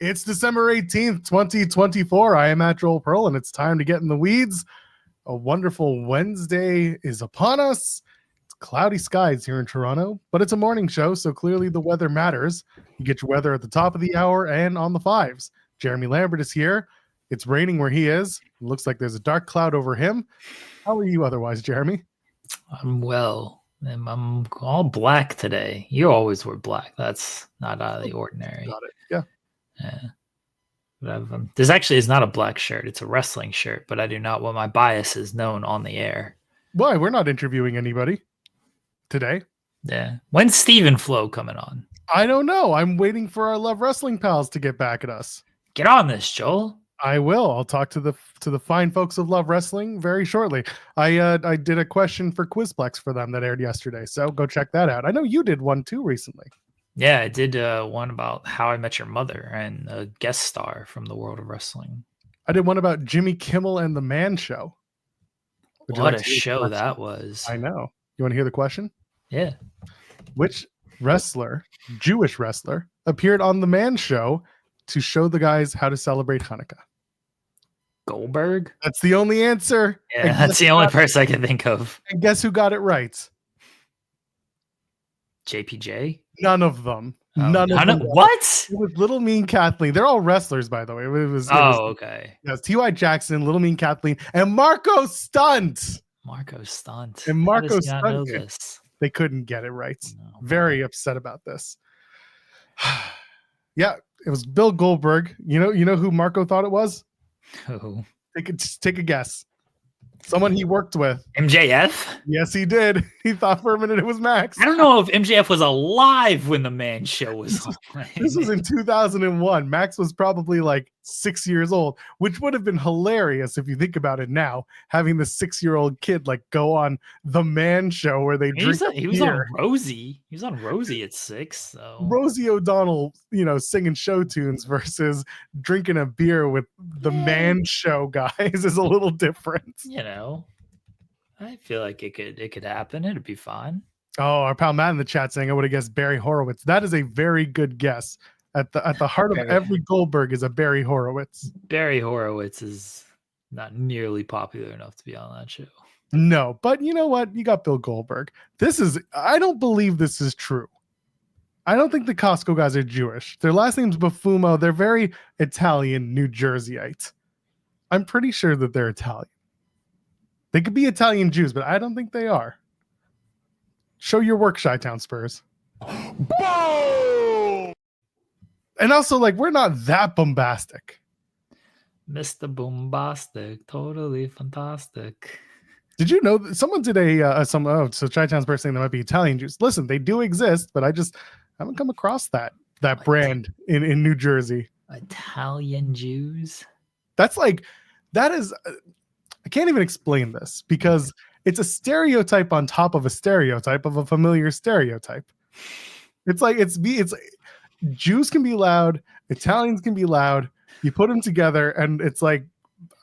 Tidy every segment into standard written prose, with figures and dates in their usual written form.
It's December 18th, 2024. I am at Joel Pearl, and it's time to get in the weeds. A wonderful Wednesday is upon us. It's cloudy skies here in Toronto, but it's a morning show, so clearly the weather matters. You get your weather at the top of the hour and on the fives. Jeremy Lambert is here. It's raining where he is. It looks like there's a dark cloud over him. How are you otherwise, Jeremy? I'm well. I'm all black today. You always wear black. That's not out of the ordinary. Got it. Yeah. But this actually is not a black shirt. It's a wrestling shirt, but I do not want my biases known on the air. Why? We're not interviewing anybody today. Yeah. When's Steven Flo coming on? I don't know. I'm waiting for our Love Wrestling pals to get back at us. Get on this, Joel. I will. I'll talk to the fine folks of Love Wrestling very shortly. I did a question for Quizplex for them that aired yesterday, so go check that out. I know you did one too recently. Yeah, I did one about How I Met Your Mother and a guest star from the world of wrestling. I did one about Jimmy Kimmel and the Man Show. What a show that was. I know. You want to hear the question? Yeah. Which wrestler, Jewish wrestler, appeared on the Man Show to show the guys how to celebrate Hanukkah? Goldberg? That's the only answer. Yeah, that's the only person I can think of. And guess who got it right? JPJ? None of them. None of them. What? It was Little Mean Kathleen. They're all wrestlers, by the way. It was okay. Yes, T.Y. Jackson, Little Mean Kathleen, and Marco Stunt. Marco Stunt. And Marco Stunt. Know this? They couldn't get it right. No. Very upset about this. Yeah, it was Bill Goldberg. You know who Marco thought it was? Who? Take a guess. Someone he worked with. MJF? Yes, he did. He thought for a minute it was Max. I don't know if MJF was alive when the Man Show was on. This was in 2001. Max was probably like 6 years old, which would have been hilarious if you think about it now, having the 6-year-old kid like go on the Man Show where they drink He was on Rosie. He was on Rosie at 6. So Rosie O'Donnell, singing show tunes versus drinking a beer with the Man Show guys is a little different. I feel like it could happen. It'd be fine. Oh, our pal Matt in the chat saying I would have guessed Barry Horowitz. That is a very good guess. At the heart of every Goldberg is a Barry Horowitz. Barry Horowitz is not nearly popular enough to be on that show. No, but you know what? You got Bill Goldberg. I don't believe this is true. I don't think the COSTCO guys are Jewish. Their last name's Bufumo. They're very Italian, New Jerseyite. I'm pretty sure that they're Italian. They could be Italian Jews, but I don't think they are. Show your work, Chi-Town Spurs. Boom! And also, we're not that bombastic. Mr. Bombastic, totally fantastic. Did you know that someone did so Chi-Town Spurs saying there might be Italian Jews. Listen, they do exist, but I just haven't come across that brand in New Jersey. Italian Jews? That is... I can't even explain this because it's a stereotype on top of a stereotype of a familiar stereotype. It's Jews can be loud, Italians can be loud. You put them together and it's like,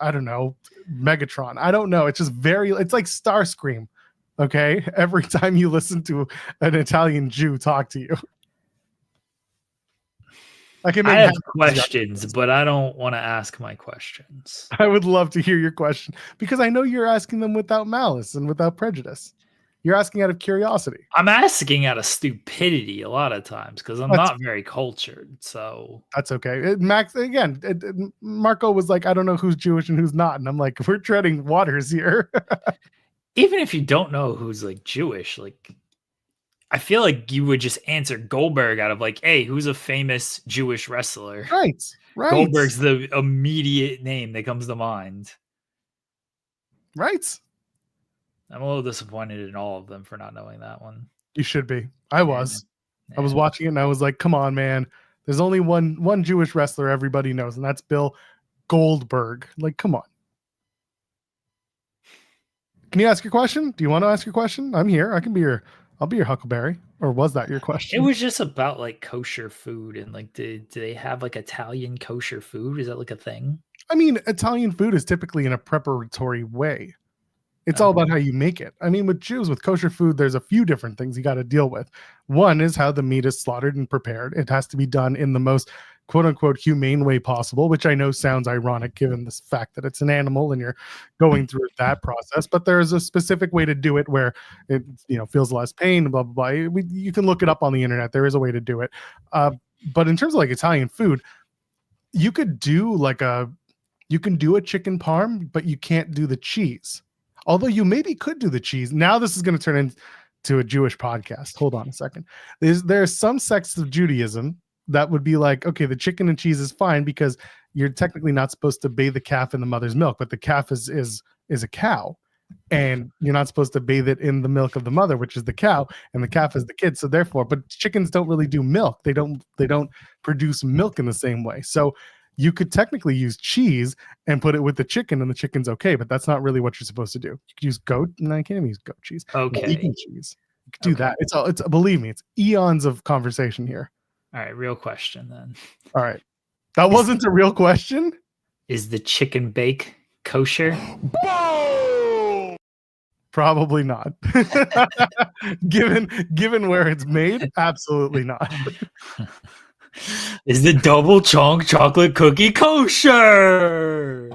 I don't know, Megatron. I don't know. It's just it's like Starscream. Okay. Every time you listen to an Italian Jew talk to you. I have questions, but I don't want to ask my questions. I would love to hear your question because I know you're asking them without malice and without prejudice. You're asking out of curiosity. I'm asking out of stupidity a lot of times because I'm not very cultured. So that's okay. Max, again, Marco was like, I don't know who's Jewish and who's not. And I'm like, we're treading waters here. Even if you don't know who's Jewish, I feel like you would just answer Goldberg out of hey, who's a famous Jewish wrestler? Right. Goldberg's the immediate name that comes to mind. Right. I'm a little disappointed in all of them for not knowing that one. You should be. I was. Yeah. I was watching it and I was like, come on, man. There's only one Jewish wrestler everybody knows, and that's Bill Goldberg. Come on. Can you ask your question? Do you want to ask your question? I'm here. I'll be your Huckleberry. Or was that your question? It was just about kosher food and do they have Italian kosher food? Is that a thing? I mean, Italian food is typically in a preparatory way. It's all about how you make it. I mean, with Jews, with kosher food, there's a few different things you got to deal with. One is how the meat is slaughtered and prepared. It has to be done in the most quote unquote humane way possible, which I know sounds ironic given the fact that it's an animal and you're going through that process, but there's a specific way to do it where it, feels less pain, blah, blah, blah. You can look it up on the internet. There is a way to do it. But in terms of like Italian food, you could do you can do a chicken parm, but you can't do the cheese. Although you maybe could do the cheese. Now this is going to turn into a Jewish podcast. Hold on a second. There are some sects of Judaism that would be like, okay, the chicken and cheese is fine because you're technically not supposed to bathe the calf in the mother's milk, but the calf is a cow, and you're not supposed to bathe it in the milk of the mother, which is the cow, and the calf is the kid. So therefore, but chickens don't really do milk. They don't produce milk in the same way. So you could technically use cheese and put it with the chicken, and the chicken's okay, but that's not really what you're supposed to do. You could use goat. No, I can't even use goat cheese. Okay. Vegan cheese. You could do that. It's believe me, it's eons of conversation here. All right, real question then. All right. That wasn't a real question? Is the chicken bake kosher? Probably not. given where it's made, absolutely not. Is the double chunk chocolate cookie kosher?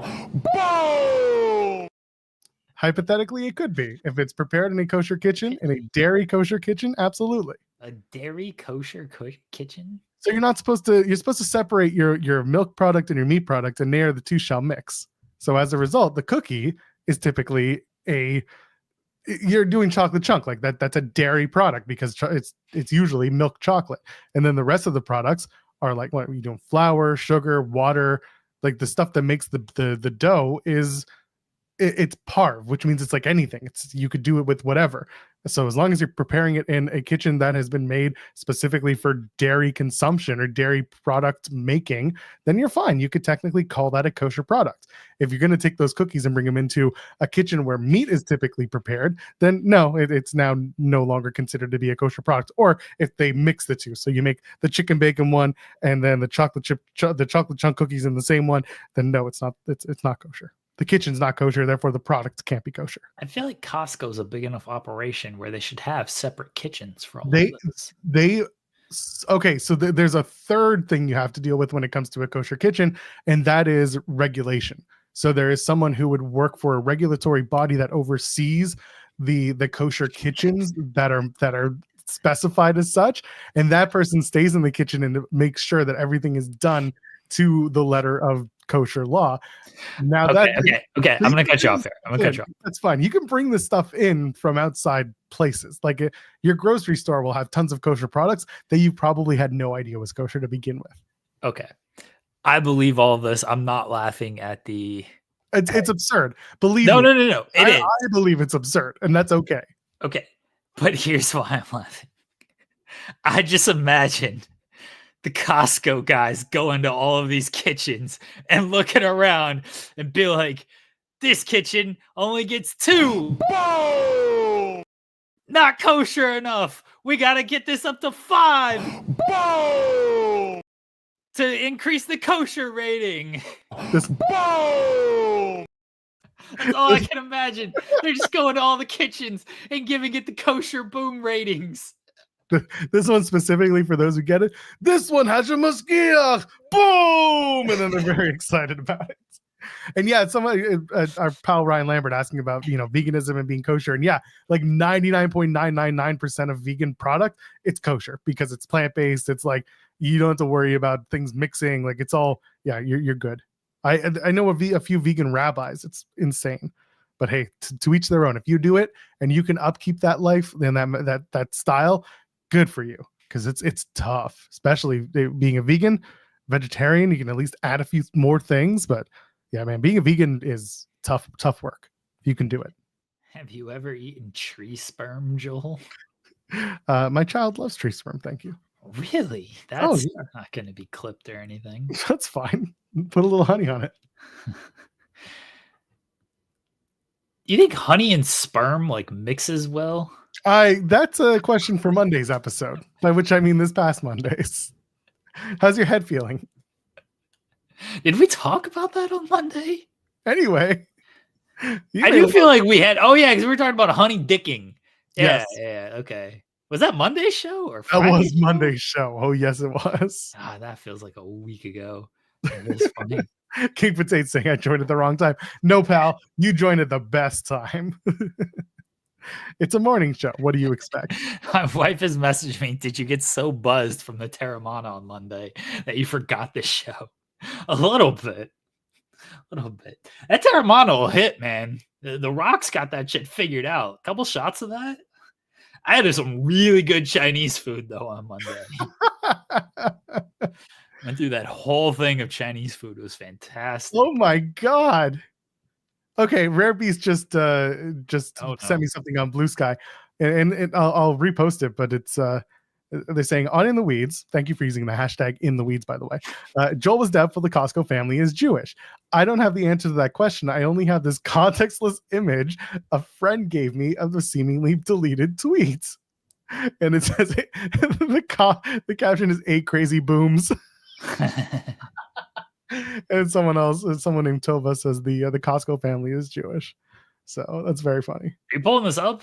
Hypothetically, it could be. If it's prepared in a kosher kitchen, in a dairy kosher kitchen, absolutely. A dairy kosher kitchen? So you're supposed to separate your milk product and your meat product, and there the two shall mix. So as a result, the cookie is typically you're doing chocolate chunk, like that's a dairy product because it's usually milk chocolate. And then the rest of the products are like, what are you doing? Flour, sugar, water, like the stuff that makes the dough it's parve, which means it's like anything. You could do it with whatever. So as long as you're preparing it in a kitchen that has been made specifically for dairy consumption or dairy product making, then you're fine. You could technically call that a kosher product. If you're going to take those cookies and bring them into a kitchen where meat is typically prepared, then no, it's now no longer considered to be a kosher product. Or if they mix the two, so you make the chicken bacon one and then the chocolate chunk cookies in the same one, then no, it's not. It's not kosher. The kitchen's not kosher, therefore the product can't be kosher. I feel like Costco is a big enough operation where they should have separate kitchens for all of this. Okay, so there's a third thing you have to deal with when it comes to a kosher kitchen, and that is regulation. So there is someone who would work for a regulatory body that oversees the kosher kitchens that are specified as such, and that person stays in the kitchen and makes sure that everything is done to the letter of kosher law. Now okay. I'm gonna cut you off there. That's fine. You can bring this stuff in from outside places. Like your grocery store will have tons of kosher products that you probably had no idea was kosher to begin with. Okay, I believe all of this. I'm not laughing at the. It's absurd. Believe me. No. It is. I believe it's absurd, and that's okay. Okay, but here's why I'm laughing. I just imagined the Costco guys go into all of these kitchens and looking around and be like, this kitchen only gets 2. Boom! Not kosher enough. We got to get this up to 5. Boom! To increase the kosher rating. Boom! That's all I can imagine. They're just going to all the kitchens and giving it the kosher boom ratings. This one specifically for those who get it. This one has a mosquito. Boom! And then they're very excited about it. And yeah, somebody, our pal Ryan Lambert asking about, veganism and being kosher. And yeah, like 99.999% of vegan product, it's kosher because it's plant-based. It's like, you don't have to worry about things mixing. Like it's all, yeah, you're good. I know a few vegan rabbis. It's insane. But hey, to each their own. If you do it and you can upkeep that life, then that style, good for you, because it's tough, especially being a vegetarian. You can at least add a few more things, but yeah, man, being a vegan is tough work. You can do it. Have you ever eaten tree sperm, Joel? My child loves tree sperm. Thank you. Really? That's not going to be clipped or anything. That's fine. Put a little honey on it. You think honey and sperm like mixes well? That's a question for Monday's episode, by which I mean this past Monday's. How's your head feeling? Did we talk about that on Monday? Anyway. I do feel like we had, because we were talking about honey dicking. Yeah, okay. Was that Monday's show or That Friday's was show? Monday's show. Oh, yes, it was. Ah, that feels like a week ago. That is funny. King Potato saying I joined at the wrong time. No, pal, you joined at the best time. It's a morning show. What do you expect? My wife has messaged me. Did you get so buzzed from the Terramana on Monday that you forgot the show? A little bit. That Terramana will hit, man. The Rock's got that shit figured out. A couple shots of that. I had some really good Chinese food though on Monday. Went through that whole thing of Chinese food. It was fantastic. Oh my god. Okay, Rare Beast just sent me something on Blue Sky, and I'll repost it. But it's they're saying on In the Weeds. Thank you for using the hashtag In the Weeds, by the way. Joel was doubtful the COSTCO family is Jewish. I don't have the answer to that question. I only have this contextless image a friend gave me of the seemingly deleted tweets, and it says the caption is 8 crazy booms. And someone named Tova says the COSTCO family is Jewish. So that's very funny. Are you pulling this up?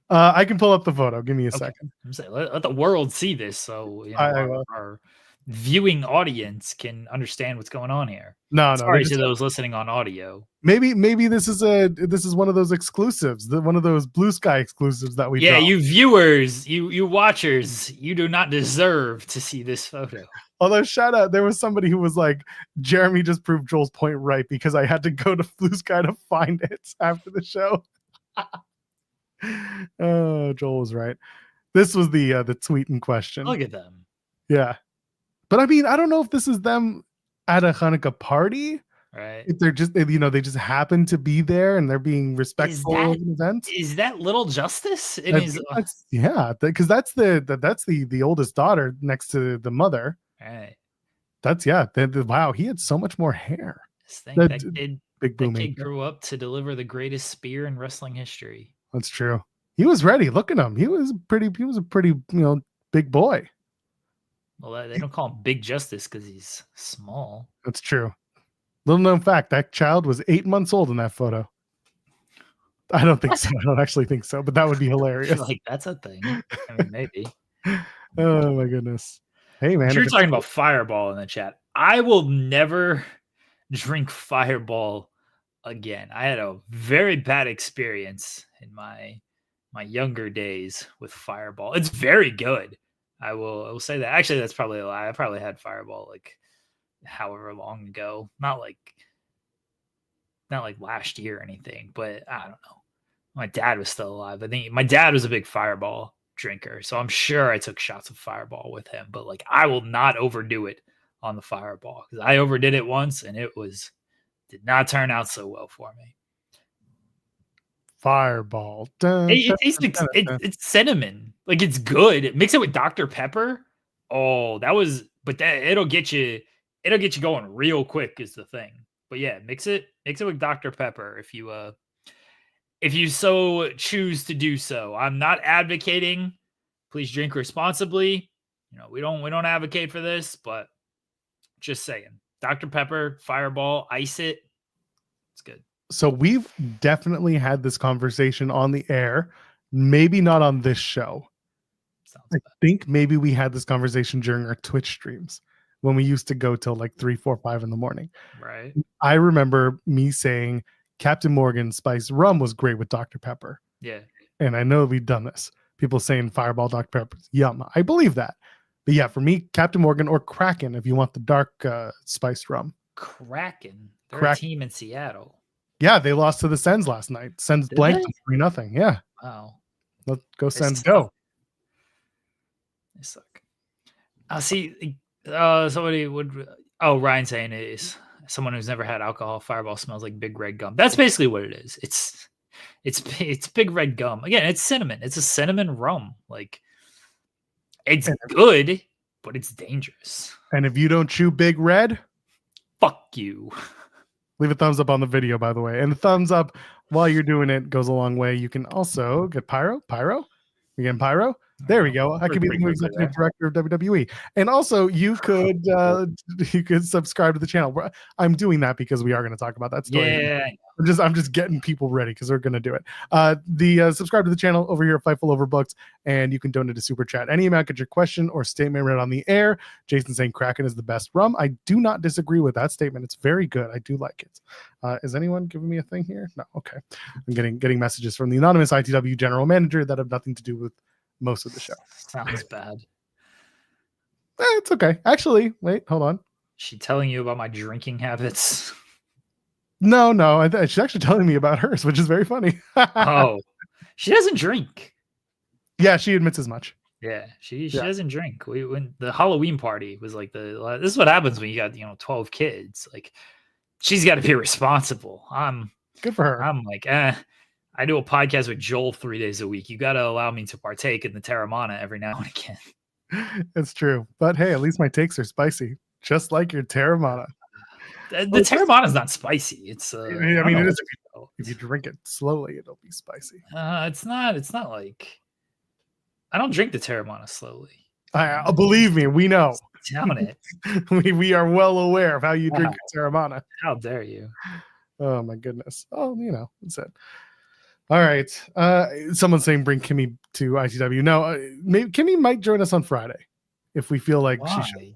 I can pull up the photo. Give me a second. I'm saying, let the world see this so our viewing audience can understand what's going on here. Sorry to those listening on audio. Maybe this is one of those exclusives, one of those Blue Sky exclusives that we drop. You viewers, you watchers, you do not deserve to see this photo. Although shout out, there was somebody who was like, Jeremy just proved Joel's point right because I had to go to Blue Sky to find it after the show. Oh, Joel was right. This was the tweet in question. Look at them. Yeah. But I mean, I don't know if this is them at a Hanukkah party. Right. If they're just, they just happen to be there and they're being respectful of an event. Is that Little Justice? Yeah, because that's the oldest daughter next to the mother. Right. Wow, he had so much more hair. Big Boom kid grew up to deliver the greatest spear in wrestling history. That's true. He was ready. Look at him. He was a pretty big boy. Well, they don't call him Big Justice because he's small. That's true. Little known fact, that child was 8 months old in that photo. I don't think so. I don't actually think so, but that would be hilarious. Like, that's a thing. I mean, maybe. Oh my goodness. Hey man. You're talking about Fireball in the chat. I will never drink Fireball again. I had a very bad experience in my younger days with Fireball. It's very good. I will say that. Actually, that's probably a lie. I probably had Fireball like however long ago. Not like last year or anything, but I don't know. My dad was still alive. I think my dad was a big Fireball drinker, so I'm sure I took shots of Fireball with him, but like I will not overdo it on the Fireball because I overdid it once and did not turn out so well for me. Fireball. It's cinnamon. Like it's good. Mix it with Dr. Pepper. Oh, but it'll get you going real quick is the thing. But yeah, mix it with Dr. Pepper if you so choose to do so. I'm not advocating. Please drink responsibly. We don't advocate for this, but just saying. Dr. Pepper, Fireball, ice it. It's good. So we've definitely had this conversation on the air, maybe not on this show. I think maybe we had this conversation during our Twitch streams when we used to go till like 3, 4, 5 in the morning. Right. I remember me saying Captain Morgan spiced rum was great with Dr. Pepper. Yeah. And I know we've done this. People saying Fireball, Dr. Pepper. Yum. I believe that. But yeah, for me, Captain Morgan or Kraken if you want the dark spiced rum. Kraken. They're a team in Seattle. Yeah, they lost to the Sens last night. Sens blanked 3-0. Yeah. Wow. Let's go Sens go. They suck. See, somebody would. Oh, Ryan saying it is someone who's never had alcohol. Fireball smells like big red gum. That's basically what it is. It's big red gum. Again, it's cinnamon. It's a cinnamon rum. Like it's good, but it's dangerous. And if you don't chew big red, fuck you. Leave a thumbs up on the video, by the way. And the thumbs up while you're doing it goes a long way. You can also get Pyro. You getting Pyro? There we go. I could be the new executive director of WWE. And also, you could subscribe to the channel. I'm doing that because we are going to talk about that story. Yeah, I'm just getting people ready because they're gonna do it. Subscribe to the channel over here at Fightful Overbooked, and you can donate a super chat. Any amount, get your question or statement read on the air. Jason saying Kraken is the best rum. I do not disagree with that statement. It's very good. I do like it. Is anyone giving me a thing here? No. Okay. I'm getting messages from the anonymous ITW general manager that have nothing to do with most of the show. Sounds bad. It's okay. Actually, wait, hold on. She telling you about my drinking habits? No. She's actually telling me about hers, which is very funny. Oh, she doesn't drink. Yeah, she admits as much. Yeah, she doesn't drink. When the Halloween party was like this is what happens when you got 12 kids. Like, she's got to be responsible. Good for her. I'm like, I do a podcast with Joel 3 days a week. You got to allow me to partake in the Terramana every now and again. It's true, but hey, at least my takes are spicy, just like your Terramana. The Terramana is not spicy. It's I mean, it is if you drink it slowly, it'll be spicy. It's not like I don't drink the Terramana slowly. Believe me, we know. Down it. we are well aware of how you drink a Terramana. How dare you? Oh my goodness. Oh, that's it. All right. Someone's saying bring Kimmy to ITW. No, maybe Kimmy might join us on Friday if we feel like she should,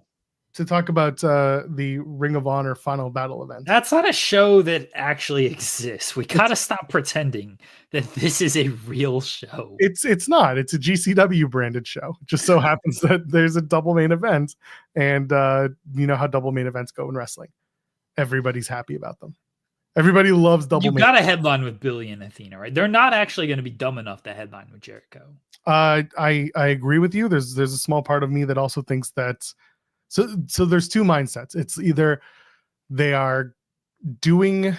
to talk about the Ring of Honor Final Battle event. That's not a show that actually exists. We gotta stop pretending that this is a real show. It's not. It's a GCW branded show. It just so happens that there's a double main event, and you know how double main events go in wrestling. Everybody's happy about them. Everybody loves double. You got a headline with Billy and Athena, right? They're not actually going to be dumb enough to headline with Jericho. I agree with you. There's a small part of me that also thinks that. So there's two mindsets. It's either they are doing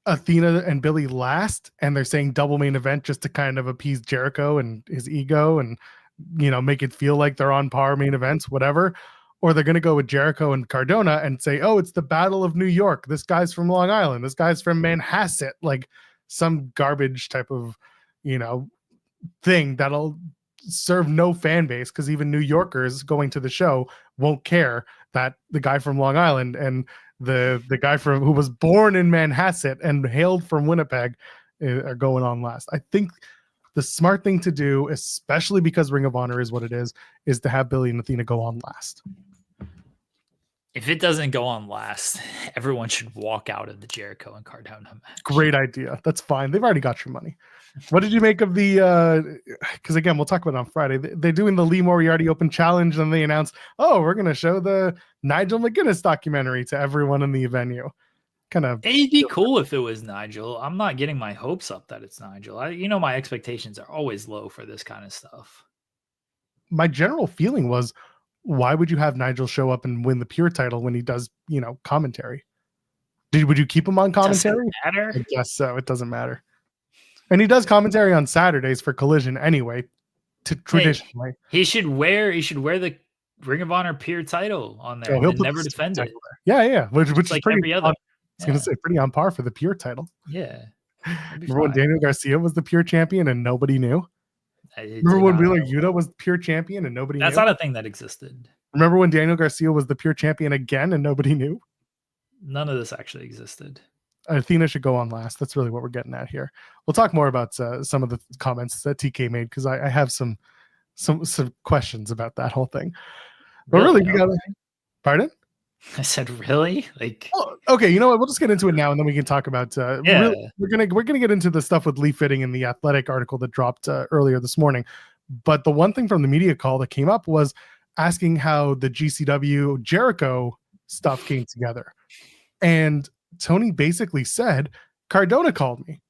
Athena and Billy last, and they're saying double main event just to kind of appease Jericho and his ego, and make it feel like they're on par main events, whatever. Or they're going to go with Jericho and Cardona and say, oh, it's the Battle of New York. This guy's from Long Island. This guy's from Manhasset. Like some garbage type of, thing that'll serve no fan base, because even New Yorkers going to the show won't care that the guy from Long Island and the guy who was born in Manhasset and hailed from Winnipeg are going on last. I think the smart thing to do, especially because Ring of Honor is what it is to have Billy and Athena go on last. If it doesn't go on last, everyone should walk out of the Jericho and Cardona match. Great idea. That's fine. They've already got your money. What did you make of the because again, we'll talk about it on Friday. They're doing the Lee Moriarty Open Challenge, and they announced, oh, we're going to show the Nigel McGuinness documentary to everyone in the venue. It'd be cool if it was Nigel. I'm not getting my hopes up that it's Nigel. My expectations are always low for this kind of stuff. My general feeling was, why would you have Nigel show up and win the Pure title when he does, commentary? Would you keep him on commentary? Doesn't matter. I guess so. It doesn't matter. And he does commentary on Saturdays for Collision anyway. Traditionally, he should wear the Ring of Honor Pure title on there and never defend it. Yeah, which is like pretty every other. I was going to say pretty on par for the Pure title. Yeah. Remember when Daniel Garcia was the Pure champion and nobody knew? Remember when Wheeler Yuta was Pure champion and nobody knew? That's not a thing that existed. Remember when Daniel Garcia was the Pure champion again and nobody knew? None of this actually existed. Athena should go on last. That's really what we're getting at here. We'll talk more about some of the comments that TK made, because I have some questions about that whole thing. But really, we got pardon? I said, really? Okay, you know what? We'll just get into it now, and then we can talk about. Really, we're gonna get into the stuff with Lee Fitting in the Athletic article that dropped earlier this morning. But the one thing from the media call that came up was asking how the GCW Jericho stuff came together, and Tony basically said Cardona called me,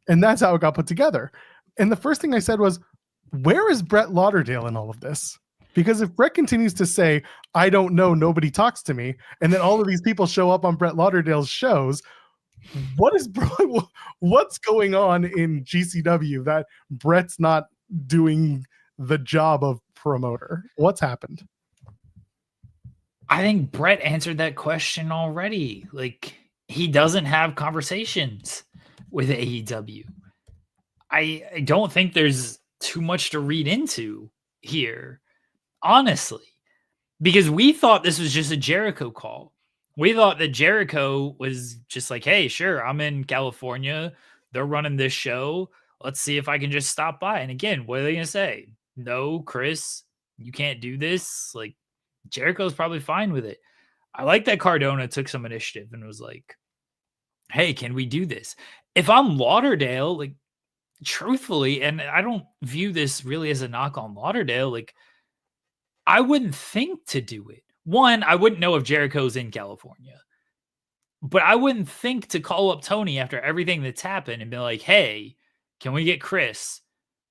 and that's how it got put together. And the first thing I said was, where is Brett Lauderdale in all of this? Because if Brett continues to say, I don't know, nobody talks to me, and then all of these people show up on Brett Lauderdale's shows, what's going on in GCW that Brett's not doing the job of promoter? What's happened? I think Brett answered that question already. He doesn't have conversations with AEW. I don't think there's too much to read into here, honestly, because we thought this was just a Jericho call. We thought that Jericho was just like, hey, sure, I'm in California. They're running this show. Let's see if I can just stop by. And again, what are they going to say? No, Chris, you can't do this. Like, Jericho's probably fine with it. I like that Cardona took some initiative and was like, hey, can we do this? If I'm Lauderdale, like, truthfully, and I don't view this really as a knock on Lauderdale, like, I wouldn't think to do it. One, I wouldn't know if Jericho's in California, but I wouldn't think to call up Tony after everything that's happened and be like, hey, can we get Chris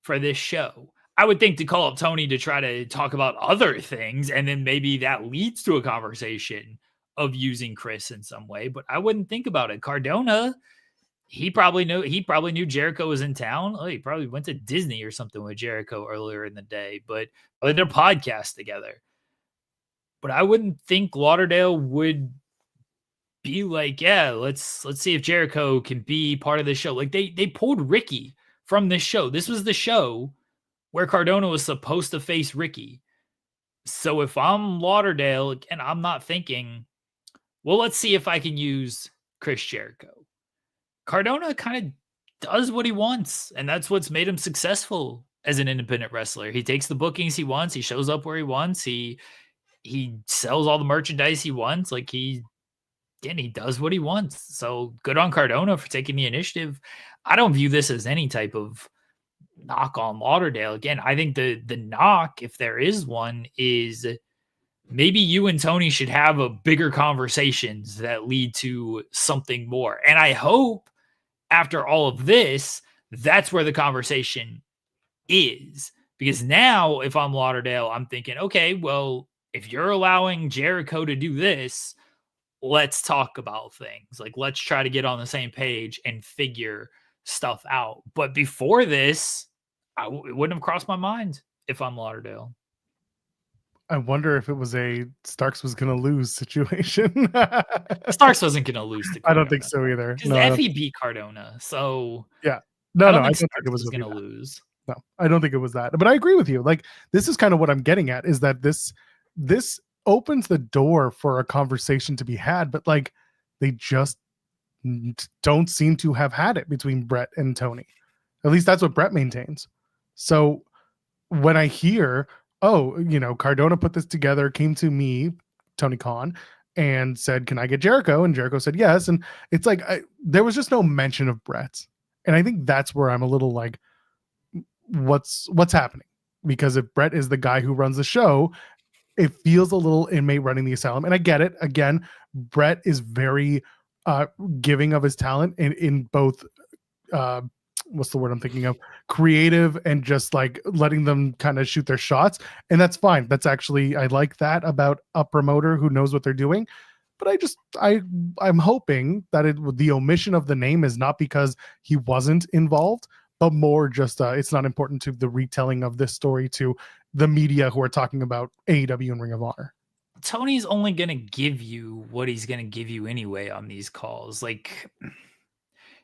for this show? I would think to call up Tony to try to talk about other things, and then maybe that leads to a conversation of using Chris in some way, but I wouldn't think about it. Cardona, he probably knew Jericho was in town. Oh, he probably went to Disney or something with Jericho earlier in the day, but they did a podcast together. But I wouldn't think Lauderdale would be like, yeah, let's see if Jericho can be part of this show. Like they pulled Ricky from this show. This was the show where Cardona was supposed to face Ricky. So if I'm Lauderdale, and I'm not thinking, well, let's see if I can use Chris Jericho. Cardona kind of does what he wants, and that's what's made him successful as an independent wrestler. He takes the bookings he wants. He shows up where he wants. He sells all the merchandise he wants. Like he does what he wants. So good on Cardona for taking the initiative. I don't view this as any type of knock on Lauderdale. Again, I think the knock, if there is one, is maybe you and Tony should have a bigger conversations that lead to something more. And I hope after all of this, that's where the conversation is. Because now, if I'm Lauderdale, I'm thinking, okay, well, if you're allowing Jericho to do this, let's talk about things. Like, let's try to get on the same page and figure stuff out. But before this, it wouldn't have crossed my mind if I'm Lauderdale. I wonder if it was a Starks was going to lose situation. Starks wasn't going to lose to Cardona. I don't think so either. Because Effie beat Cardona. So yeah. No, I don't think it was going to lose. No, I don't think it was that. But I agree with you. Like, this is kind of what I'm getting at, is that this opens the door for a conversation to be had, but like they just don't seem to have had it between Brett and Tony. At least that's what Brett maintains. So when I hear, oh, Cardona put this together, came to me, Tony Khan, and said, can I get Jericho? And Jericho said yes. And it's like, there was just no mention of Brett. And I think that's where I'm a little like, what's happening? Because if Brett is the guy who runs the show, it feels a little inmate running the asylum. And I get it. Again, Brett is very giving of his talent in both, what's the word I'm thinking of? Creative and just like letting them kind of shoot their shots. And that's fine. That's actually, I like that about a promoter who knows what they're doing. But I'm hoping that the omission of the name is not because he wasn't involved, but more just it's not important to the retelling of this story to the media who are talking about AEW and Ring of Honor. Tony's only going to give you what he's going to give you anyway on these calls. Like,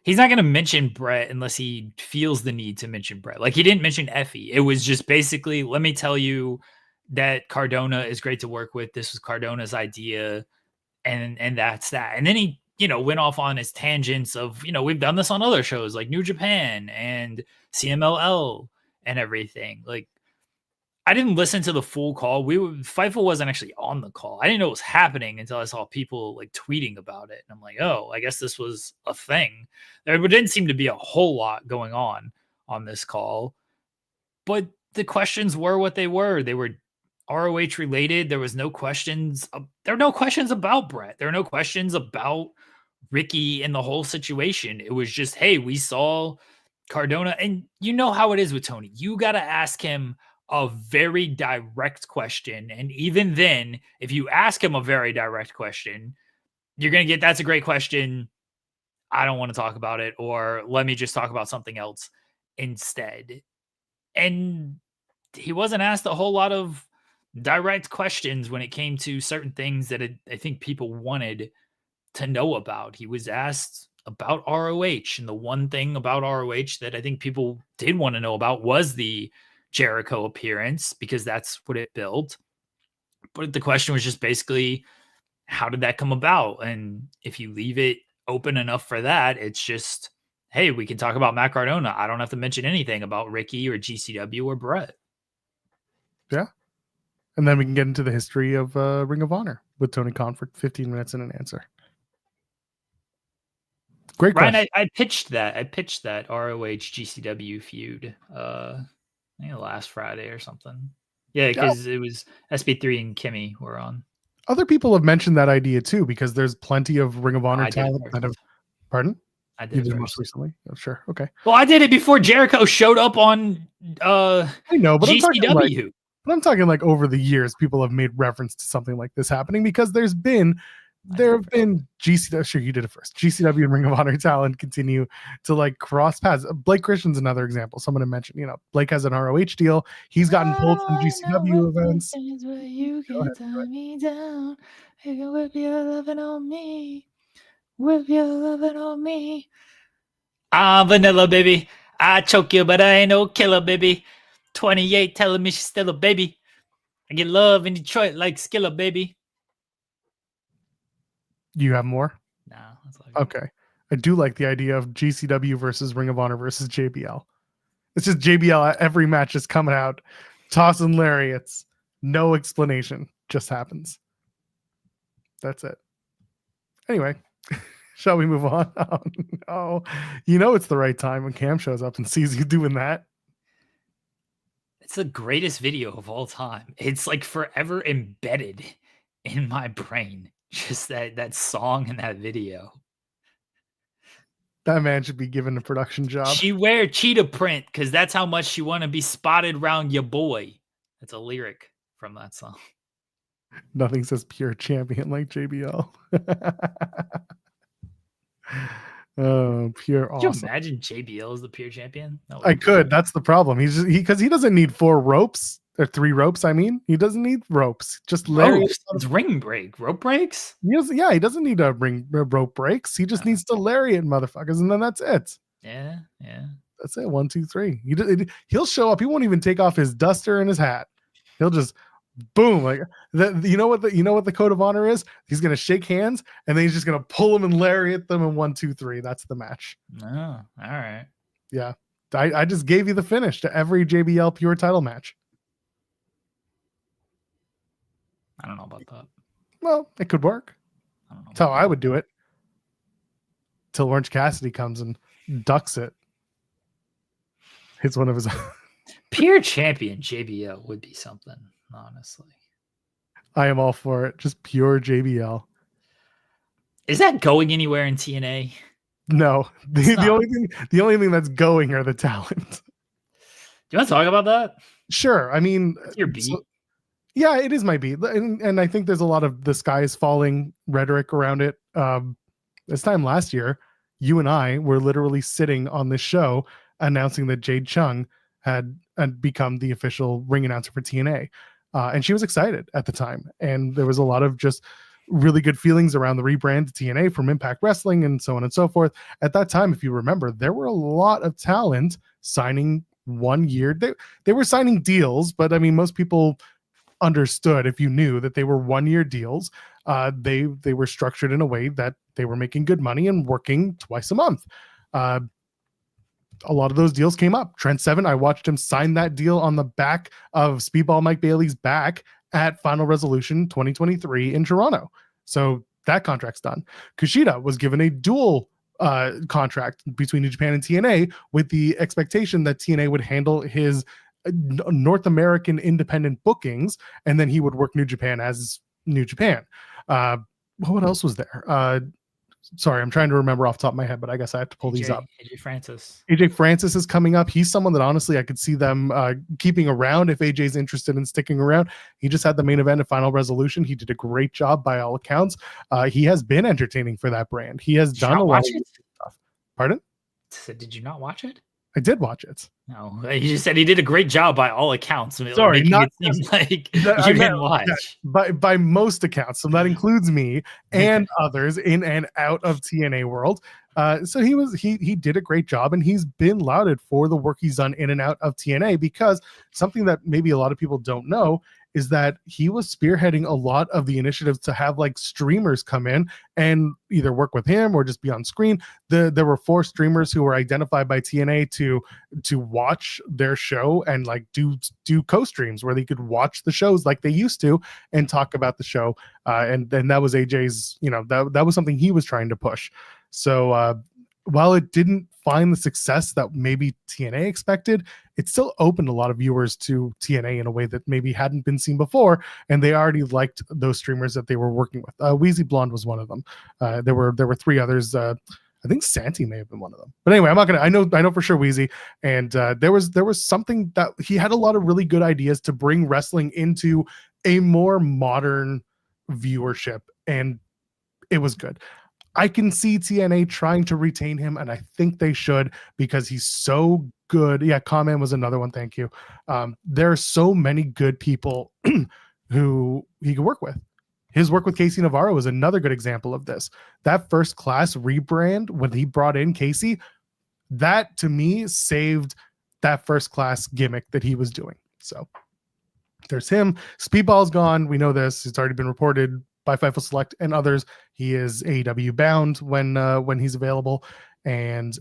he's not going to mention Brett unless he feels the need to mention Brett. Like, he didn't mention Effie. It was just basically, let me tell you that Cardona is great to work with. This was Cardona's idea, and that's that. And then he, went off on his tangents of, we've done this on other shows like New Japan and CMLL and everything. Like, I didn't listen to the full call. Fightful wasn't actually on the call. I didn't know what was happening until I saw people like tweeting about it. And I'm like, oh, I guess this was a thing. There didn't seem to be a whole lot going on this call. But the questions were what they were. They were ROH related. There was no questions. There were no questions about Brett. There were no questions about Ricky and the whole situation. It was just, hey, we saw Cardona. And you know how it is with Tony. You got to ask him a very direct question. And even then, if you ask him a very direct question, you're going to get, that's a great question. I don't want to talk about it, or let me just talk about something else instead. And he wasn't asked a whole lot of direct questions when it came to certain things that I think people wanted to know about. He was asked about ROH, and the one thing about ROH that I think people did want to know about was the Jericho appearance, because that's what it built. But the question was just basically, how did that come about? And if you leave it open enough for that, it's just, hey, we can talk about Matt Cardona. I don't have to mention anything about Ricky or GCW or Brett. Yeah. And then we can get into the history of Ring of Honor with Tony Khan for 15 minutes and an answer. Great question. Ryan, I pitched that ROH GCW feud I think last Friday or something. Yeah, because it was SP3 and Kimmy were on. Other people have mentioned that idea too, because there's plenty of Ring of Honor talent that have. Pardon? I did it most recently. Oh, sure. Okay. Well, I did it before Jericho showed up on I know, but GCW. I'm talking like over the years, people have made reference to something like this happening because there have been GCW. Sure, you did it first. GCW and Ring of Honor talent continue to like cross paths. Blake Christian's another example. Someone had mentioned, Blake has an ROH deal. He's gotten pulled from GCW events. You can tie me down. You can whip your loving on me. Whip your loving on me. I'm vanilla, baby. I choke you, but I ain't no killer, baby. 28 telling me she's still a baby. I get love in Detroit like Skilla, baby. You have more? No. That's okay. I do like the idea of GCW versus Ring of Honor versus JBL. It's just JBL at every match is coming out, tossing lariats. No explanation. Just happens. That's it. Anyway, shall we move on? Oh, no. It's the right time when Cam shows up and sees you doing that. It's the greatest video of all time. It's like forever embedded in my brain. Just that song and that video. That man should be given a production job. She wear cheetah print because that's how much she want to be spotted around your boy. That's a lyric from that song. Nothing says pure champion like JBL. Oh, pure awesome. Could you imagine JBL as the pure champion? I could. That's the problem. Because he doesn't need 4 ropes or 3 ropes. I mean, he doesn't need ropes. Just ropes. It's ring break. Rope breaks? He doesn't need rope breaks. He just needs to lariat motherfuckers, and then that's it. Yeah. That's it. 1, 2, 3. He'll show up. He won't even take off his duster and his hat. He'll just boom, like that. You know what the code of honor is? He's gonna shake hands and then he's just gonna pull them and lariat them in 1, 2, 3. That's the match. Oh, all right. Yeah, I just gave you the finish to every JBL pure title match. I don't know about that. Well, it could work. That's how I would do it. Till Orange Cassidy comes and ducks it. Hits one of his pure champion JBL would be something. Honestly, I am all for it. Just pure JBL. Is that going anywhere in TNA? No. The only thing that's going are the talent. Do you want to talk about that? Sure. I mean, your beat. Yeah, it is my beat, and I think there's a lot of the sky is falling rhetoric around it. This time last year, you and I were literally sitting on this show announcing that Jade Chung had become the official ring announcer for TNA. And she was excited at the time. And there was a lot of just really good feelings around the rebrand to TNA from Impact Wrestling and so on and so forth. At that time, if you remember, there were a lot of talent signing 1 year. They were signing deals, but I mean, most people understood if you knew that they were 1 year deals. They were structured in a way that they were making good money and working twice a month. A lot of those deals came up. Trent Seven, I watched him sign that deal on the back of Speedball Mike Bailey's back at Final Resolution 2023 in Toronto. So that contract's done. Kushida was given a dual contract between New Japan and TNA with the expectation that TNA would handle his North American independent bookings, and then he would work New Japan as New Japan. What else was there? Sorry, I'm trying to remember off the top of my head, but I guess I have to pull these up. AJ Francis is coming up. He's someone that honestly I could see them keeping around if AJ's interested in sticking around. He just had the main event at Final Resolution. He did a great job by all accounts. He has been entertaining for that brand. He has done a lot of stuff. Pardon? So did you not watch it? I did watch it. No, you just said he did a great job by all accounts. Sorry, not it seem like you didn't watch. By most accounts, so that includes me and others in and out of TNA world. So he did a great job, and he's been lauded for the work he's done in and out of TNA, because something that maybe a lot of people don't know is that he was spearheading a lot of the initiatives to have like streamers come in and either work with him or just be on screen. There were 4 streamers who were identified by TNA to watch their show and like do co-streams where they could watch the shows like they used to and talk about the show. And that was AJ's, that was something he was trying to push. So while it didn't find the success that maybe TNA expected, it still opened a lot of viewers to TNA in a way that maybe hadn't been seen before, and they already liked those streamers that they were working with. Wheezy Blonde was one of them. There were 3 others. I think Santi may have been one of them. But anyway, I'm not gonna. I know for sure Wheezy, and there was something that he had a lot of really good ideas to bring wrestling into a more modern viewership, and it was good. I can see TNA trying to retain him, and I think they should because he's so good. Yeah, Comment was another one. Thank you. There are so many good people who he could work with. His work with Casey Navarro is another good example of this. That First Class rebrand, when he brought in Casey, that to me saved that First Class gimmick that he was doing. So there's him. Speedball's gone. We know this. It's already been reported by Fightful Select and others. He is AEW bound when he's available. And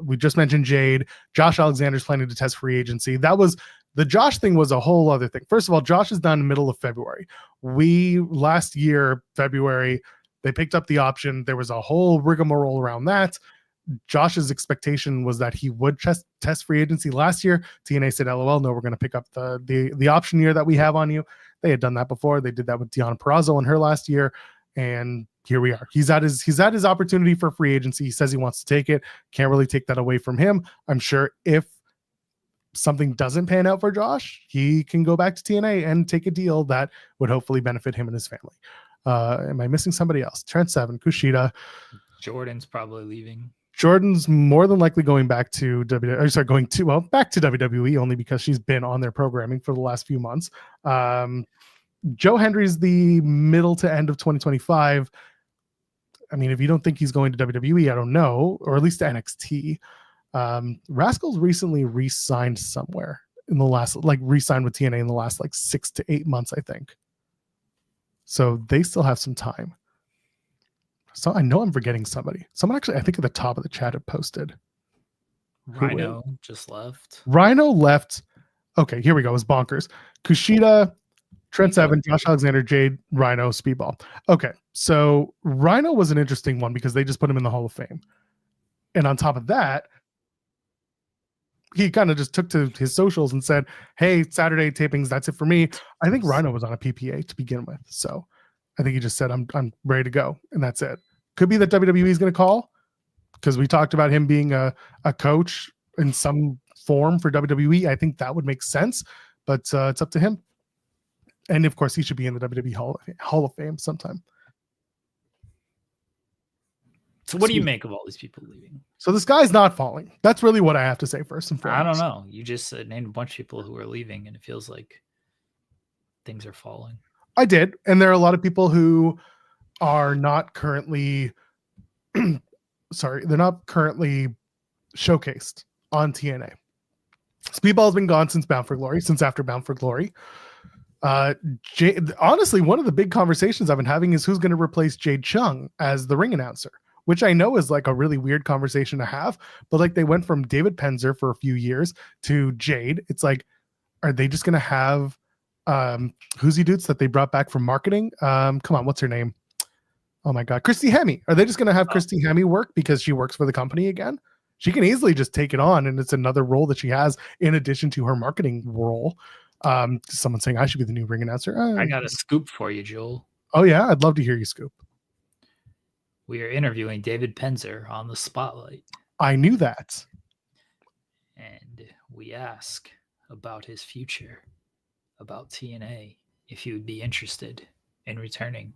we just mentioned Jade. Josh Alexander's planning to test free agency. That was the Josh thing was a whole other thing. First of all, Josh is done in the middle of February. Last year, February, they picked up the option. There was a whole rigmarole around that. Josh's expectation was that he would test free agency last year. TNA said, LOL, no, we're going to pick up the option year that we have on you. They had done that before. They did that with Deonna Purrazzo in her last year. And here we are. He's at his opportunity for free agency. He says he wants to take it. Can't really take that away from him. I'm sure if something doesn't pan out for Josh, he can go back to TNA and take a deal that would hopefully benefit him and his family. Am I missing somebody else? Trent Seven, Kushida. Jordan's probably leaving. Jordan's more than likely going back to back to WWE only because she's been on their programming for the last few months. Joe Hendry's the middle to end of 2025. I mean, if you don't think he's going to WWE, I don't know, or at least to NXT. Rascal's recently re-signed somewhere in the last, re-signed with TNA in the last 6 to 8 months, I think. So they still have some time. So I know I'm forgetting somebody. Someone actually, I think at the top of the chat had posted. Rhino just left. Rhino left. Okay, here we go. It's bonkers. Kushida, Trent Seven, Josh Alexander, Jade, Rhino, Speedball. Okay, so Rhino was an interesting one because they just put him in the Hall of Fame. And on top of that, he kind of just took to his socials and said, hey, Saturday tapings, that's it for me. I think Rhino was on a PPA to begin with. So I think he just said, I'm ready to go. And that's it. Could be that WWE is going to call because we talked about him being a coach in some form for WWE. I think that would make sense, but it's up to him. And of course, he should be in the WWE Hall of Fame sometime. So what do you make of all these people leaving? So this guy's not falling. That's really what I have to say first and foremost. I don't know. You just named a bunch of people who are leaving, and it feels like things are falling. I did. And there are a lot of people who are not currently they're not currently showcased on TNA. Speedball's been gone since after Bound for Glory. Honestly, one of the big conversations I've been having is who's going to replace Jade Chung as the ring announcer, which I know is a really weird conversation to have, but they went from David Penzer for a few years to Jade. It's are they just going to have Who's He Doots that they brought back from marketing? Come on, what's her name? Oh my God, Christy Hemme. Are they just going to have Christy Hemme work because she works for the company again? She can easily just take it on, and it's another role that she has in addition to her marketing role. Someone saying I should be the new ring announcer. I got a scoop for you, Joel. Oh yeah, I'd love to hear you scoop. We are interviewing David Penzer on the Spotlight. I knew that. And we ask about his future, about TNA, if he would be interested in returning.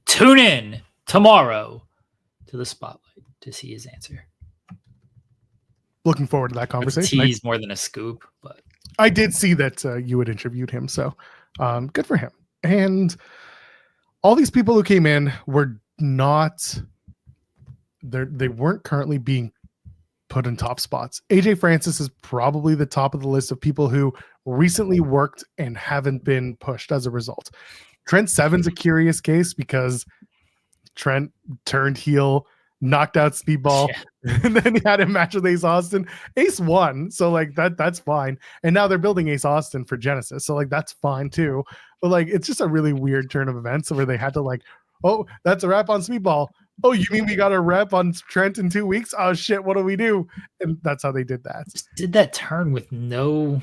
Tune in tomorrow to the Spotlight to see his answer. Looking forward to that conversation. Tease more than a scoop, but I did see that you had interviewed him, so good for him. And all these people who came in were not. They weren't currently being put in top spots. AJ Francis is probably the top of the list of people who recently worked and haven't been pushed as a result. Trent Seven's a curious case because Trent turned heel, knocked out Speedball, and then he had a match with Ace Austin. Ace won, so like that's fine. And now they're building Ace Austin for Genesis, so like that's fine too. But like it's just a really weird turn of events where they had to like, oh, that's a wrap on Speedball. Oh, you mean we got a rep on Trent in 2 weeks? Oh shit, what do we do? And that's how they did that. Did that turn with no.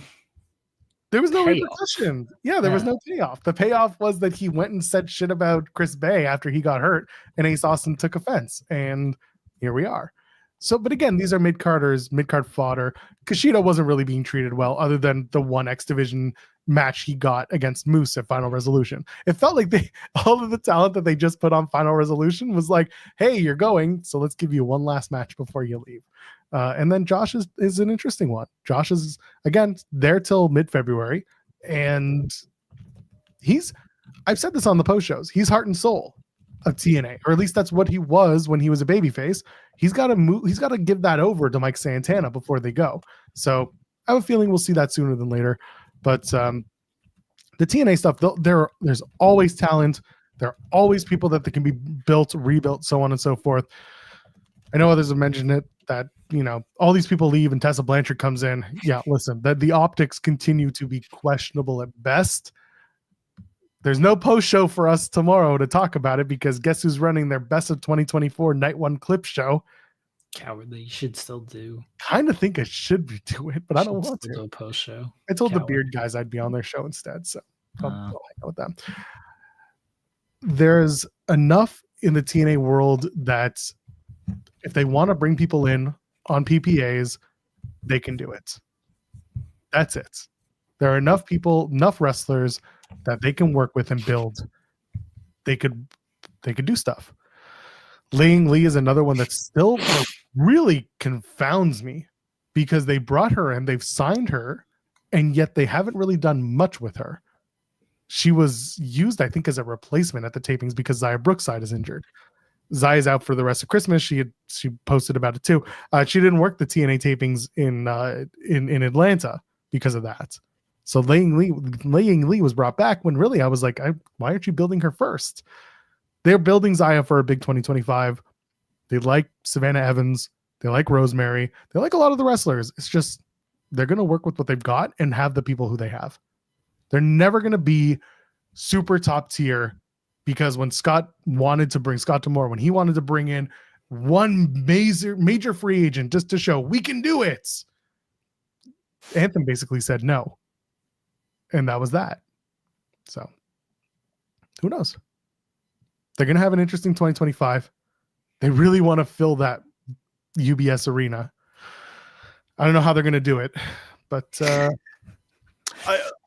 There was no repercussion. Yeah, there was no payoff. The payoff was that he went and said shit about Chris Bay after he got hurt, and Ace Austin took offense. And here we are. So, but again, these are mid-card fodder. Kushida wasn't really being treated well, other than the one X Division match he got against Moose at Final Resolution. It felt like all of the talent that they just put on Final Resolution was like, hey, you're going, so let's give you one last match before you leave. And then Josh is an interesting one. Josh is, again, there till mid-February, and I've said this on the post shows, he's heart and soul of TNA, or at least that's what he was when he was a babyface. He's got to give that over to Mike Santana before they go. So I have a feeling we'll see that sooner than later. But the TNA stuff, there's always talent. There are always people that can be built, rebuilt, so on and so forth. I know others have mentioned it, that, you know, all these people leave and Tessa Blanchard comes in. Yeah, listen, that the optics continue to be questionable at best. There's no post show for us tomorrow to talk about it, because guess who's running their best of 2024 night one clip show? Cowardly. You should still do. Kind of think I should be doing it, but I don't want to do a post show. I told the Beard guys I'd be on their show instead, so I'll hang out with them. There's enough in the TNA world that if they want to bring people in on PPAs, they can do it. That's it. There are enough people, enough wrestlers that they can work with and build. They could do stuff. Ling Lee is another one that still really confounds me, because they brought her in, they've signed her, and yet they haven't really done much with her. She was used, I think, as a replacement at the tapings because Zaya Brookside is injured. Zaya's out for the rest of Christmas. She posted about it too. She didn't work the TNA tapings in Atlanta because of that. So Ling Lee was brought back when really I was like, why aren't you building her first? They're building Zaya for a big 2025. They like Savannah Evans. They like Rosemary. They like a lot of the wrestlers. It's just they're going to work with what they've got and have the people who they have. They're never going to be super top tier, because when Scott wanted to bring Scott D'Amore, when he wanted to bring in one major free agent just to show we can do it, Anthem basically said no. And that was that. So who knows? They're going to have an interesting 2025. They really want to fill that UBS Arena. I don't know how they're going to do it, but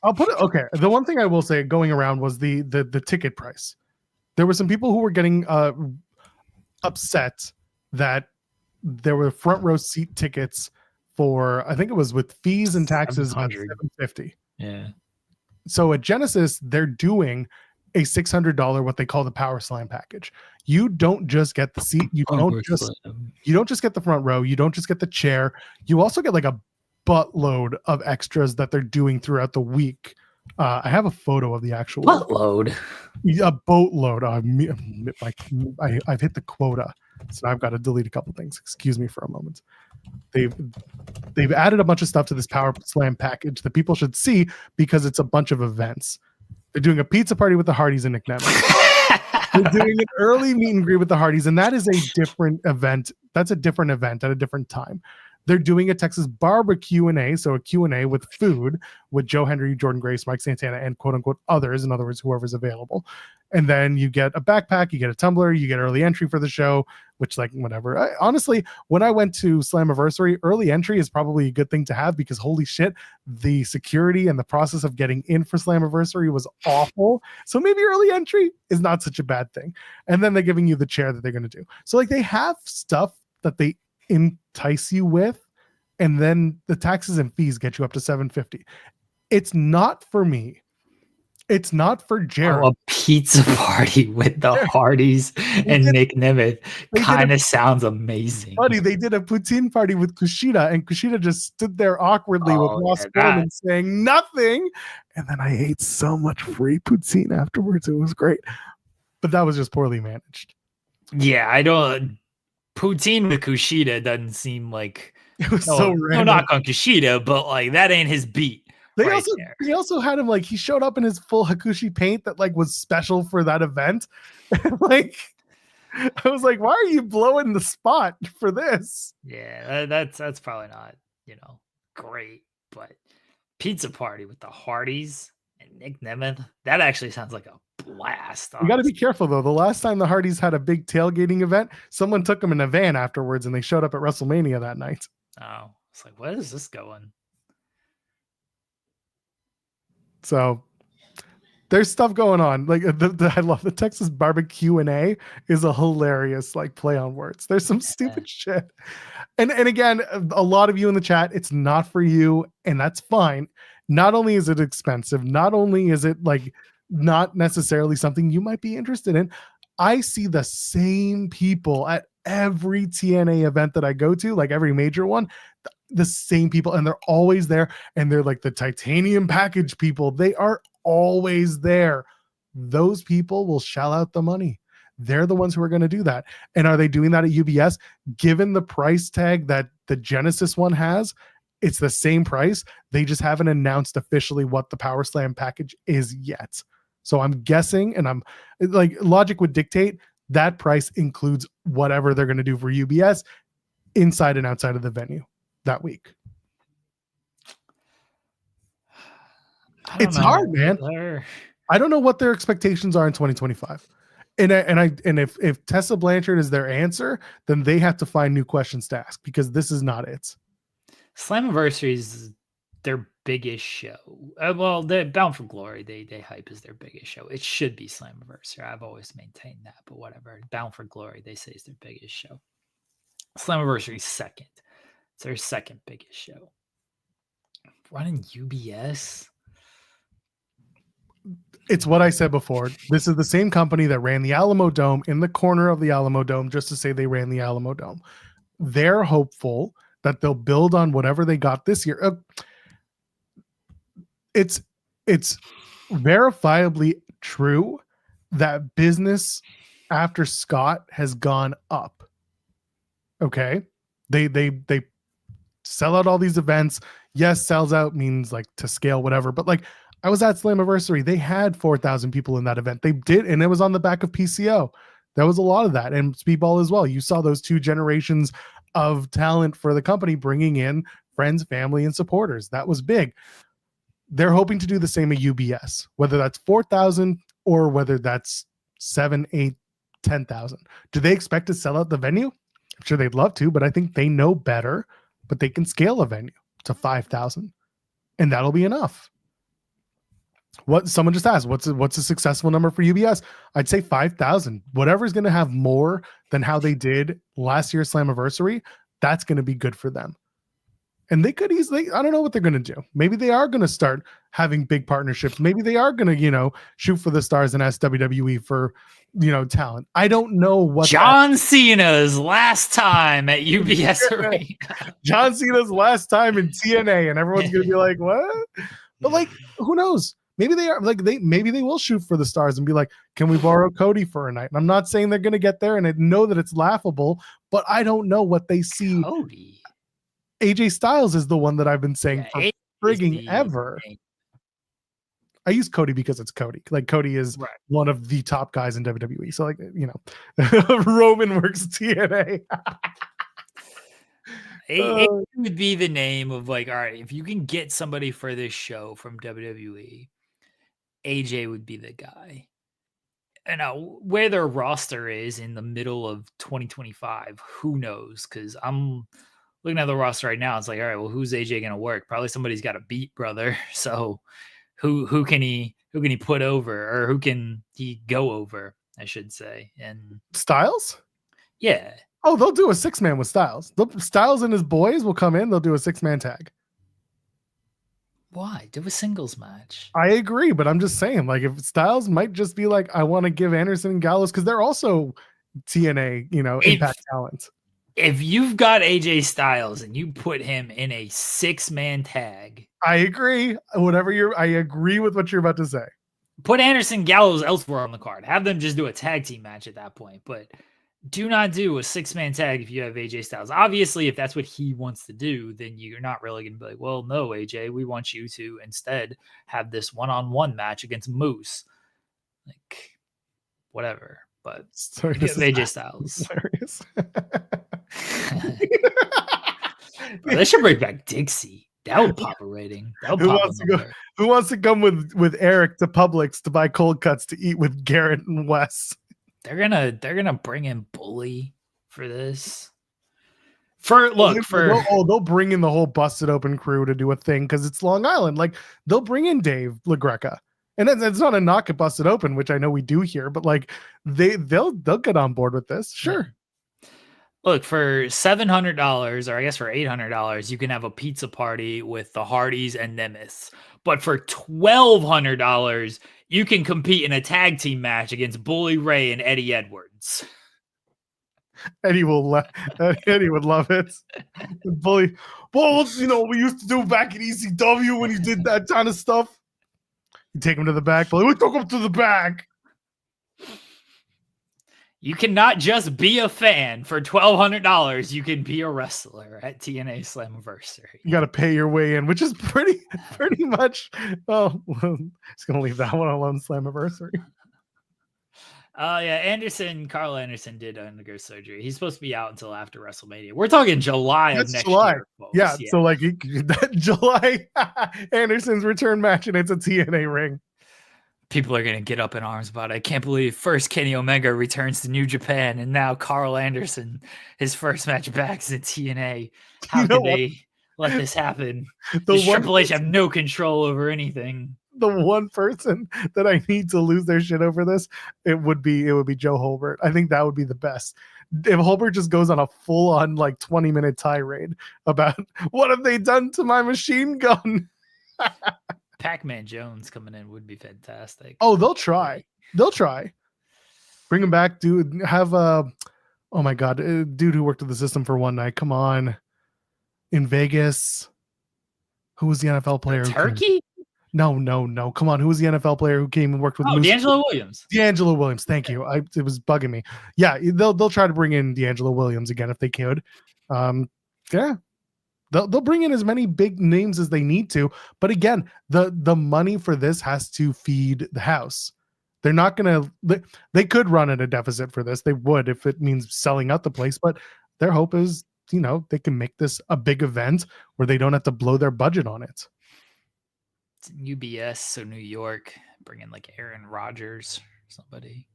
I'll put it. Okay. The one thing I will say going around was the ticket price. There were some people who were getting upset that there were front row seat tickets for, I think it was with fees and taxes, about $750. Yeah. So at Genesis, they're doing a $600 what they call the Power Slam package. You don't just get the seat. You don't just get the front row. You don't just get the chair. You also get like a buttload of extras that they're doing throughout the week. I have a photo of the actual buttload. A boatload. I've hit the quota, so I've got to delete a couple things. Excuse me for a moment. They've added a bunch of stuff to this Power Slam package that people should see, because it's a bunch of events. They're doing a pizza party with the Hardys and Nick Nemeth. They're doing an early meet and greet with the Hardys, and that is a different event. That's a different event at a different time. They're doing a Texas barbecue Q&A, so a Q&A with food with Joe Henry, Jordan Grace, Mike Santana, and quote-unquote others, in other words, whoever's available. And then you get a backpack, you get a tumbler, you get early entry for the show, which, like, whatever. Honestly, when I went to Slammiversary, early entry is probably a good thing to have, because holy shit, the security and the process of getting in for Slammiversary was awful. So maybe early entry is not such a bad thing. And then they're giving you the chair that they're going to do. So, like, they have stuff that they entice you with, and then the taxes and fees get you up to $750. It's not for me. It's not for Jared. A pizza party with the Hardys and Nick Nemeth kind of sounds amazing. Buddy, they did a poutine party with Kushida, and Kushida just stood there awkwardly with Ross Foreman saying nothing. And then I ate so much free poutine afterwards. It was great. But that was just poorly managed. Yeah, I don't. Poutine with Kushida doesn't seem like it was so random. No knock on Kushida, but like that ain't his beat. They also had him like he showed up in his full Hakushi paint that like was special for that event. Like I was like, why are you blowing the spot for this? Yeah, that's probably not, great, but pizza party with the Hardys and Nick Nemeth, that actually sounds like a blast. You got to be careful though. The last time the Hardys had a big tailgating event, someone took them in a van afterwards and they showed up at WrestleMania that night. Oh, it's like, where is this going? So there's stuff going on. Like I love the Texas barbecue and A is a hilarious like play on words. There's some stupid shit. And again, a lot of you in the chat, it's not for you, and that's fine. Not only is it expensive, not only is it like not necessarily something you might be interested in. I see the same people at every TNA event that I go to, like every major one, the same people, and they're always there, and they're like the titanium package people. They are always there. Those people will shell out the money. They're the ones who are going to do that. And are they doing that at UBS? Given the price tag that the Genesis one has, it's the same price. They just haven't announced officially what the Power Slam package is yet. So I'm guessing, and I'm like, logic would dictate that price includes whatever they're going to do for UBS inside and outside of the venue that week. It's hard, man. I don't know what their expectations are in 2025. And if Tessa Blanchard is their answer, then they have to find new questions to ask, because this is not it. Slammiversary is their biggest show. Well, the Bound for Glory, they hype as their biggest show. It should be Slammiversary. I've always maintained that, but whatever. Bound for Glory, they say, is their biggest show. Slammiversary is second. It's their second biggest show. Running UBS. It's what I said before. This is the same company that ran the Alamo Dome in the corner of the Alamo Dome just to say they ran the Alamo Dome. They're hopeful that they'll build on whatever they got this year. It's verifiably true that business after Scott has gone up. Okay. They sell out all these events. Yes, sells out means like to scale, whatever. But like I was at Slammiversary. They had 4,000 people in that event. They did, and it was on the back of PCO. There was a lot of that, and Speedball as well. You saw those two generations of talent for the company bringing in friends, family, and supporters. That was big. They're hoping to do the same at UBS, whether that's 4,000 or whether that's 7, 8, 10,000. Do they expect to sell out the venue? I'm sure they'd love to, but I think they know better. But they can scale a venue to 5,000, and that'll be enough. What someone just asked, what's a successful number for UBS? I'd say 5,000. Whatever's going to have more than how they did last year's Slammiversary, that's going to be good for them. And they could easily, I don't know what they're going to do. Maybe they are going to start having big partnerships. Maybe they are going to, shoot for the stars and ask WWE for, talent. I don't know what John Cena's last time at UBS Arena. John Cena's last time in TNA, and everyone's going to be like, what? But like, who knows? Maybe they are like maybe they will shoot for the stars and be like, can we borrow Cody for a night? And I'm not saying they're going to get there, and I know that it's laughable, but I don't know what they see. Cody. AJ Styles is the one that I've been saying for frigging ever. I use Cody because it's Cody. Like Cody is one of the top guys in WWE. So like, Roman works TNA. It would be the name of like, all right, if you can get somebody for this show from WWE, AJ would be the guy. And where their roster is in the middle of 2025, who knows? Because I'm looking at the roster right now. It's like, all right, well, who's AJ going to work? Probably somebody's got to beat, brother. So who can he put over, or who can he go over, I should say. And Styles? Yeah. Oh, they'll do a 6-man with Styles. Styles and his boys will come in. They'll do a 6-man tag. Why? Do a singles match. I agree, but I'm just saying, like, if Styles might just be like, I want to give Anderson and Gallows, because they're also TNA, Impact talent. If you've got AJ Styles and you put him in a 6-man tag, I agree. I agree with what you're about to say. Put Anderson Gallows elsewhere on the card. Have them just do a tag team match at that point. But do not do a 6-man tag if you have AJ Styles. Obviously, if that's what he wants to do, then you're not really going to be like, well, no, AJ, we want you to instead have this one-on-one match against Moose. Like, whatever. But sorry, AJ Styles. Hilarious. Bro, they should bring back Dixie. That would pop a rating. That would Who wants to come with Eric to Publix to buy cold cuts to eat with Garrett and Wes? They're gonna bring in Bully for this. They'll bring in the whole Busted Open crew to do a thing because it's Long Island. Like, they'll bring in Dave LaGreca. And that's not a knock at Busted Open, which I know we do here, but like they'll get on board with this. Sure. Yeah. Look, for $700, or I guess for $800, you can have a pizza party with the Hardys and Nemeth. But for $1,200, you can compete in a tag team match against Bully Ray and Eddie Edwards. Eddie would love it. Bully, well, we used to do back in ECW when you did that kind of stuff. You take him to the back. Bully, we took him to the back. You cannot just be a fan. For $1,200, you can be a wrestler at TNA Slammiversary. You got to pay your way in, which is pretty much. Oh, just gonna leave that one alone. Slammiversary. Yeah, Carl Anderson did undergo surgery. He's supposed to be out until after WrestleMania. We're talking July of next year, folks. Yeah, so like that July Anderson's return match, and it's a TNA ring. People are going to get up in arms about it. I can't believe first Kenny Omega returns to New Japan, and now Carl Anderson, his first match back is in TNA. How could they let this happen? Does Triple H have no control over anything? The one person that I need to lose their shit over this, it would be Joe Holbert. I think that would be the best. If Holbert just goes on a full-on like 20-minute tirade about what have they done to my machine gun. Pac-Man Jones coming in would be fantastic. Oh, they'll try. Bring him back, dude. Have oh my god, dude who worked at the system for one night. Come on, in Vegas. Who was the NFL player? Turkey? No. Come on, who was the NFL player who came and worked with? D'Angelo Williams. D'Angelo Williams. Thank you. It was bugging me. Yeah, they'll try to bring in D'Angelo Williams again if they could. Yeah. They'll bring in as many big names as they need to, but again, the money for this has to feed the house. They're not gonna. They could run at a deficit for this. They would if it means selling out the place. But their hope is, they can make this a big event where they don't have to blow their budget on it. It's UBS, so New York, bring in like Aaron Rodgers or somebody.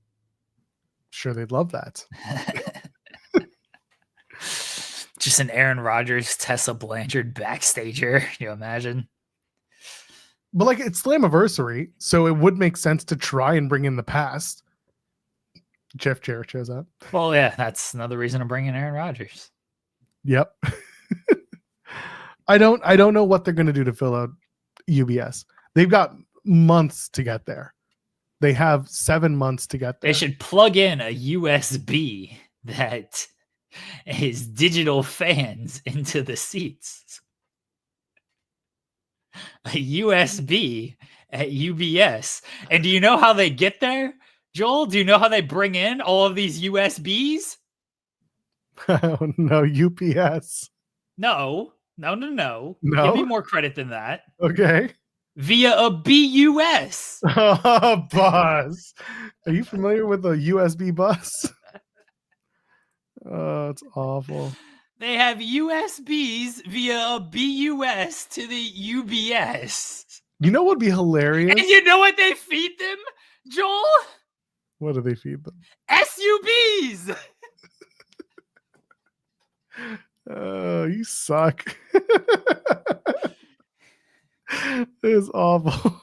Sure, they'd love that. Just an Aaron Rodgers, Tessa Blanchard backstager. Can you imagine? But like, it's Slammiversary, so it would make sense to try and bring in the past. Jeff Jarrett shows up. Well, yeah, that's another reason to bring in Aaron Rodgers. Yep. I don't know what they're going to do to fill out UBS. They've got months to get there. They have 7 months to get there. They should plug in a USB that is digital fans into the seats. A USB at UBS. And do you know how they get there, Joel? Do you know how they bring in all of these USBs? Oh, no, UPS. No. Give me more credit than that. Okay. Via a BUS. Oh, bus. Are you familiar with a USB bus? Oh, it's awful. They have USBs via a BUS to the UBS. You know what would be hilarious? And you know what they feed them, Joel? What do they feed them? SUBs. Oh, you suck. It is awful.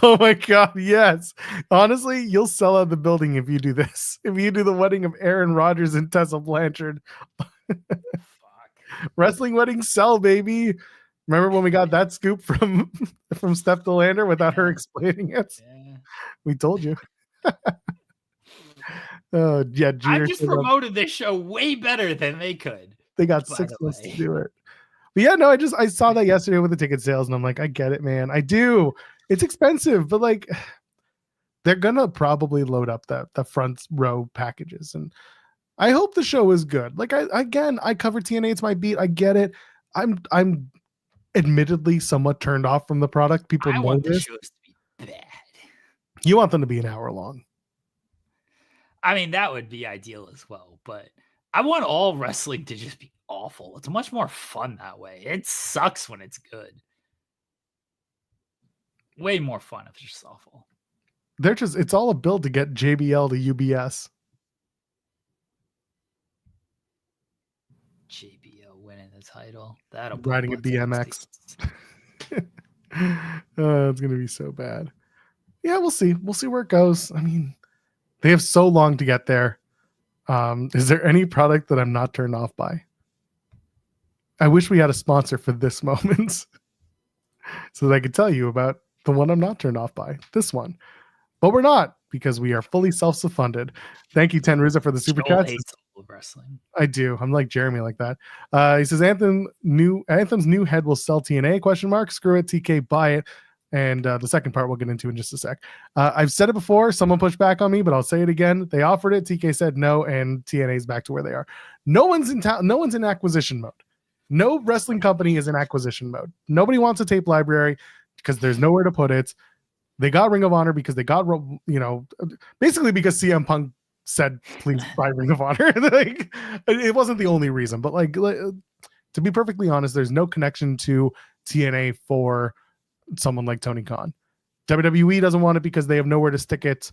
Oh my god, yes. Honestly, you'll sell out the building if you do this. If you do the wedding of Aaron Rodgers and Tessa Blanchard. Fuck. Wrestling wedding sell, baby. Remember when we got that scoop from Steph Delander without her explaining it? Yeah. We told you. Oh yeah, I Jeter just promoted this show way better than they could. They got 6 months to do it. But yeah, no, I saw that yesterday with the ticket sales, and I'm like, I get it, man. I do. It's expensive, but like, they're gonna probably load up the front row packages, and I hope the show is good. Like, I cover TNA, it's my beat. I get it. I'm admittedly somewhat turned off from the product. People know want this. The shows to be bad. You want them to be an hour long. I mean, that would be ideal as well, but I want all wrestling to just be awful. It's much more fun that way. It sucks when it's good. Way more fun if it's just awful. It's all a build to get JBL to UBS. JBL winning the title. That'll riding a BMX. It's gonna be so bad. Yeah, we'll see. We'll see where it goes. I mean, they have so long to get there. Is there any product that I'm not turned off by? I wish we had a sponsor for this moment so that I could tell you about the one I'm not turned off by. This one. But we're not, because we are fully self-funded. Thank you, Ten Rizza, for the super chats. Wrestling. I do. I'm like Jeremy like that. He says Anthem's new head will sell TNA ? Screw it, TK, buy it. And the second part we'll get into in just a sec. I've said it before. Someone pushed back on me, but I'll say it again. They offered it. TK said no, and TNA is back to where they are. No one's in acquisition mode. No wrestling company is in acquisition mode. Nobody wants a tape library because there's nowhere to put it. They got Ring of Honor because they got, basically because CM Punk said, please buy Ring of Honor. Like, it wasn't the only reason, but like, to be perfectly honest, there's no connection to TNA for someone like Tony Khan. WWE doesn't want it because they have nowhere to stick it.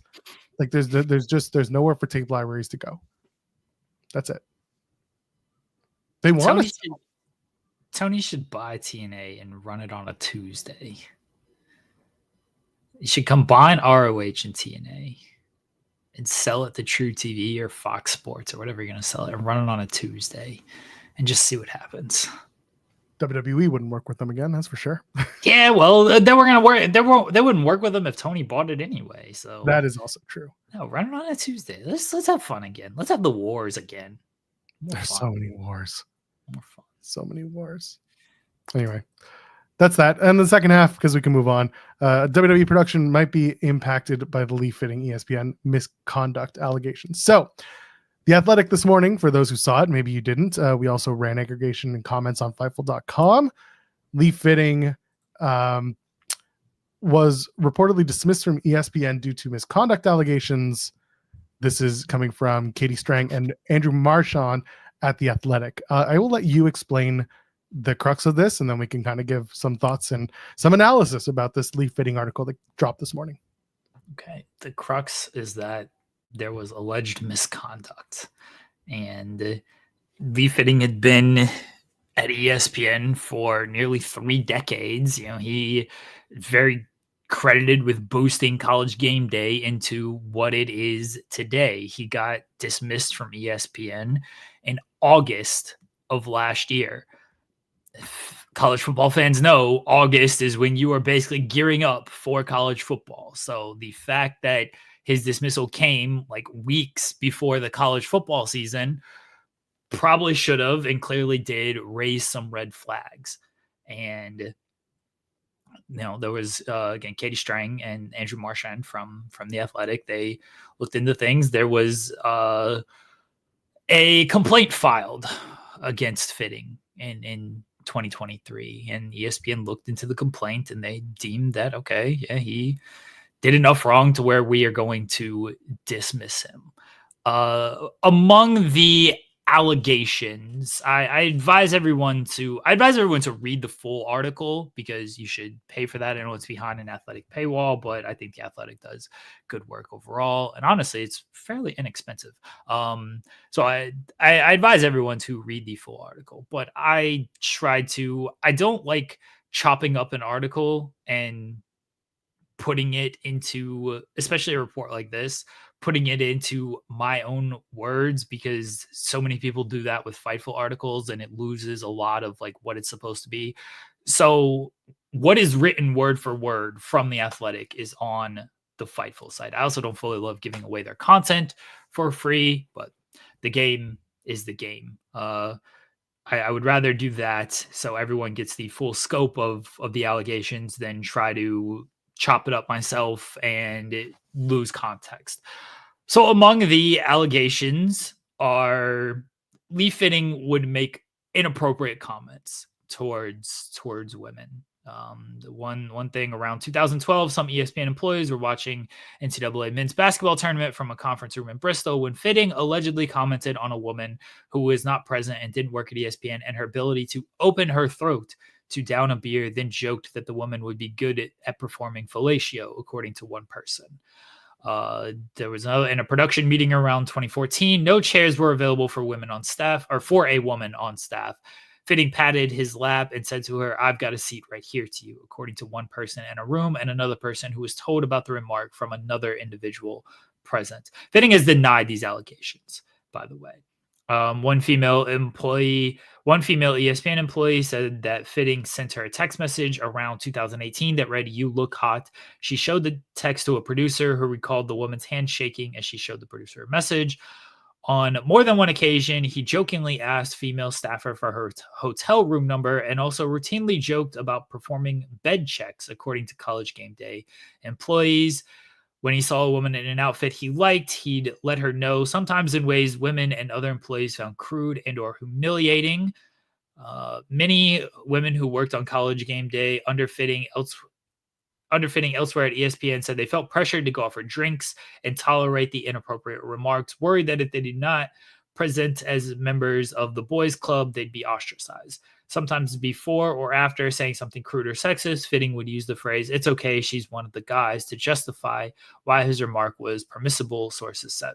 Like there's nowhere for tape libraries to go. That's it. They want Tony should buy TNA and run it on a Tuesday. You should combine ROH and TNA and sell it to True TV or Fox Sports or whatever you're going to sell it, and run it on a Tuesday and just see what happens. WWE wouldn't work with them again, that's for sure. Yeah, well, they were going to work. They wouldn't work with them if Tony bought it anyway. So that is also true. No, run it on a Tuesday. Let's have fun again. Let's have the wars again. There's so many wars. More fun. So many wars. Anyway, that's that. And the second half, because we can move on. WWE production might be impacted by the leaf-fitting ESPN misconduct allegations. So, The Athletic this morning, for those who saw it, maybe you didn't, we also ran aggregation and comments on Fightful.com. Leaf-fitting was reportedly dismissed from ESPN due to misconduct allegations. This is coming from Katie Strang and Andrew Marchand at The Athletic. I will let you explain the crux of this, and then we can kind of give some thoughts and some analysis about this leaf-fitting article that dropped this morning. Okay. The crux is that there was alleged misconduct, and leaf-fitting had been at ESPN for nearly 3 decades. He very credited with boosting College Game Day into what it is today. He got dismissed from ESPN in August of last year. College football fans know August is when you are basically gearing up for college football. So the fact that his dismissal came like weeks before the college football season probably should have and clearly did raise some red flags. And there was again Katie Strang and Andrew Marchand from The Athletic. They looked into things. There was a complaint filed against Fitting in 2023, and ESPN looked into the complaint and they deemed that he did enough wrong to where we are going to dismiss him. Among the allegations, I advise everyone to read the full article, because you should pay for that. I know it's behind an Athletic paywall, but I think The Athletic does good work overall, and honestly it's fairly inexpensive. So I advise everyone to read the full article, but I don't like chopping up an article and putting it into, especially a report like this, putting it into my own words, because so many people do that with Fightful articles and it loses a lot of like what it's supposed to be. So what is written word for word from The Athletic is on the Fightful site. I also don't fully love giving away their content for free, but the game is the game. I would rather do that so everyone gets the full scope of the allegations than try to chop it up myself and lose context. So among the allegations are Lee Fitting would make inappropriate comments towards women. The one thing around 2012, some ESPN employees were watching NCAA men's basketball tournament from a conference room in Bristol when Fitting allegedly commented on a woman who was not present and didn't work at ESPN and her ability to open her throat to down a beer, then joked that the woman would be good at performing fellatio, according to one person. There was in a production meeting around 2014, no chairs were available for women on staff or for a woman on staff. Fitting patted his lap and said to her, "I've got a seat right here to you," according to one person in a room and another person who was told about the remark from another individual present. Fitting has denied these allegations, by the way. One female ESPN employee said that Fitting sent her a text message around 2018 that read, "You look hot." She showed the text to a producer who recalled the woman's hand shaking as she showed the producer a message. On more than one occasion, he jokingly asked female staffer for her hotel room number and also routinely joked about performing bed checks, according to College Game Day employees. When he saw a woman in an outfit he liked, he'd let her know, sometimes in ways women and other employees found crude and or humiliating. Many women who worked on College Game Day underfitting elsewhere at ESPN said they felt pressured to go out for drinks and tolerate the inappropriate remarks, worried that if they did not present as members of the boys' club, they'd be ostracized. Sometimes before or after saying something crude or sexist, Fitting would use the phrase, "It's okay, she's one of the guys," to justify why his remark was permissible, sources said.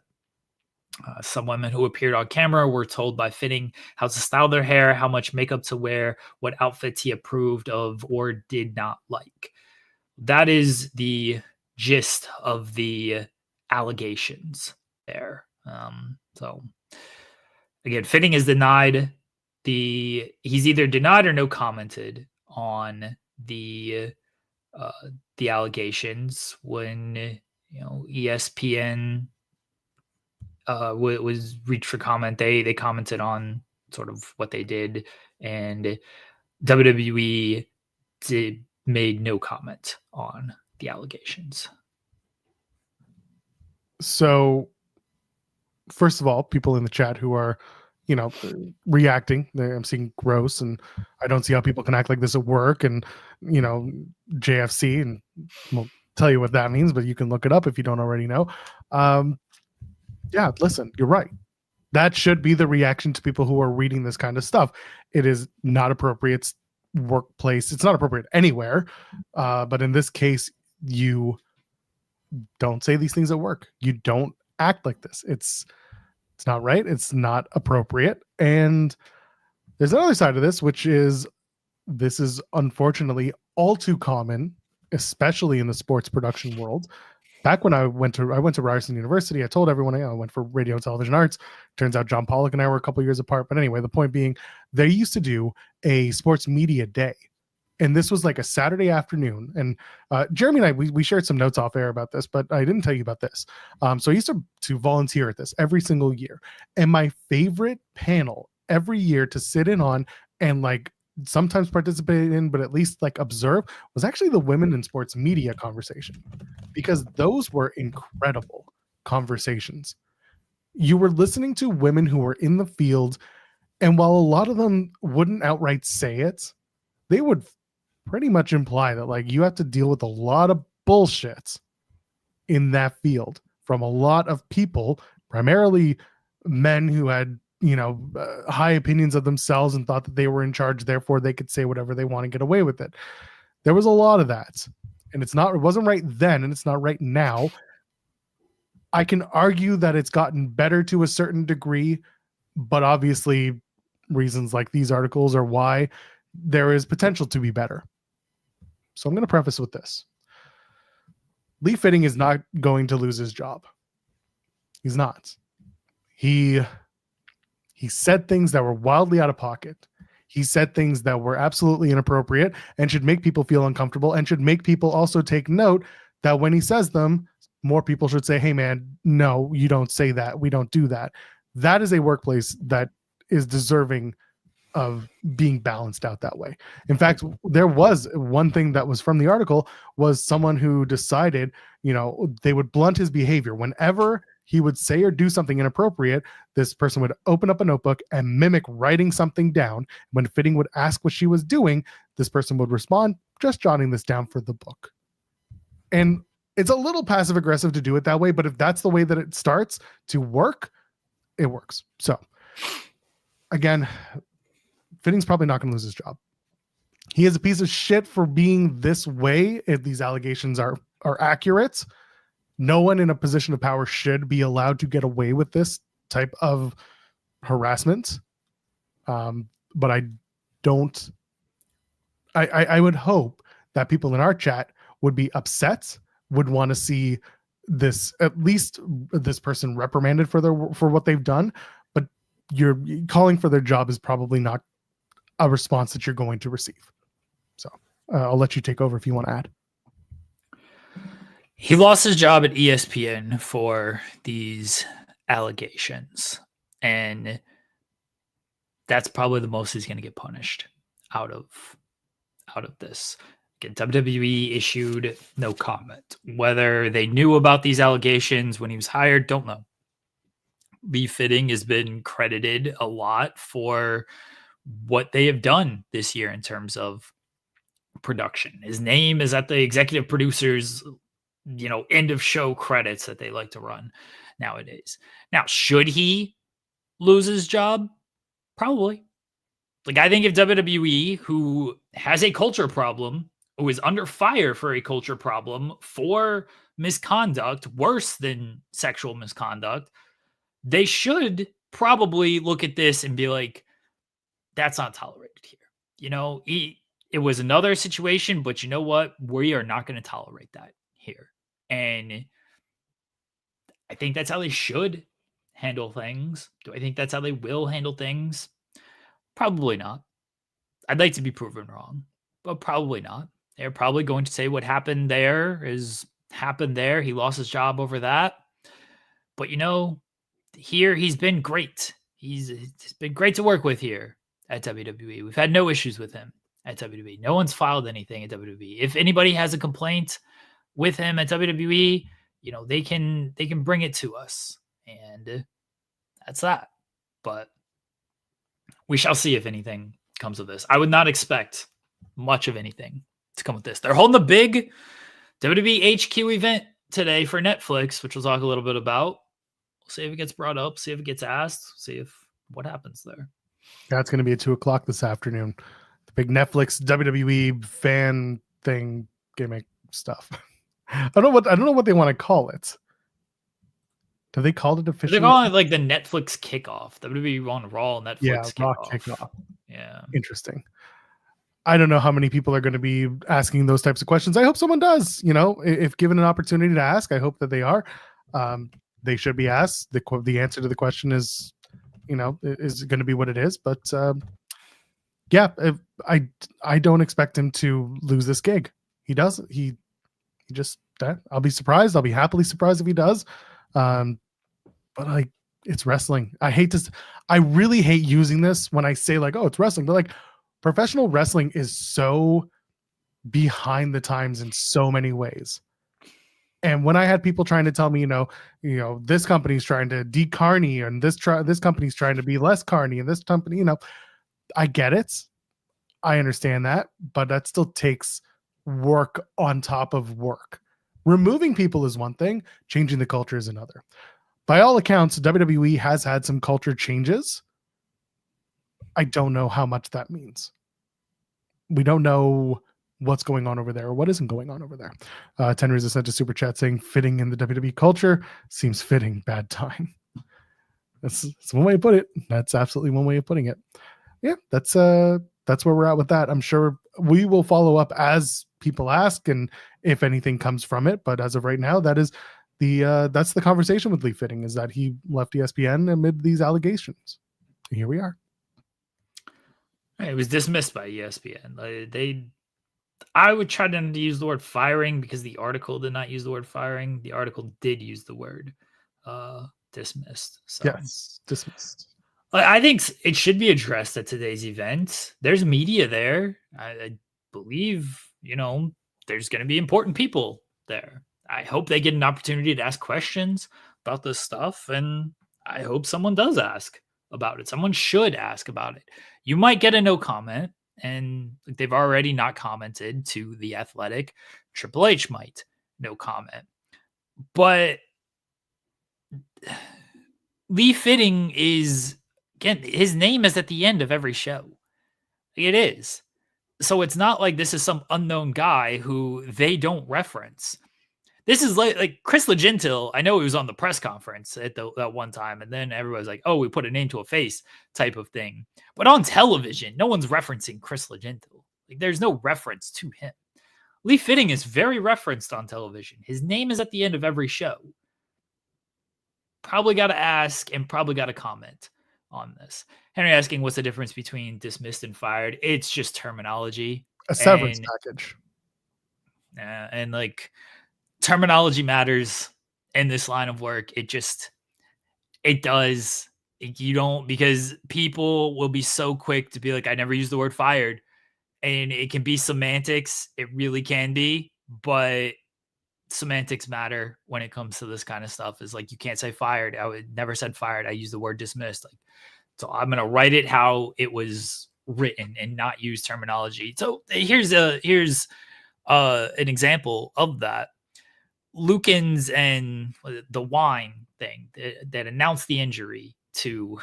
Some women who appeared on camera were told by Fitting how to style their hair, how much makeup to wear, what outfits he approved of or did not like. That is the gist of the allegations there. So again, Fitting is denied he's either denied or no commented on the allegations. When ESPN was reached for comment, they commented on sort of what they did, and WWE made no comment on the allegations. So, first of all, people in the chat who are, reacting, I'm seeing gross, and I don't see how people can act like this at work, and, JFC, and we'll tell you what that means, but you can look it up if you don't already know. Yeah, listen, you're right. That should be the reaction to people who are reading this kind of stuff. It is not appropriate workplace. It's not appropriate anywhere. But in this case, you don't say these things at work. You don't act like this. It's not right. It's not appropriate. And there's another side of this, which is this is unfortunately all too common, especially in the sports production world. Back when I went to Ryerson University, I told everyone I went for radio and television arts. Turns out John Pollock and I were a couple years apart. But anyway, the point being, they used to do a sports media day. And this was like a Saturday afternoon. And Jeremy and I, we shared some notes off air about this, but I didn't tell you about this. So I used to volunteer at this every single year. And my favorite panel every year to sit in on and like sometimes participate in, but at least like observe, was actually the women in sports media conversation, because those were incredible conversations. You were listening to women who were in the field, and while a lot of them wouldn't outright say it, they would pretty much imply that like you have to deal with a lot of bullshit in that field from a lot of people, primarily men who had high opinions of themselves and thought that they were in charge, therefore they could say whatever they want and get away with it. There was a lot of that, and it wasn't right then, and it's not right now. I can argue that it's gotten better to a certain degree, but obviously reasons like these articles are why there is potential to be better. So I'm going to preface with this. Lee Fitting is not going to lose his job. He's not. He said things that were wildly out of pocket. He said things that were absolutely inappropriate and should make people feel uncomfortable and should make people also take note that when he says them, more people should say, hey man, no, you don't say that. We don't do that. That is a workplace that is deserving of being balanced out that way. In fact, there was one thing that was from the article was someone who decided, they would blunt his behavior. Whenever he would say or do something inappropriate, this person would open up a notebook and mimic writing something down. When Fitting would ask what she was doing, this person would respond, just jotting this down for the book. And it's a little passive aggressive to do it that way, but if that's the way that it starts to work, it works. So again, Fitting's probably not going to lose his job. He is a piece of shit for being this way. If these allegations are accurate, no one in a position of power should be allowed to get away with this type of harassment. But I would hope that people in our chat would be upset, would want to see this, at least this person reprimanded for what they've done. But you're calling for their job is probably not a response that you're going to receive. So I'll let you take over if you want to add. He lost his job at ESPN for these allegations, and that's probably the most he's going to get punished out of this. Again, WWE issued no comment. Whether they knew about these allegations when he was hired, don't know. Fitting has been credited a lot for what they have done this year in terms of production. His name is at the executive producers, end of show credits that they like to run nowadays. Now, should he lose his job? Probably. I think if WWE, who has a culture problem, who is under fire for a culture problem for misconduct, worse than sexual misconduct, they should probably look at this and be like, that's not tolerated here. It was another situation, but you know what? We are not going to tolerate that here. And I think that's how they should handle things. Do I think that's how they will handle things? Probably not. I'd like to be proven wrong, but probably not. They're probably going to say what happened there is happened there. He lost his job over that. But here he's been great. He's been great to work with here at WWE. We've had no issues with him at WWE. No one's filed anything at WWE. If anybody has a complaint with him at WWE, they can bring it to us, and that's that. But we shall see if anything comes of this. I would not expect much of anything to come with this. They're holding the big WWE HQ event today for Netflix, which we'll talk a little bit about. We'll see if it gets brought up, see if it gets asked, see if what happens there. That's going to be at 2:00 this afternoon. The big Netflix WWE fan thing gimmick stuff. I don't know what they want to call it. Do they call it officially? They're calling it the Netflix kickoff. WWE on Raw Netflix kickoff. Yeah. Interesting. I don't know how many people are going to be asking those types of questions. I hope someone does. If given an opportunity to ask, I hope that they are. They should be asked. The answer to the question is, is going to be what it is. But I don't expect him to lose this gig. He does. He just. I'll be surprised. I'll be happily surprised if he does. But it's wrestling. I really hate using this when I say oh, it's wrestling. But professional wrestling is so behind the times in so many ways. And when I had people trying to tell me, this company's trying to de-carny and this company's trying to be less carny and this company, I get it. I understand that, but that still takes work on top of work. Removing people is one thing, changing the culture is another. By all accounts, WWE has had some culture changes. I don't know how much that means. We don't know what's going on over there or what isn't going on over there. 10 Reza sent a super chat saying fitting in the WWE culture seems fitting, bad time. That's one way to put it. That's absolutely one way of putting it. Yeah, that's where we're at with that. I'm sure we will follow up as people ask and if anything comes from it. But as of right now, that is that's the conversation with Lee Fitting, is that he left ESPN amid these allegations. And here we are. It was dismissed by ESPN. I would try not to use the word firing because the article did not use the word firing. The article did use the word dismissed. So. Yes, dismissed. I think it should be addressed at today's event. There's media there. I believe, there's going to be important people there. I hope they get an opportunity to ask questions about this stuff. And I hope someone does ask about it. Someone should ask about it. You might get a no comment, and they've already not commented to The Athletic. Triple H might no comment. But Lee Fitting is, again, his name is at the end of every show. It is. So it's not like this is some unknown guy who they don't reference. This is like Chris Legentil. I know he was on the press conference at that one time, and then everyone's like, oh, we put a name to a face type of thing. But on television, no one's referencing Chris Legentil. There's no reference to him. Lee Fitting is very referenced on television. His name is at the end of every show. Probably got to ask and probably got to comment on this. Henry asking, what's the difference between dismissed and fired? It's just terminology. A severance package. And terminology matters in this line of work. It does. You don't, because people will be so quick to be like, I never use the word fired. And it can be semantics. It really can be, but semantics matter when it comes to this kind of stuff. Is like, you can't say fired. I would never said fired. I use the word dismissed. So I'm going to write it how it was written and not use terminology. So here's an example of that. Lukens and the wine thing that announced the injury to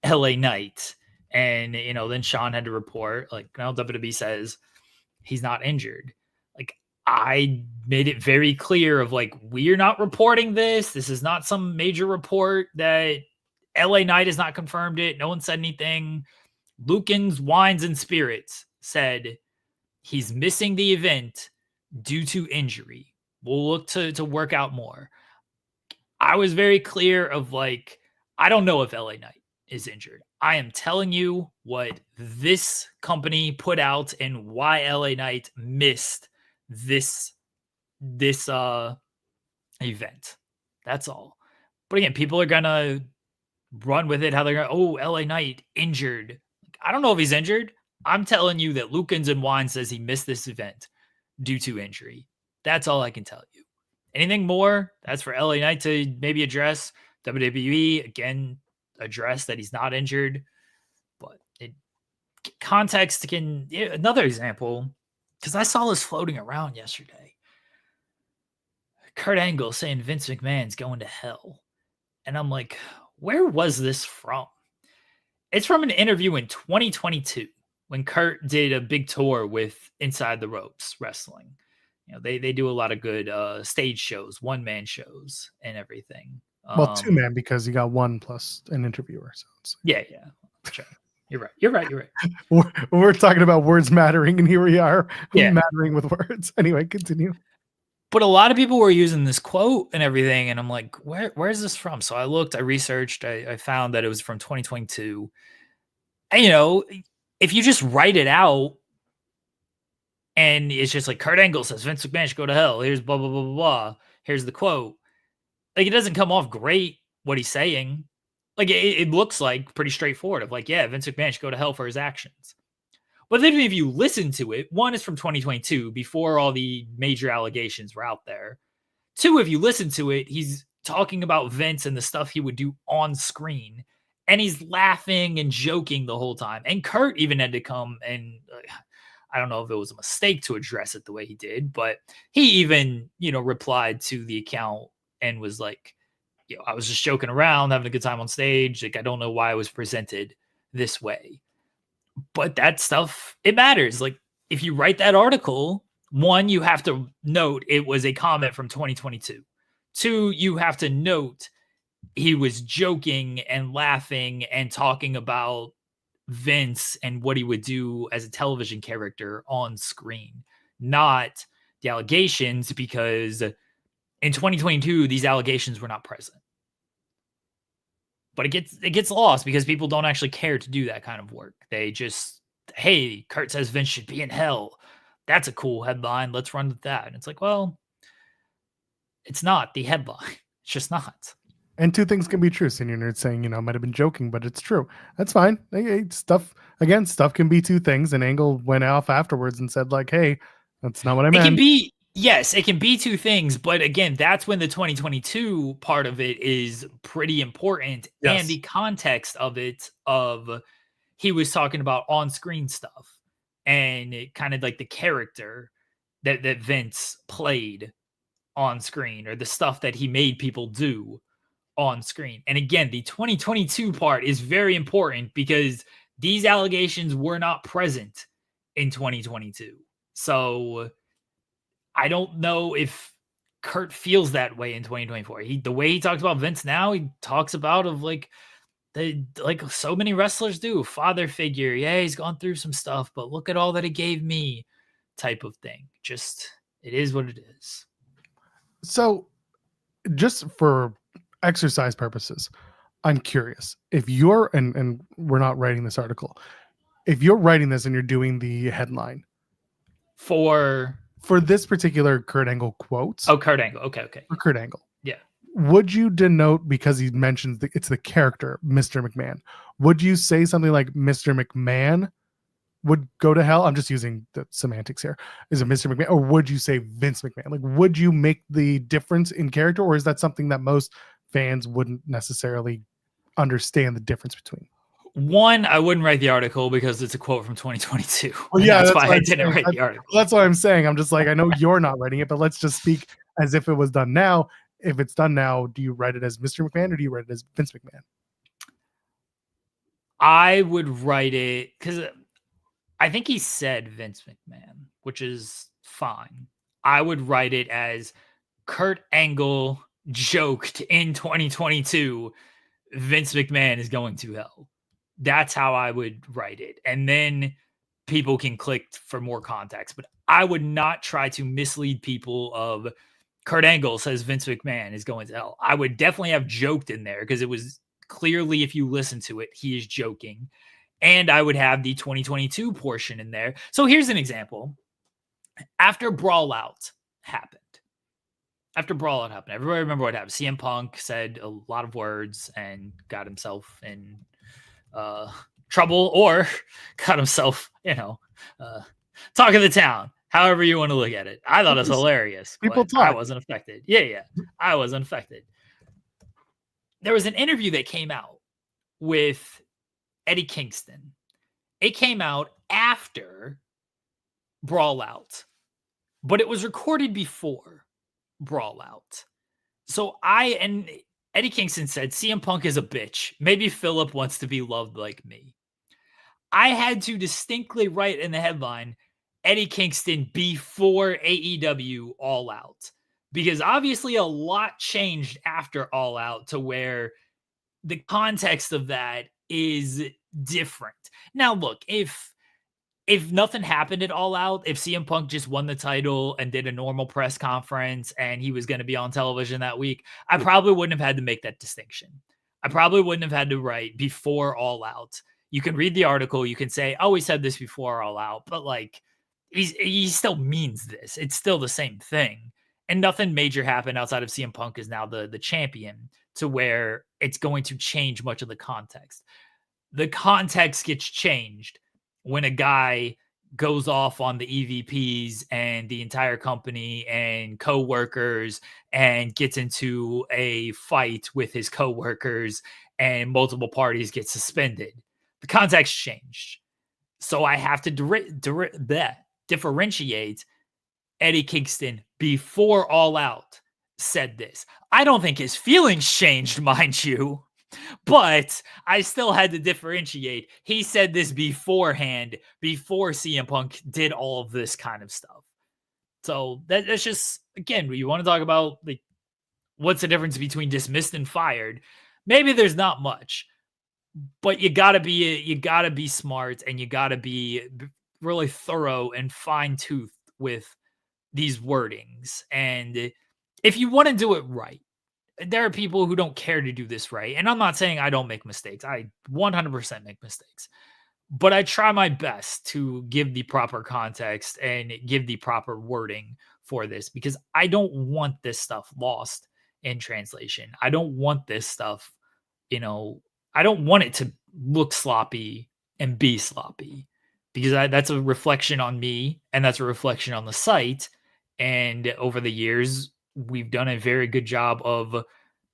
LA Knight. And, then Sean had to report, WWE says he's not injured. I made it very clear of we're not reporting this. This is not some major report that LA Knight has not confirmed it. No one said anything. Lukens Wines and Spirits said he's missing the event due to injury. We'll look to work out more. I was very clear of I don't know if LA Knight is injured. I am telling you what this company put out and why LA Knight missed this event. That's all. But again, people are gonna run with it how they're going, oh, LA Knight injured. I don't know if he's injured. I'm telling you that Lukens and Wine says he missed this event due to injury. That's all I can tell you. Anything more, that's for LA Knight to maybe address. WWE, again, address that he's not injured. But context can... Another example, because I saw this floating around yesterday. Kurt Angle saying Vince McMahon's going to hell. And I'm like, where was this from? It's from an interview in 2022 when Kurt did a big tour with Inside the Ropes Wrestling. They do a lot of good stage shows, one-man shows, and everything. Well, two-man because you got one plus an interviewer. So yeah. Sure. You're right. We're talking about words mattering, and here we are mattering with words. Anyway, continue. But a lot of people were using this quote and everything, and I'm like, where is this from? So I looked, I researched, I found that it was from 2022. And, if you just write it out, and it's just Kurt Angle says Vince McMahon should go to hell. Here's blah, blah, blah, blah, blah. Here's the quote. It doesn't come off great what he's saying. It looks pretty straightforward of Vince McMahon should go to hell for his actions. But then if you listen to it, one is from 2022, before all the major allegations were out there. Two, if you listen to it, he's talking about Vince and the stuff he would do on screen. And he's laughing and joking the whole time. And Kurt even had to come and I don't know if it was a mistake to address it the way he did, but he even, replied to the account and was like, I was just joking around, having a good time on stage. I don't know why I was presented this way. But that stuff, it matters. If you write that article, one, you have to note it was a comment from 2022. Two, you have to note he was joking and laughing and talking about Vince and what he would do as a television character on screen, not the allegations, because In 2022, these allegations were not present. But it gets lost because people don't actually care to do that kind of work. They just, hey, Kurt says Vince should be in hell. That's a cool headline. Let's run with that. And it's like, well, it's not the headline. It's just not. And two things can be true. Senior Nerd saying, you know, might have been joking, but it's true. That's fine. Stuff can be two things. And Angle went off afterwards and said, like, hey, that's not what I meant. It can be, yes, it can be two things. But again, that's when the 2022 part of it is pretty important. Yes. And the context of it, he was talking about on-screen stuff and it kind of like the character that Vince played on screen, or the stuff that he made people do on screen. And again, the 2022 part is very important because these allegations were not present in 2022. So I don't know if Kurt feels that way in 2024. The way he talks about Vince now, he talks about of like so many wrestlers do, father figure. Yeah, he's gone through some stuff, but look at all that he gave me, type of thing. Just, it is what it is. So just for exercise purposes, I'm curious if you're, and we're not writing this article, if you're writing this and you're doing the headline for this particular Kurt Angle quotes. Oh, Kurt Angle. Okay. For Kurt Angle. Yeah. Would you denote, because he mentions it's the character, Mr. McMahon, would you say something like Mr. McMahon would go to hell? I'm just using the semantics here. Is it Mr. McMahon, or would you say Vince McMahon? Like, would you make the difference in character, or is that something that most fans wouldn't necessarily understand the difference between? One, I wouldn't write the article because it's a quote from 2022. Well, yeah, that's why I didn't write the article. That's what I'm saying. I'm just like, I know you're not writing it, but let's just speak as if it was done now. If it's done now, do you write it as Mr. McMahon or do you write it as Vince McMahon? I would write it because I think he said Vince McMahon, which is fine. I would write it as Kurt Angle joked in 2022, Vince McMahon is going to hell. That's how I would write it. And then people can click for more context. But I would not try to mislead people of Kurt Angle says Vince McMahon is going to hell. I would definitely have joked in there because it was clearly, if you listen to it, he is joking. And I would have the 2022 portion in there. So here's an example. After Brawlout happened, everybody remember what happened. CM Punk said a lot of words and got himself in trouble, or got himself, talk of the town, however you want to look at it. I thought it was hilarious. People talk. I wasn't affected. Yeah. I wasn't affected. There was an interview that came out with Eddie Kingston. It came out after Brawlout, but it was recorded before Brawlout. So Eddie Kingston said, CM Punk is a bitch. Maybe Philip wants to be loved like me. I had to distinctly write in the headline, Eddie Kingston before AEW All Out. Because obviously a lot changed after All Out to where the context of that is different. Now, look, if nothing happened at All Out, if CM Punk just won the title and did a normal press conference and he was going to be on television that week, I probably wouldn't have had to make that distinction. I probably wouldn't have had to write before All Out. You can read the article. You can say, oh, he said this before All Out, but like he still means this. It's still the same thing. And nothing major happened outside of CM Punk is now the champion, to where it's going to change much of the context. The context gets changed when a guy goes off on the EVPs and the entire company and coworkers and gets into a fight with his coworkers and multiple parties get suspended. The context changed. So I have to differentiate. Eddie Kingston before All Out said this. I don't think his feelings changed, mind you, but I still had to differentiate. He said this beforehand, before CM Punk did all of this kind of stuff. So that's just, again, you want to talk about like what's the difference between dismissed and fired? Maybe there's not much, but you gotta be smart, and you gotta be really thorough and fine-toothed with these wordings. And if you want to do it right, there are people who don't care to do this right. And I'm not saying I don't make mistakes. I 100% make mistakes. But I try my best to give the proper context and give the proper wording for this, because I don't want this stuff lost in translation. I don't want this stuff, I don't want it to look sloppy and be sloppy, because that's a reflection on me and that's a reflection on the site. And over the years, we've done a very good job of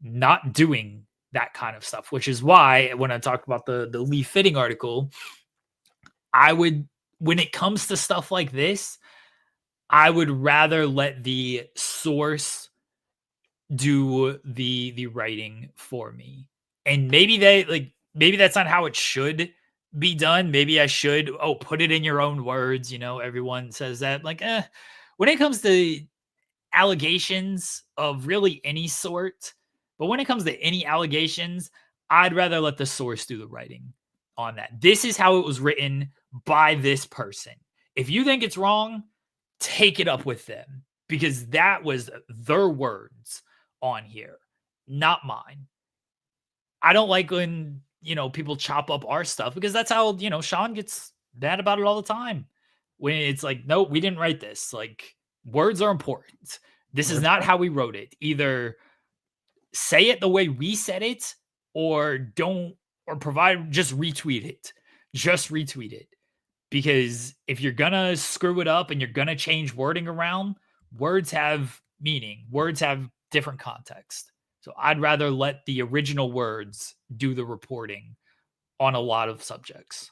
not doing that kind of stuff, which is why when I talked about the Lee Fitting article, when it comes to stuff like this, I would rather let the source do the writing for me. And maybe maybe that's not how it should be done. Maybe I should, put it in your own words. Everyone says that. When it comes to allegations of really any sort, but when it comes to any allegations, I'd rather let the source do the writing on that. This is how it was written by this person. If you think it's wrong, take it up with them, because that was their words on here, not mine. I don't like when, people chop up our stuff, because that's how, Sean gets mad about it all the time. When it's like, no, we didn't write this. Like, words are important. This is not how we wrote it. Either say it the way we said it, or don't, or just retweet it. Just retweet it. Because if you're going to screw it up and you're going to change wording around, words have meaning. Words have different context. So I'd rather let the original words do the reporting on a lot of subjects.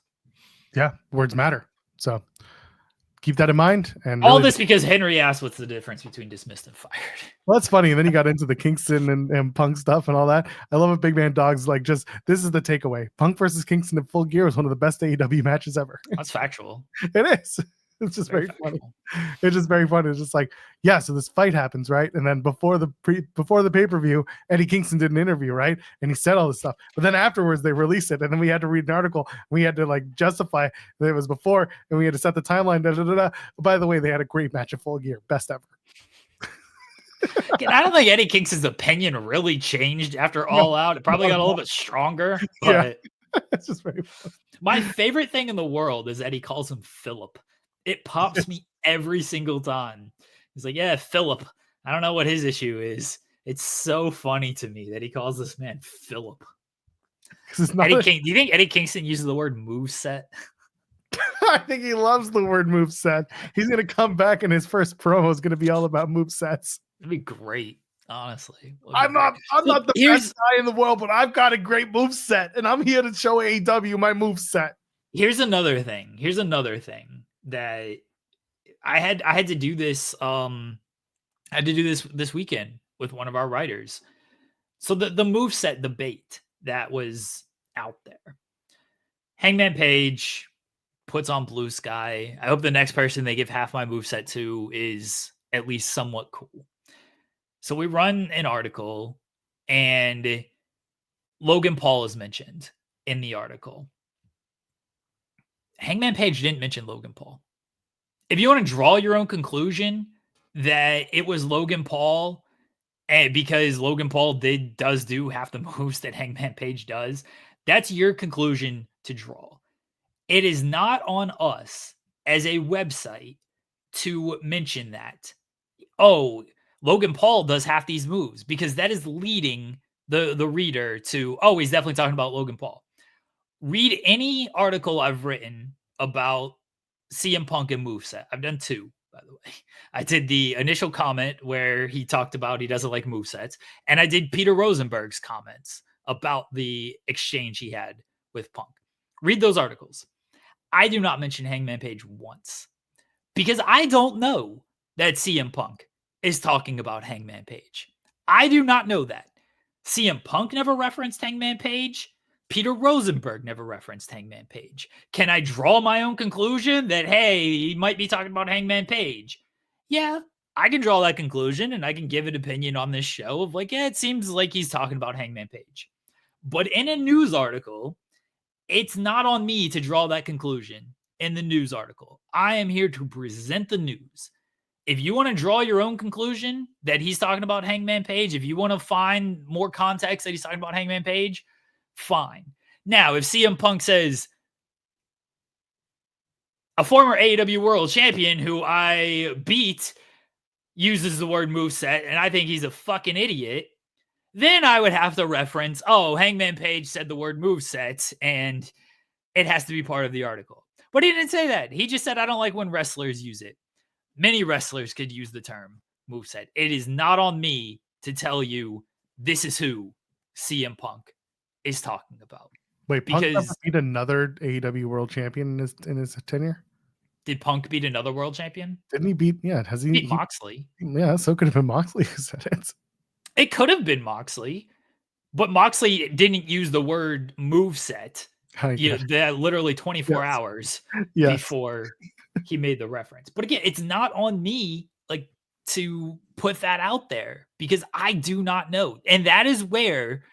Yeah, words matter. So keep that in mind. And all this because Henry asked what's the difference between dismissed and fired. Well, that's funny. And then he got into the Kingston and Punk stuff and all that. I love it. Big Man Dog's like, this is the takeaway. Punk versus Kingston in Full Gear was one of the best AEW matches ever. That's factual. It is. It's just very funny. It's just very funny. It's just like, yeah, so this fight happens, right? And then before the pay-per-view, Eddie Kingston did an interview, right? And he said all this stuff. But then afterwards they released it, and then we had to read an article. We had to justify that it was before, and we had to set the timeline. By the way, they had a great match of Full Gear. Best ever. I don't think Eddie Kingston's opinion really changed after All Out. It probably got a little bit stronger. But it's just very funny. My favorite thing in the world is that he calls him Philip. It pops me every single time. He's like, yeah, Philip. I don't know what his issue is. It's so funny to me that he calls this man Philip. Do you think Eddie Kingston uses the word moveset? I think he loves the word moveset. He's going to come back and his first promo is going to be all about movesets. It'd be great, honestly. I'm not the best guy in the world, but I've got a great moveset, and I'm here to show AEW my moveset. Here's another thing that I had to do this. I had to do this weekend with one of our writers. So the moveset debate that was out there. Hangman Page puts on Blue Sky. I hope the next person they give half my moveset to is at least somewhat cool. So we run an article, and Logan Paul is mentioned in the article. Hangman Page didn't mention Logan Paul. If you want to draw your own conclusion that it was Logan Paul, and because Logan Paul does do half the moves that Hangman Page does, that's your conclusion to draw. It is not on us as a website to mention that, Logan Paul does half these moves, because that is leading the reader to, he's definitely talking about Logan Paul. Read any article I've written about CM Punk and moveset. I've done 2, by the way. I did the initial comment where he talked about he doesn't like movesets, and I did Peter Rosenberg's comments about the exchange he had with Punk. Read those articles. I do not mention Hangman Page once, because I don't know that CM Punk is talking about Hangman Page. I do not know that. CM Punk never referenced Hangman Page. Peter Rosenberg never referenced Hangman Page. Can I draw my own conclusion that, hey, he might be talking about Hangman Page? Yeah, I can draw that conclusion, and I can give an opinion on this show of it seems like he's talking about Hangman Page. But in a news article, it's not on me to draw that conclusion in the news article. I am here to present the news. if you want to draw your own conclusion that he's talking about Hangman Page, if you want to find more context that he's talking about Hangman Page, fine. Now, if CM Punk says a former AEW World Champion who I beat uses the word moveset and I think he's a fucking idiot, then I would have to reference, oh, Hangman Page said the word moveset and it has to be part of the article. But he didn't say that. He just said, I don't like when wrestlers use it. Many wrestlers could use the term moveset. It is not on me to tell you this is who CM Punk is talking about. Wait, Punk never beat another AEW World Champion in his tenure? Did Punk beat another world champion? Didn't he beat? Yeah, has he beat Moxley? Yeah, so could have been Moxley who said it. It could have been Moxley, but Moxley didn't use the word moveset. That literally 24 hours before he made the reference. But again, it's not on me like to put that out there because I do not know. And that is where,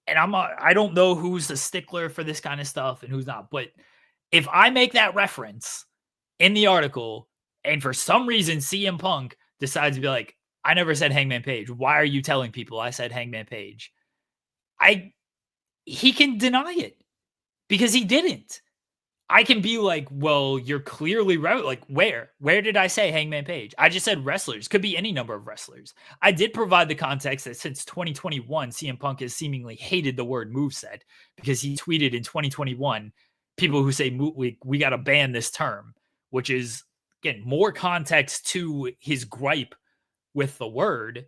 and I don't know who's the stickler for this kind of stuff and who's not. But if I make that reference in the article and for some reason CM Punk decides to be like, I never said Hangman Page. Why are you telling people I said Hangman Page? He can deny it because he didn't. I can be like, well, you're clearly right. Like, where did I say Hangman Page? I just said wrestlers. Could be any number of wrestlers. I did provide the context that since 2021, CM Punk has seemingly hated the word moveset because he tweeted in 2021, people who say we got to ban this term, which is, again, more context to his gripe with the word.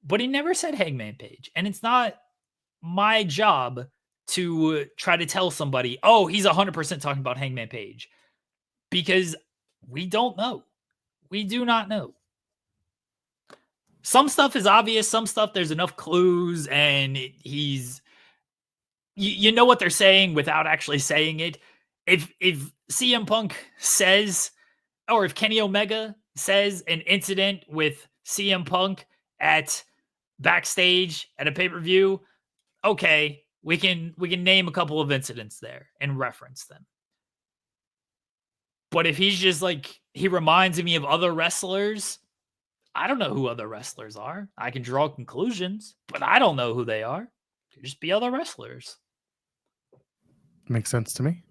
But he never said Hangman Page. And it's not my job to try to tell somebody, oh, he's 100% talking about Hangman Page, because we don't know. We do not know. Some stuff is obvious. Some stuff there's enough clues and you know what they're saying without actually saying it. If CM Punk says, or if Kenny Omega says an incident with CM Punk at backstage at a pay-per-view, okay, we can name a couple of incidents there and reference them. But if he's just like, he reminds me of other wrestlers, I don't know who other wrestlers are. I can draw conclusions, but I don't know who they are. Could just be other wrestlers. Makes sense to me.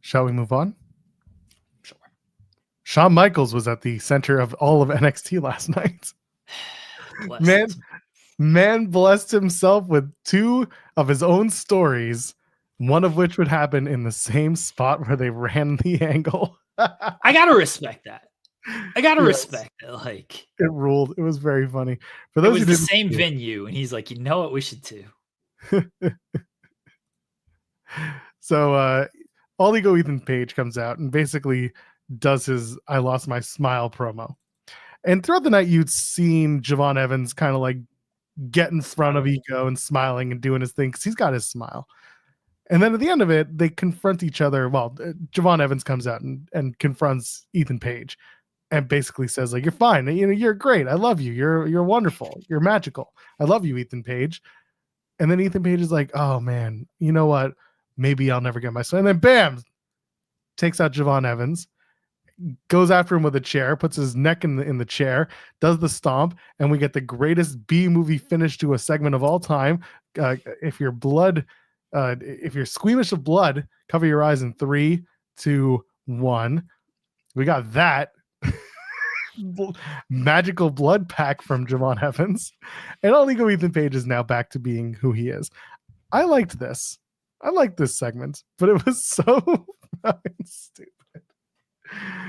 Shall we move on? Sure. Shawn Michaels was at the center of all of NXT last night. Man blessed himself with two of his own stories, one of which would happen in the same spot where they ran the angle. I gotta respect that. Respect it. Like, it ruled. It was very funny. For those, it was the same venue, and he's like, you know what, we should do. So, All Ego Ethan Page comes out and basically does his "I lost my smile" promo. And throughout the night, you'd seen Javon Evans kind of like get in front of Ego and smiling and doing his thing because he's got his smile. And then at the end of it, they confront each other. Well, Javon Evans comes out and confronts Ethan Page and basically says, like, you're fine. You know, you're great. I love you. You're wonderful. You're magical. I love you, Ethan Page. And then Ethan Page is like, oh man, you know what? Maybe I'll never get my son. And then bam, takes out Javon Evans, goes after him with a chair, puts his neck in the chair, does the stomp, and we get the greatest B-movie finish to a segment of all time. If you're squeamish of blood, cover your eyes in 3, 2, 1. We got that magical blood pack from Javon Evans, and All Ego Ethan Page is now back to being who he is. I liked this. I liked this segment, but it was so fucking stupid.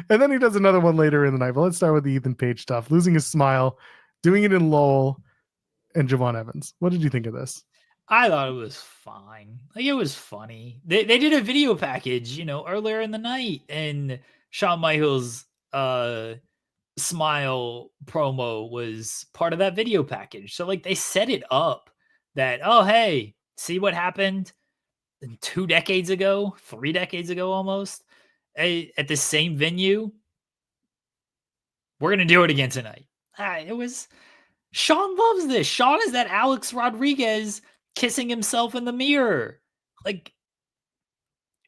And then he does another one later in the night. But let's start with the Ethan Page stuff. Losing his smile, doing it in Lowell, and Javon Evans. What did you think of this? I thought it was fine. Like, it was funny. They did a video package, earlier in the night, and Shawn Michaels' smile promo was part of that video package. So, like, they set it up that, oh, hey, see what happened 2 decades ago, 3 decades ago almost, at the same venue? We're going to do it again tonight. It was... Shawn loves this. Shawn is that Alex Rodriguez kissing himself in the mirror. Like,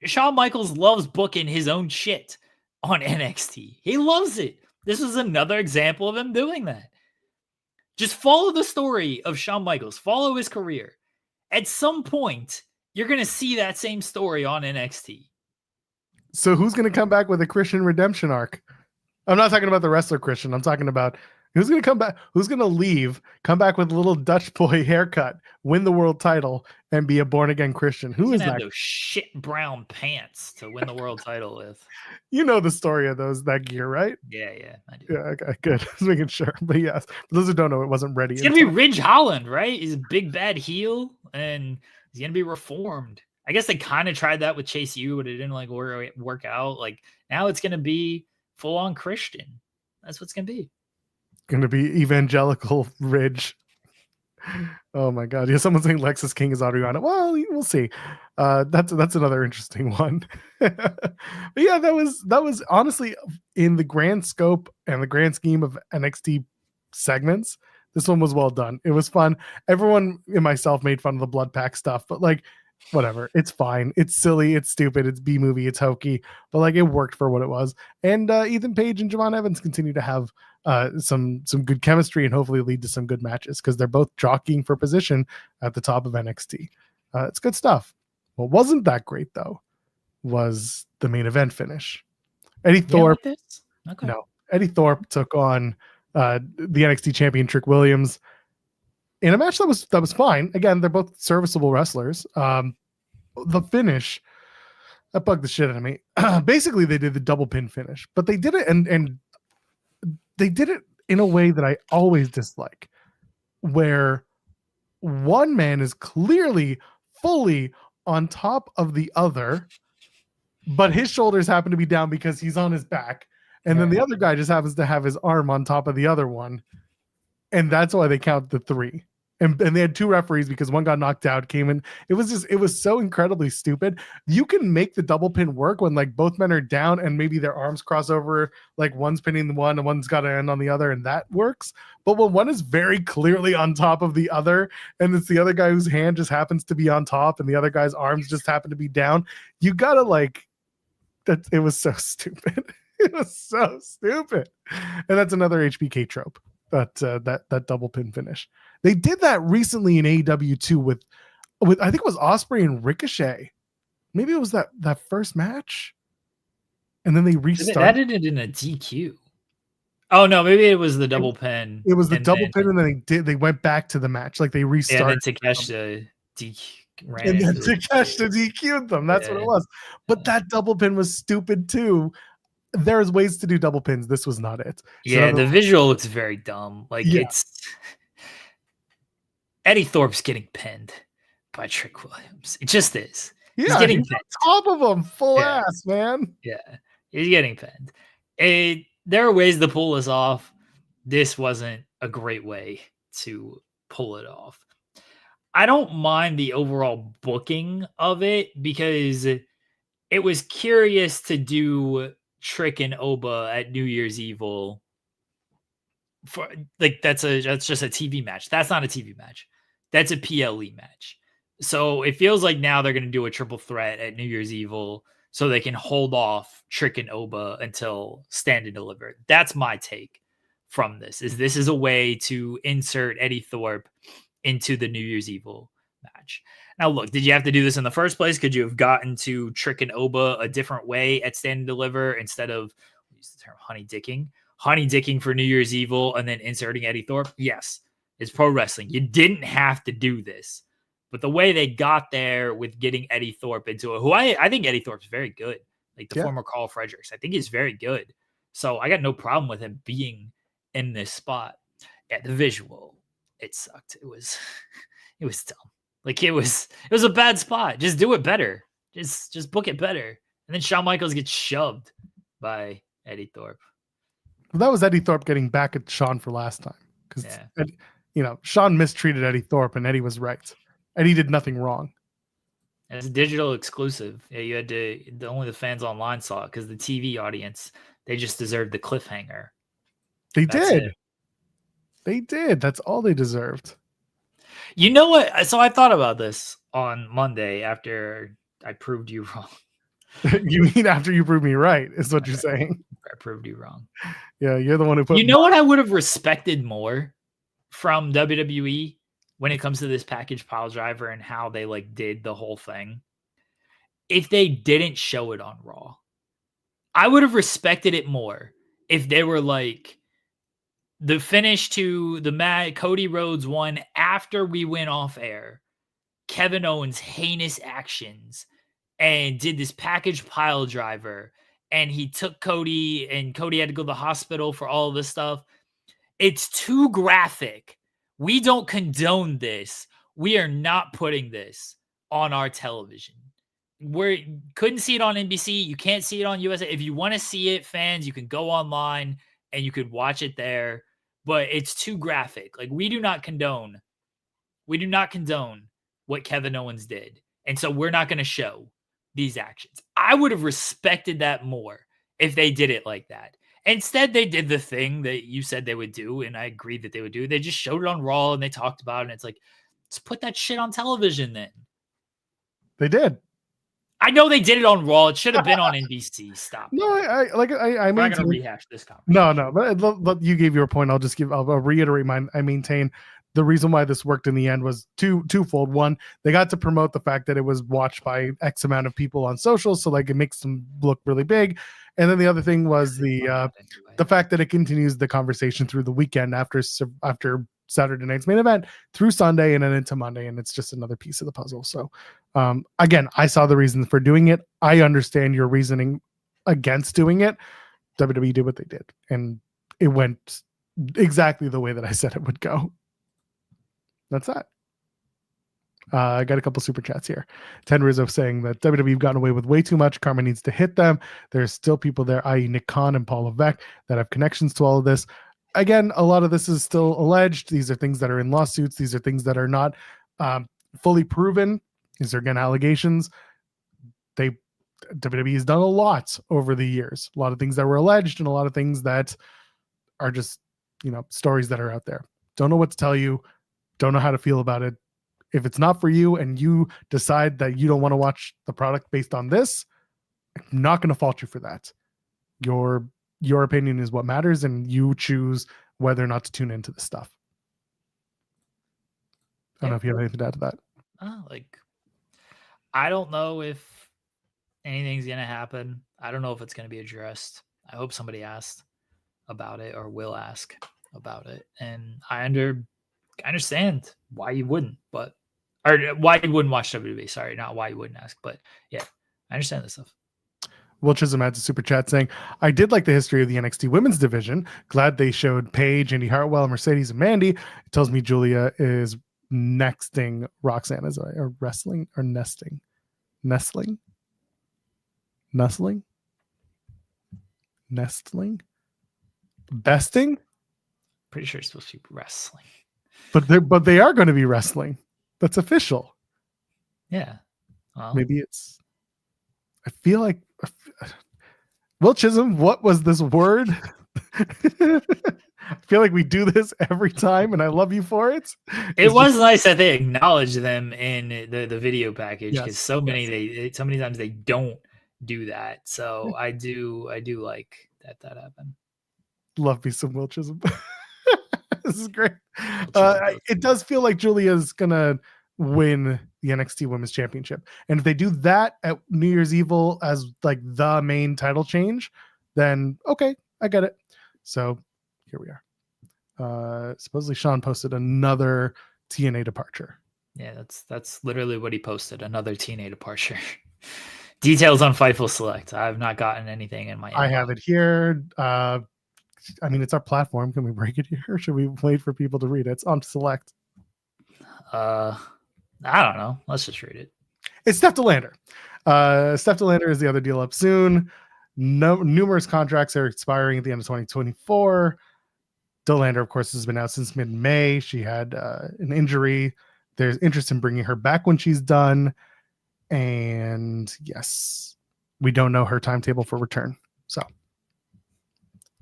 Shawn Michaels loves booking his own shit on NXT. He loves it. This is another example of him doing that. Just follow the story of Shawn Michaels. Follow his career. At some point, you're going to see that same story on NXT. So who's going to come back with a Christian redemption arc? I'm not talking about the wrestler Christian. I'm talking about who's going to come back, who's going to leave, come back with a little Dutch boy haircut, win the world title, and be a born-again Christian. Who is that? Those shit brown pants to win the world title with. You know the story of that gear, right? Yeah, I do. Yeah, okay, good. Just making sure. But yes, for those who don't know, it wasn't ready. It's going to be Ridge Holland, right? He's a big bad heel, and he's going to be reformed. I guess they kind of tried that with Chase U, but it didn't work out. Like, now it's going to be full-on Christian. That's what's going to be. Going to be evangelical Ridge. Oh my God! Yeah, someone's saying Lexus King is already on it. Well, we'll see. That's another interesting one. But yeah, that was honestly, in the grand scope and the grand scheme of NXT segments, this one was well done. It was fun. Everyone and myself made fun of the blood pack stuff, but like, whatever. It's fine. It's silly. It's stupid. It's B movie. It's hokey. But like, it worked for what it was. And Ethan Page and Javon Evans continue to have some good chemistry and hopefully lead to some good matches because they're both jockeying for position at the top of NXT. It's good stuff. What wasn't that great though was the main event finish. Eddie Thorpe. Okay. No, Eddie Thorpe took on the NXT champion Trick Williams in a match that was fine. Again, they're both serviceable wrestlers. The finish that bugged the shit out of me. Basically, they did the double pin finish, but they did it and they did it in a way that I always dislike, where one man is clearly fully on top of the other, but his shoulders happen to be down because he's on his back. And then the other guy just happens to have his arm on top of the other one. And that's why they count the 3. And they had 2 referees because one got knocked out, came in. It was so incredibly stupid. You can make the double pin work when like both men are down and maybe their arms cross over, like one's pinning the one and one's got to end on the other, and that works. But when one is very clearly on top of the other and it's the other guy whose hand just happens to be on top and the other guy's arms just happen to be down, you gotta like that. It was so stupid. It was so stupid. And that's another HBK trope. That double pin finish. They did that recently in AEW too with I think it was Ospreay and Ricochet. Maybe it was that first match, and then they restarted. They added it in a DQ. Oh no, maybe it was the double pin. It was the double pin, and then they went back to the match, like they restarted. And then Takeshita DQ'd them. That's what it was. But that double pin was stupid too. There's ways to do double pins. This was not it. Yeah, the visual looks very dumb. Like it's Eddie Thorpe's getting pinned by Trick Williams. It just is. Yeah, he's getting pinned. On top of him, full ass, man. Yeah, he's getting pinned. There are ways to pull this off. This wasn't a great way to pull it off. I don't mind the overall booking of it because it was curious to do Trick and Oba at New Year's Evil. For like that's just a TV match. That's not a TV match. That's a PLE match. So it feels like now they're going to do a triple threat at New Year's Evil so they can hold off Trick and Oba until Stand and Deliver. That's my take from this. This is a way to insert Eddie Thorpe into the New Year's Evil match. Now, look, did you have to do this in the first place? Could you have gotten to Trick and Oba a different way at Stand and Deliver instead of, use the term honey dicking for New Year's Evil and then inserting Eddie Thorpe? Yes, it's pro wrestling. You didn't have to do this. But the way they got there with getting Eddie Thorpe into it, who I think Eddie Thorpe's very good. Like the former Carl Fredericks. I think he's very good. So I got no problem with him being in this spot. Yeah, the visual, it sucked. It was dumb. Like it was a bad spot. Just do it better. Just book it better. And then Shawn Michaels gets shoved by Eddie Thorpe. Well, that was Eddie Thorpe getting back at Shawn for last time. Because Shawn mistreated Eddie Thorpe and Eddie was right. Eddie did nothing wrong. And it's digital exclusive. Yeah, you had to only the fans online saw it because the TV audience, they just deserved the cliffhanger. They did. They did. That's all they deserved. You know what? So I thought about this on Monday after I proved you wrong. You mean after you proved me right, is what you're saying. I proved you wrong. Yeah, you're the one who put. You know what I would have respected more from WWE when it comes to this package pile driver and how they like did the whole thing? If they didn't show it on Raw, I would have respected it more if they were like the finish to the match. Cody Rhodes won after we went off air. Kevin Owens' heinous actions and did this package pile driver, and he took Cody, and Cody had to go to the hospital for all of this stuff. It's too graphic. We don't condone this. We are not putting this on our television. We couldn't see it on NBC. You can't see it on USA. If you want to see it, fans, you can go online and you could watch it there. But it's too graphic. Like, we do not condone what Kevin Owens did. And so we're not going to show these actions. I would have respected that more if they did it like that. Instead, they did the thing that you said they would do, and I agreed that they would do. They just showed it on Raw, and they talked about it, and it's like, let's put that shit on television then. They did. I know they did it on Raw. It should have been on NBC. Stop. No, I I'm not going to rehash this conversation. No, but you gave your point. I'll reiterate mine. I maintain the reason why this worked in the end was twofold. One, they got to promote the fact that it was watched by X amount of people on social, so like it makes them look really big. And then the other thing was the fact that it continues the conversation through the weekend after Saturday night's main event through Sunday and then into Monday, and it's just another piece of the puzzle. So again, I saw the reason for doing it. I understand your reasoning against doing it. WWE did what they did, and it went exactly the way that I said it would go. That's that. I got a couple super chats here. Ten Rizzo saying that WWE gotten away with way too much. Karma needs to hit them. There's still people there, i.e. Nick Khan and Paul Levesque, that have connections to all of this. Again, a lot of this is still alleged. These are things that are in lawsuits. These are things that are not fully proven. These are, again, allegations. WWE has done a lot over the years. A lot of things that were alleged and a lot of things that are just, stories that are out there. Don't know what to tell you. Don't know how to feel about it. If it's not for you and you decide that you don't want to watch the product based on this, I'm not going to fault you for that. Your opinion is what matters, and you choose whether or not to tune into this stuff. I don't know if you have anything to add to that. I don't know if anything's going to happen. I don't know if it's going to be addressed. I hope somebody asked about it or will ask about it. And I understand why you wouldn't, or why you wouldn't watch WWE. Sorry, not why you wouldn't ask, but yeah, I understand this stuff. Will Chisholm adds a super chat saying, I did like the history of the NXT women's division. Glad they showed Paige, Indy Hartwell, Mercedes, and Mandy. It tells me Julia is nexting Roxanne as a wrestling or nesting. Nestling? Besting? Pretty sure it's supposed to be wrestling. But they are going to be wrestling. That's official. Yeah. Well, maybe it's. I feel like. Will Chisholm, what was this word? I feel like we do this every time, and I love you for it. It was nice that they acknowledged them in the video package, because so many times they don't do that. So I do like that happened. Love me some Will Chisholm. This is great. It does feel like Julia's gonna win the NXT Women's Championship, and if they do that at New Year's Evil as like the main title change, then okay, I get it. So here we are. Supposedly Sean posted another TNA departure. Yeah, that's literally what he posted. Another TNA departure. Details on Fightful Select. I have not gotten anything in my inbox. I have it here. I mean, it's our platform. Can we break it here? Or should we wait for people to read it? It's on Select. I don't know. Let's just read it. It's Steph Delander. Steph Delander is the other deal up soon. Numerous contracts are expiring at the end of 2024. Delander, of course, has been out since mid-May. She had an injury. There's interest in bringing her back when she's done. And yes, we don't know her timetable for return. So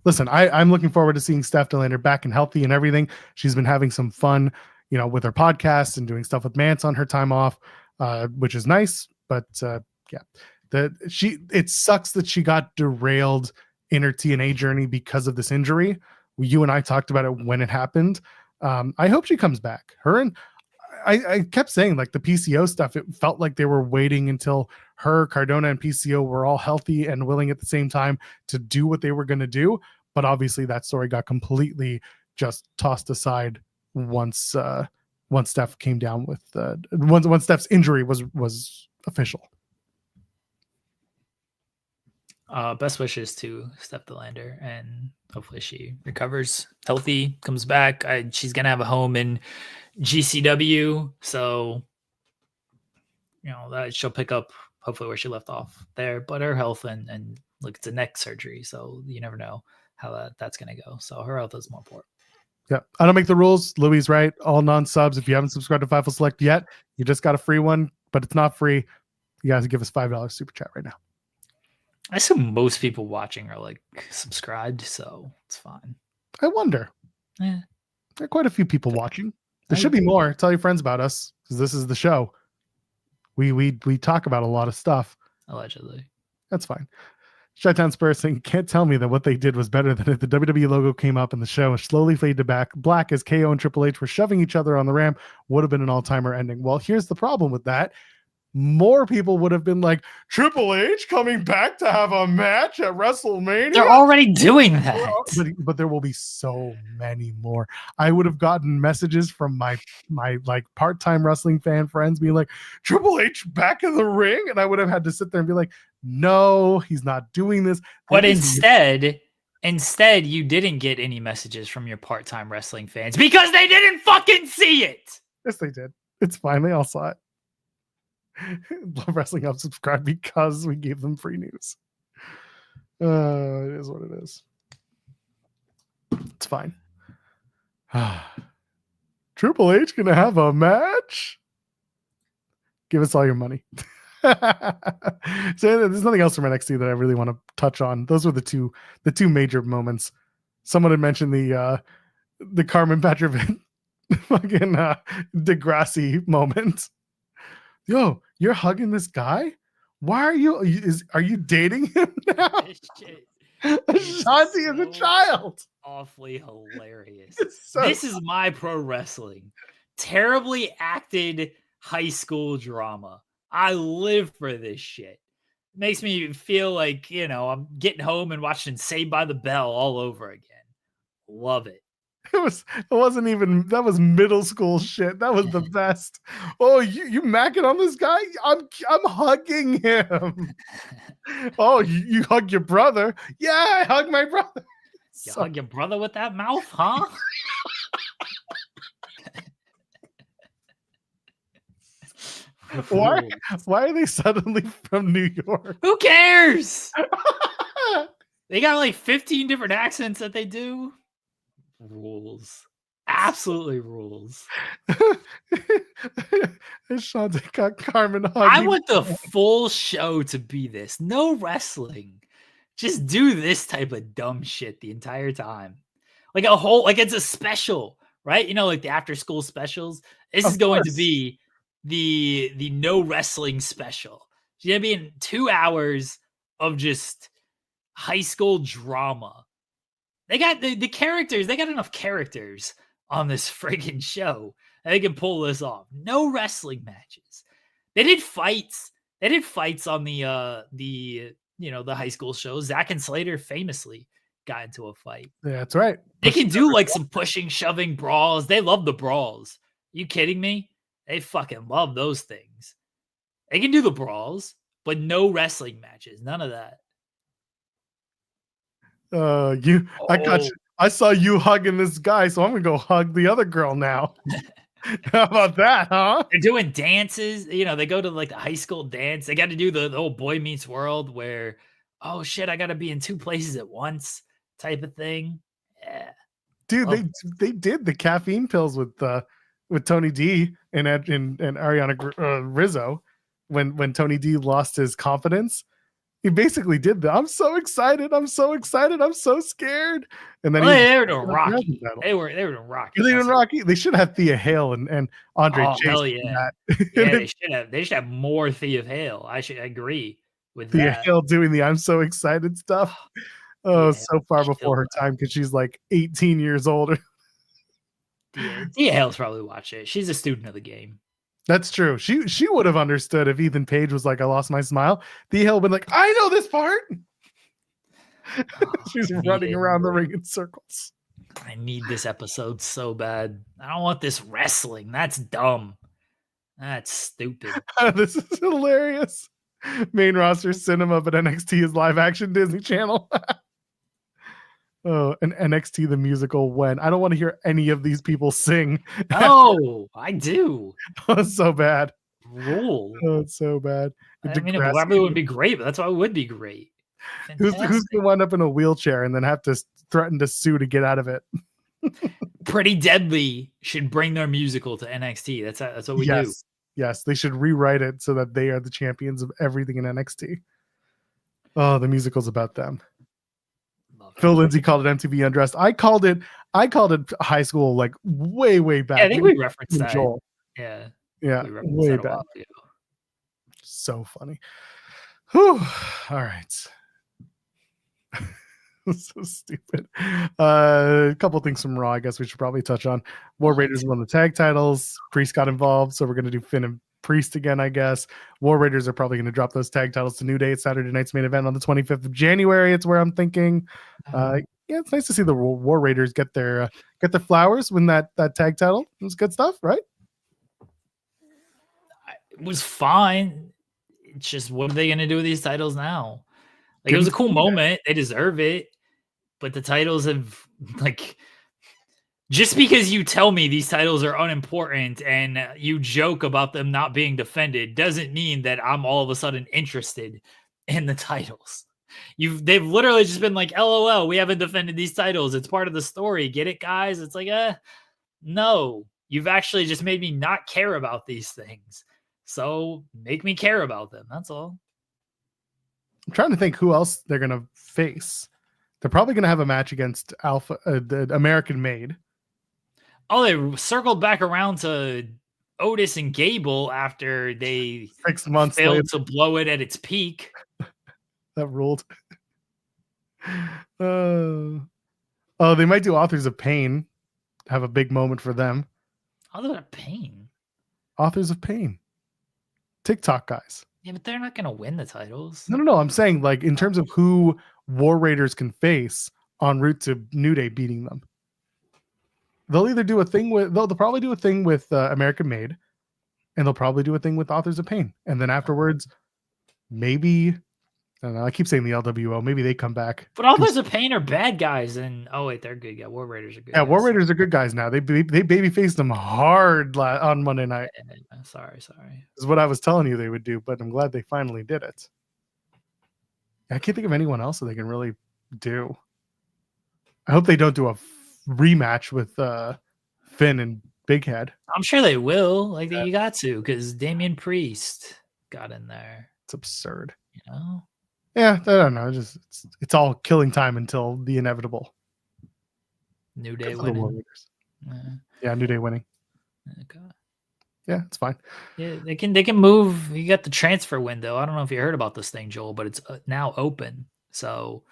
listen, I'm looking forward to seeing Steph Delander back and healthy and everything. She's been having some fun, with her podcast and doing stuff with Mance on her time off, which is nice. But yeah, it sucks that she got derailed inner TNA journey because of this injury. You and I talked about it when it happened. I hope she comes back. Her and I kept saying like the PCO stuff, it felt like they were waiting until her, Cardona, and PCO were all healthy and willing at the same time to do what they were going to do. But obviously that story got completely just tossed aside once Steph came down with once Steph's injury was official. Best wishes to Steph the Lander, and hopefully she recovers healthy, comes back. She's gonna have a home in GCW, so that she'll pick up hopefully where she left off there. But her health and look, it's a neck surgery, so you never know how that's gonna go. So her health is more important. Yeah, I don't make the rules. Louis right. All non-subs. If you haven't subscribed to Fightful Select yet, you just got a free one, but it's not free. You guys give us $5 super chat right now. I assume most people watching are like subscribed, so it's fine. I wonder. Yeah. There are quite a few people watching. There should be more. Tell your friends about us, because this is the show. We talk about a lot of stuff. Allegedly. That's fine. Chi-Town Spurs saying, can't tell me that what they did was better than if the WWE logo came up and the show slowly faded to black as KO and Triple H were shoving each other on the ramp. Would have been an all-timer ending. Well, here's the problem with that. More people would have been like, Triple H coming back to have a match at WrestleMania? They're already doing that. But there will be so many more. I would have gotten messages from my like part-time wrestling fan friends being like, Triple H back in the ring? And I would have had to sit there and be like, no, he's not doing this. But instead, you didn't get any messages from your part-time wrestling fans because they didn't fucking see it. Yes, they did. It's fine. They all saw it. Love Wrestling Up subscribe because we gave them free news. It is what it is. It's fine. Triple H gonna have a match? Give us all your money. So there's nothing else from NXT that I really want to touch on. Those were the two major moments. Someone had mentioned the Carmen Petrovic fucking Degrassi moment. Yo, you're hugging this guy? Why are you dating him now? Ashanti is a child. Awfully hilarious. So this is my pro wrestling. Terribly acted high school drama. I live for this shit. It makes me feel like, I'm getting home and watching Saved by the Bell all over again. Love it. It wasn't even, that was middle school shit. That was the best. Oh, you macking on this guy? I'm hugging him. Oh, you hug your brother? Yeah, I hug my brother. You hug your brother with that mouth, huh? Why are they suddenly from New York? Who cares? They got like 15 different accents that they do. Rules. Absolutely rules. Shante got Carmen hugging. I want the full show to be this. No wrestling. Just do this type of dumb shit the entire time. Like it's a special, right? Like the after school specials. This is going to be the no wrestling special. It's gonna be in 2 hours of just high school drama. They got the characters. They got enough characters on this friggin' show that they can pull this off. No wrestling matches. They did fights. They did fights on the high school shows. Zach and Slater famously got into a fight. Yeah, that's right. They can do like some pushing, shoving brawls. They love the brawls. Are you kidding me? They fucking love those things. They can do the brawls, but no wrestling matches. None of that. I got you. I saw you hugging this guy, so I'm gonna go hug the other girl now. How about that, huh? They're doing dances. They go to like the high school dance. They got to do the whole Boy Meets World where, oh shit, I got to be in 2 places at once type of thing. Yeah, dude, they did the caffeine pills with Tony D and Ariana Rizzo when Tony D lost his confidence. He basically did that. I'm so excited. I'm so scared. And then they were doing Rocky. They were doing Rocky. They doing Rocky. They should have Thea Hale and Andre Chase. Hell yeah. Yeah, they should have more Thea Hale. I agree with Thea that. Hale doing the I'm so excited stuff. Oh, so far before her time because she's like 18 years older. Dia Hale's probably watch it. She's a student of the game. That's true. She would have understood if Ethan Page was like, "I lost my smile." Dia Hale would have been like, "I know this part." She's running around the ring in circles. I need this episode so bad. I don't want this wrestling. That's dumb. That's stupid. This is hilarious. Main roster cinema, but NXT is live action Disney Channel. Oh, and NXT the musical when I don't want to hear any of these people sing. Oh, I do. Oh, it's so bad. Rule. Oh, it's so bad. I mean, it probably would be great, but that's why it would be great. Who's gonna wind up in a wheelchair and then have to threaten to sue to get out of it? Pretty Deadly should bring their musical to NXT. That's what we do. Yes, they should rewrite it so that they are the champions of everything in NXT. Oh, the musical's about them. Phil Lindsay called it MTV Undressed. I called it high school, like way back. Yeah, I think we referenced that. Joel. Yeah, way back. So funny. Whew. All right. So stupid. A couple things from Raw, I guess we should probably touch on. War Raiders won the tag titles. Priest got involved, so we're going to do Finn and Priest again, I guess. War Raiders are probably going to drop those tag titles to New Day. It's Saturday night's main event on the 25th of January. It's where I'm thinking. Yeah, it's nice to see the War Raiders get their flowers, win that tag title. It was good stuff, right? It was fine. It's just, what are they going to do with these titles now? Like, it was a cool moment. They deserve it. But the titles have, like, just because you tell me these titles are unimportant and you joke about them not being defended doesn't mean that I'm all of a sudden interested in the titles. They've literally just been like, LOL, we haven't defended these titles. It's part of the story. Get it, guys? It's like, no. You've actually just made me not care about these things. So make me care about them. That's all. I'm trying to think who else they're going to face. They're probably going to have a match against Alpha, the American Made. Oh, they circled back around to Otis and Gable after they 6 months failed later to blow it at its peak. That ruled. Oh, they might do Authors of Pain. Have a big moment for them. Authors of Pain? Authors of Pain. TikTok guys. Yeah, but they're not going to win the titles. No. I'm saying, like, in terms of who War Raiders can face en route to New Day beating them. They'll either do a thing with, they'll probably do a thing with American Made, and they'll probably do a thing with Authors of Pain. And then afterwards, maybe, I don't know, I keep saying the LWO, maybe they come back. But Authors of Pain are bad guys, and they're good. Yeah, War Raiders are good. Yeah, War Raiders are good guys now. They baby faced them hard on Monday night. Sorry. This is what I was telling you they would do, but I'm glad they finally did it. I can't think of anyone else that they can really do. I hope they don't do a rematch with Finn and Big Head. I'm sure they will. Like, you got to, because Damian Priest got in there. It's absurd. You know? Yeah, I don't know. It's all killing time until the inevitable. New Day winning. Yeah, New Day winning. Okay. Yeah, it's fine. Yeah, they can move. You got the transfer window. I don't know if you heard about this thing, Joel, but it's now open, so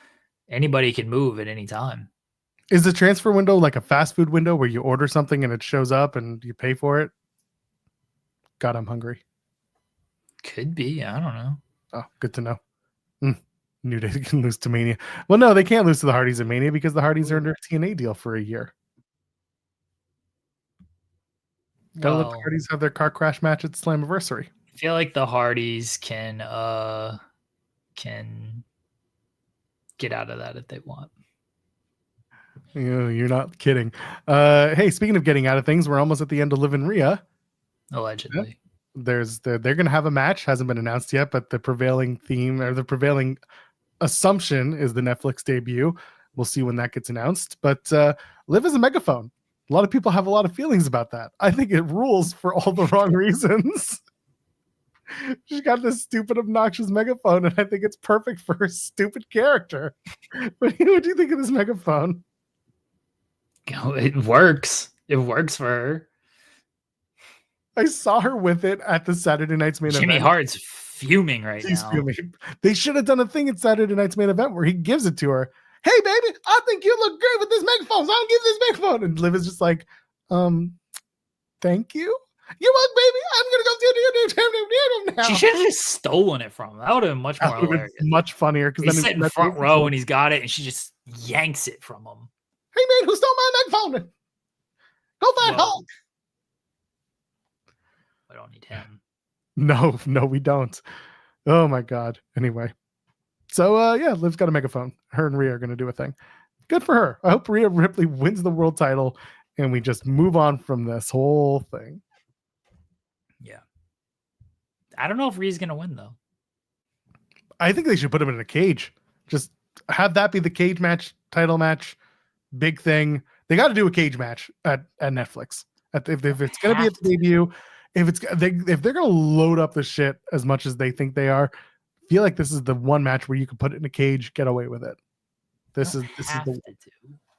anybody can move at any time. Is the transfer window like a fast food window where you order something and it shows up and you pay for it? God, I'm hungry. Could be. I don't know. Oh, good to know. New Day can lose to Mania. Well, no, they can't lose to the Hardys in Mania because the Hardys are under a TNA deal for a year. Gotta let the Hardys have their car crash match at Slammiversary. I feel like the Hardys can get out of that if they want. You're not kidding. Hey, speaking of getting out of things, we're almost at the end of Liv and Rhea. Allegedly. They're going to have a match. Hasn't been announced yet, but the prevailing theme or the prevailing assumption is the Netflix debut. We'll see when that gets announced. But Liv is a megaphone. A lot of people have a lot of feelings about that. I think it rules for all the wrong reasons. She's got this stupid, obnoxious megaphone, and I think it's perfect for her stupid character. What do you think of this megaphone? It works. It works for her. I saw her with it at the Saturday night's main event. Jimmy Hart's fuming right now. Fuming. They should have done a thing at Saturday night's main event where he gives it to her, hey baby, I think you look great with this megaphone, so I'll give this megaphone. And Liv is just like, thank you. You're welcome, baby. I'm gonna go do now. She should have just stolen it from him. That would have been much more hilarious. Much funnier because He's then sitting front row and he's got it, and she just yanks it from him. Hey man, who stole my megaphone? Go find Hulk. I don't need him. No, we don't. Oh my god. Anyway, so yeah, Liv's got a megaphone. Her and Rhea are gonna do a thing. Good for her. I hope Rhea Ripley wins the world title, and we just move on from this whole thing. Yeah. I don't know if Rhea's gonna win though. I think they should put him in a cage. Just have that be the cage match, title match, big thing. They got to do a cage match at Netflix. If it's gonna be at the debut, if they're gonna load up the shit as much as they think they are, I feel like this is the one match where you can put it in a cage, get away with it. This is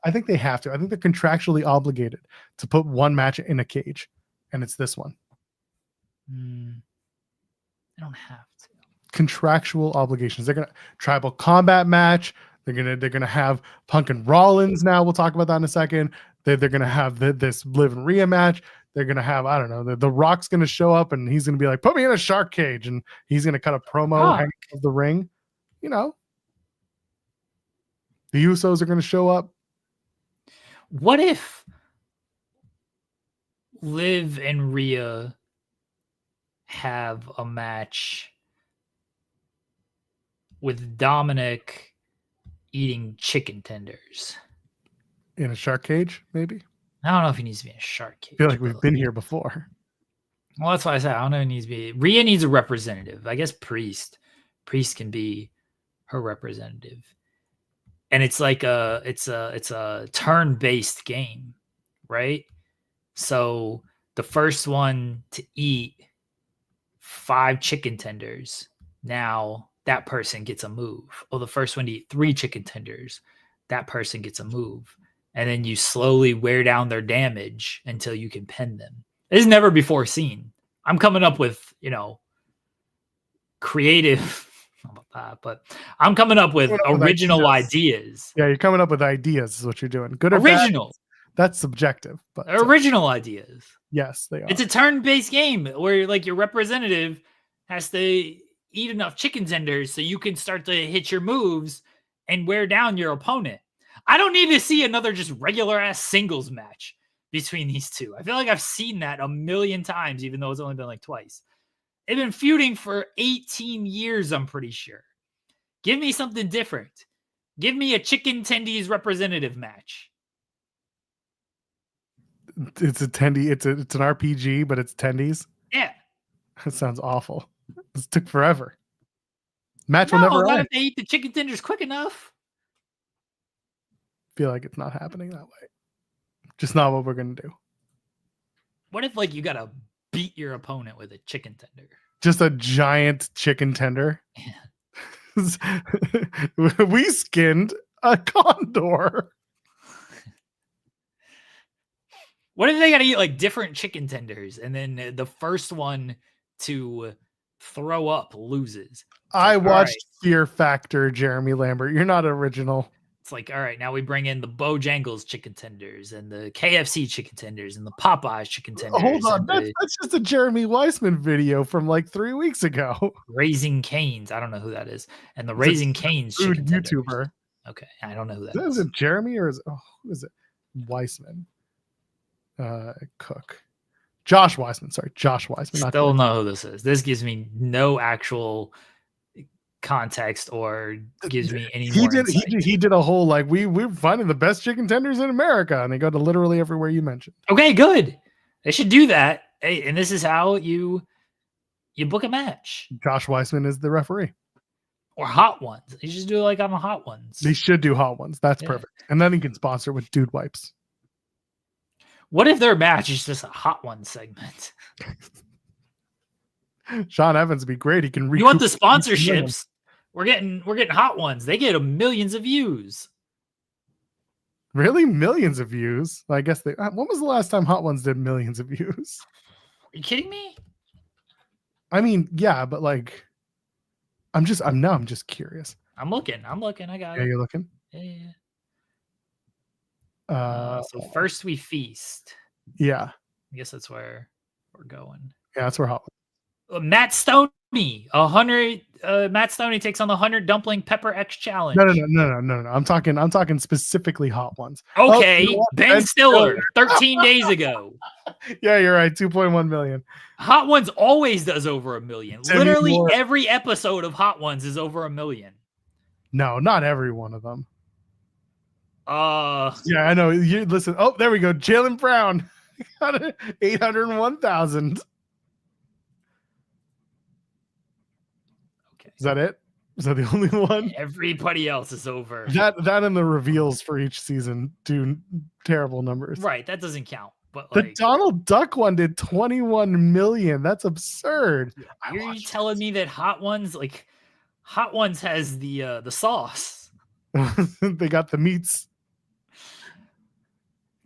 I think they have to. I think they're contractually obligated to put one match in a cage, and it's this one. I don't have to. Contractual obligations. They're gonna tribal combat match. They're gonna have Punk and Rollins now. We'll talk about that in a second. They're gonna have this Liv and Rhea match. They're gonna have, I don't know, the Rock's gonna show up and he's gonna be like, put me in a shark cage, and he's gonna cut a promo hanging off the ring. You know, the Usos are gonna show up. What if Liv and Rhea have a match with Dominic eating chicken tenders in a shark cage? Maybe. I don't know if he needs to be in a shark cage. I feel like we've been here before. Well, that's why I said I don't know if he needs to be. Rhea needs a representative. I guess Priest can be her representative. And it's like it's a turn-based game, right? So the first one to eat 5 chicken tenders, now that person gets a move. Or the first one to eat 3 chicken tenders, that person gets a move. And then you slowly wear down their damage until you can pin them. It's never before seen. I'm coming up with, creative, but I'm coming up with original ideas. Yeah, you're coming up with ideas is what you're doing. Good or original. Bad, that's subjective. But original ideas. Yes, they are. It's a turn-based game where like your representative has to eat enough chicken tenders so you can start to hit your moves and wear down your opponent. I don't need to see another just regular ass singles match between these two. I feel like I've seen that a million times, even though it's only been like twice. They've been feuding for 18 years, I'm pretty sure. Give me something different. Give me a chicken tendies representative match. It's a tendy. It's an RPG, but it's tendies. Yeah. That sounds awful. This took forever. Match will never end. If they eat the chicken tenders quick enough. Feel like it's not happening that way. Just not what we're gonna do. What if like you gotta beat your opponent with a chicken tender? Just a giant chicken tender. Yeah. We skinned a condor. What if they gotta eat like different chicken tenders and then the first one to throw up loses? I watched Fear Factor, Jeremy Lambert. You're not original. It's like, all right, now we bring in the Bojangles chicken tenders and the KFC chicken tenders and the Popeyes chicken tenders. Hold on, that's just a Jeremy Weissman video from like 3 weeks ago. Raising Cane's. I don't know who that is. And the Raising Cane's chicken tenders. YouTuber. Okay, I don't know who that is. Is it Jeremy or who is it? Weissman. Cook. Josh Weissman. Sorry, Josh Weissman. Still know who this is. This gives me no actual context or gives me any more insight. He did a whole like we're finding the best chicken tenders in America, and they go to literally everywhere you mentioned. Okay, good. They should do that. Hey, and this is how you book a match. Josh Weissman is the referee. Or Hot Ones. They should do it like on the Hot Ones. They should do Hot Ones. That's perfect. And then he can sponsor with Dude Wipes. What if their match is just a Hot One segment? Sean Evans would be great. He can. You want the sponsorships? We're getting Hot Ones. They get millions of views. Really, millions of views? I guess they. When was the last time Hot Ones did millions of views? Are you kidding me? I mean, yeah, but like, I'm just curious. I'm looking. I got it. Yeah, you're looking. Yeah. Uh, So first we feast. yeah. I guess that's where we're going. Yeah, that's where hot. Matt Stoney, 100. Matt Stoney takes on the 100 Dumpling Pepper X Challenge. No. I'm talking specifically hot ones. Okay, you know Ben Stiller, 13 days ago. Yeah, you're right. 2.1 million. Hot Ones always does over 1 million. Demi Literally Moore. every episode of Hot Ones is over 1 million. No, not every one of them. Yeah, I know. You listen. Oh, there we go. Jaylen Brown got 801,000. Okay. Is that it? Is that the only one? Everybody else is over. That and the reveals for each season do terrible numbers. Right, that doesn't count. But the Donald Duck one did 21 million. That's absurd. You're telling me that Hot Ones has the sauce. They got the meats.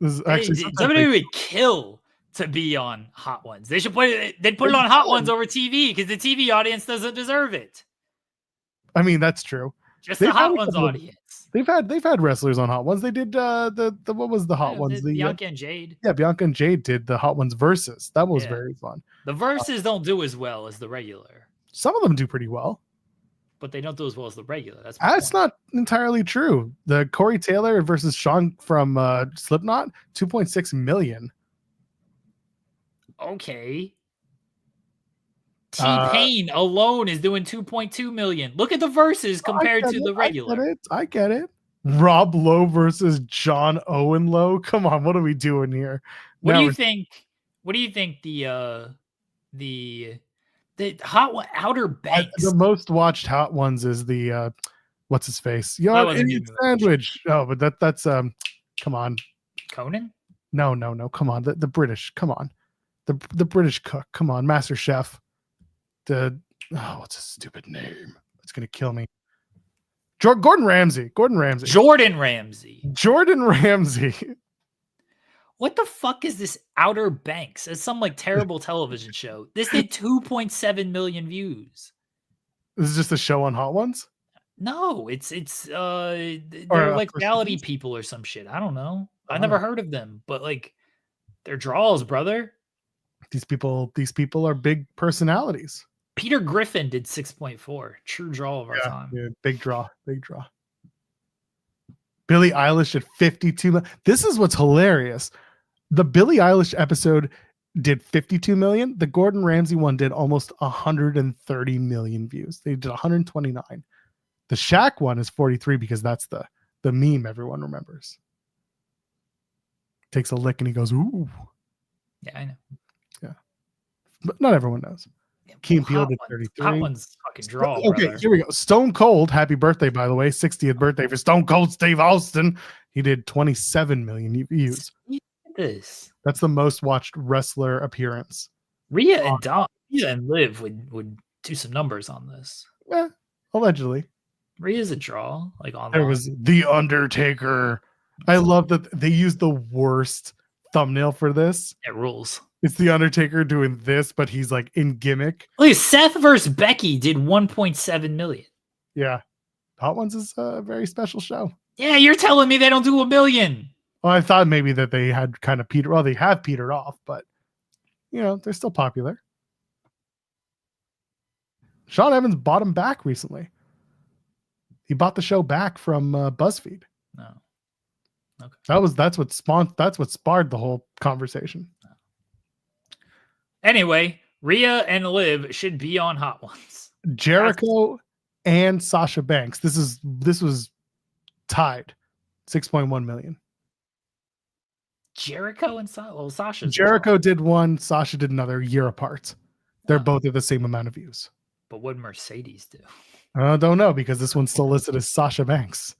This is actually somebody would kill to be on Hot Ones. They should put it. They'd put it on Hot Ones over TV because the TV audience doesn't deserve it. I mean, that's true. Just the Hot Ones audience. They've had wrestlers on Hot Ones. They did the what was the Hot Ones? Bianca and Jade. Yeah, Bianca and Jade did the Hot Ones versus. That was very fun. The verses don't do as well as the regular. Some of them do pretty well, but they don't do as well as the regular. That's not entirely true. The Corey Taylor versus Sean from Slipknot, 2.6 million. Okay. T-Pain alone is doing 2.2 million. Look at the verses compared to the regular. I get it. Rob Lowe versus John Owen Lowe. Come on, what are we doing here? What do you think? What do you think the Hot Outer Banks? The most watched Hot Ones is the what's his face? Idiot Sandwich. Oh, but that's come on. Conan? No. Come on. The British. Come on. The British cook. Come on. Master Chef. What's his stupid name? It's gonna kill me. Gordon Ramsay. Jordan Ramsay. What the fuck is this Outer Banks? It's some terrible television show. This did 2.7 million views. This is just a show on Hot Ones? No, they're like reality people or some shit. I don't know. I never heard of them, but they're draws, brother. These people are big personalities. Peter Griffin did 6.4. True draw of our time. Dude, big draw. Billie Eilish at 52. This is what's hilarious. The Billie Eilish episode did 52 million. The Gordon Ramsay one did almost 130 million views. They did 129. The Shaq one is 43 because that's the meme everyone remembers. Takes a lick and he goes, ooh. Yeah, I know. Yeah. But not everyone knows. Key and Peele did 33. Hot One's fucking draw. Okay, brother. Here we go. Stone Cold, happy birthday, by the way. 60th birthday for Stone Cold Steve Austin. He did 27 million views. This. That's the most watched wrestler appearance. Rhea and Liv would do some numbers on this. Yeah, allegedly. Rhea's a draw. Online. There was The Undertaker. I love that they used the worst thumbnail for this. It rules. It's The Undertaker doing this, but he's in gimmick. Look, Seth versus Becky did 1.7 million. Yeah. Hot Ones is a very special show. Yeah, you're telling me they don't do 1 million. Well, I thought maybe that they had kind of petered. Well, they have petered off, but they're still popular. Sean Evans bought him back recently. He bought the show back from BuzzFeed. No. Okay. That's what sparred the whole conversation. Anyway, Rhea and Liv should be on Hot Ones. Jericho and Sasha Banks. This was tied. 6.1 million. Jericho and Sasha. Jericho did one, Sasha did another, year apart. They're both at the same amount of views. But what did Mercedes do? I don't know because this one's still listed as Sasha Banks.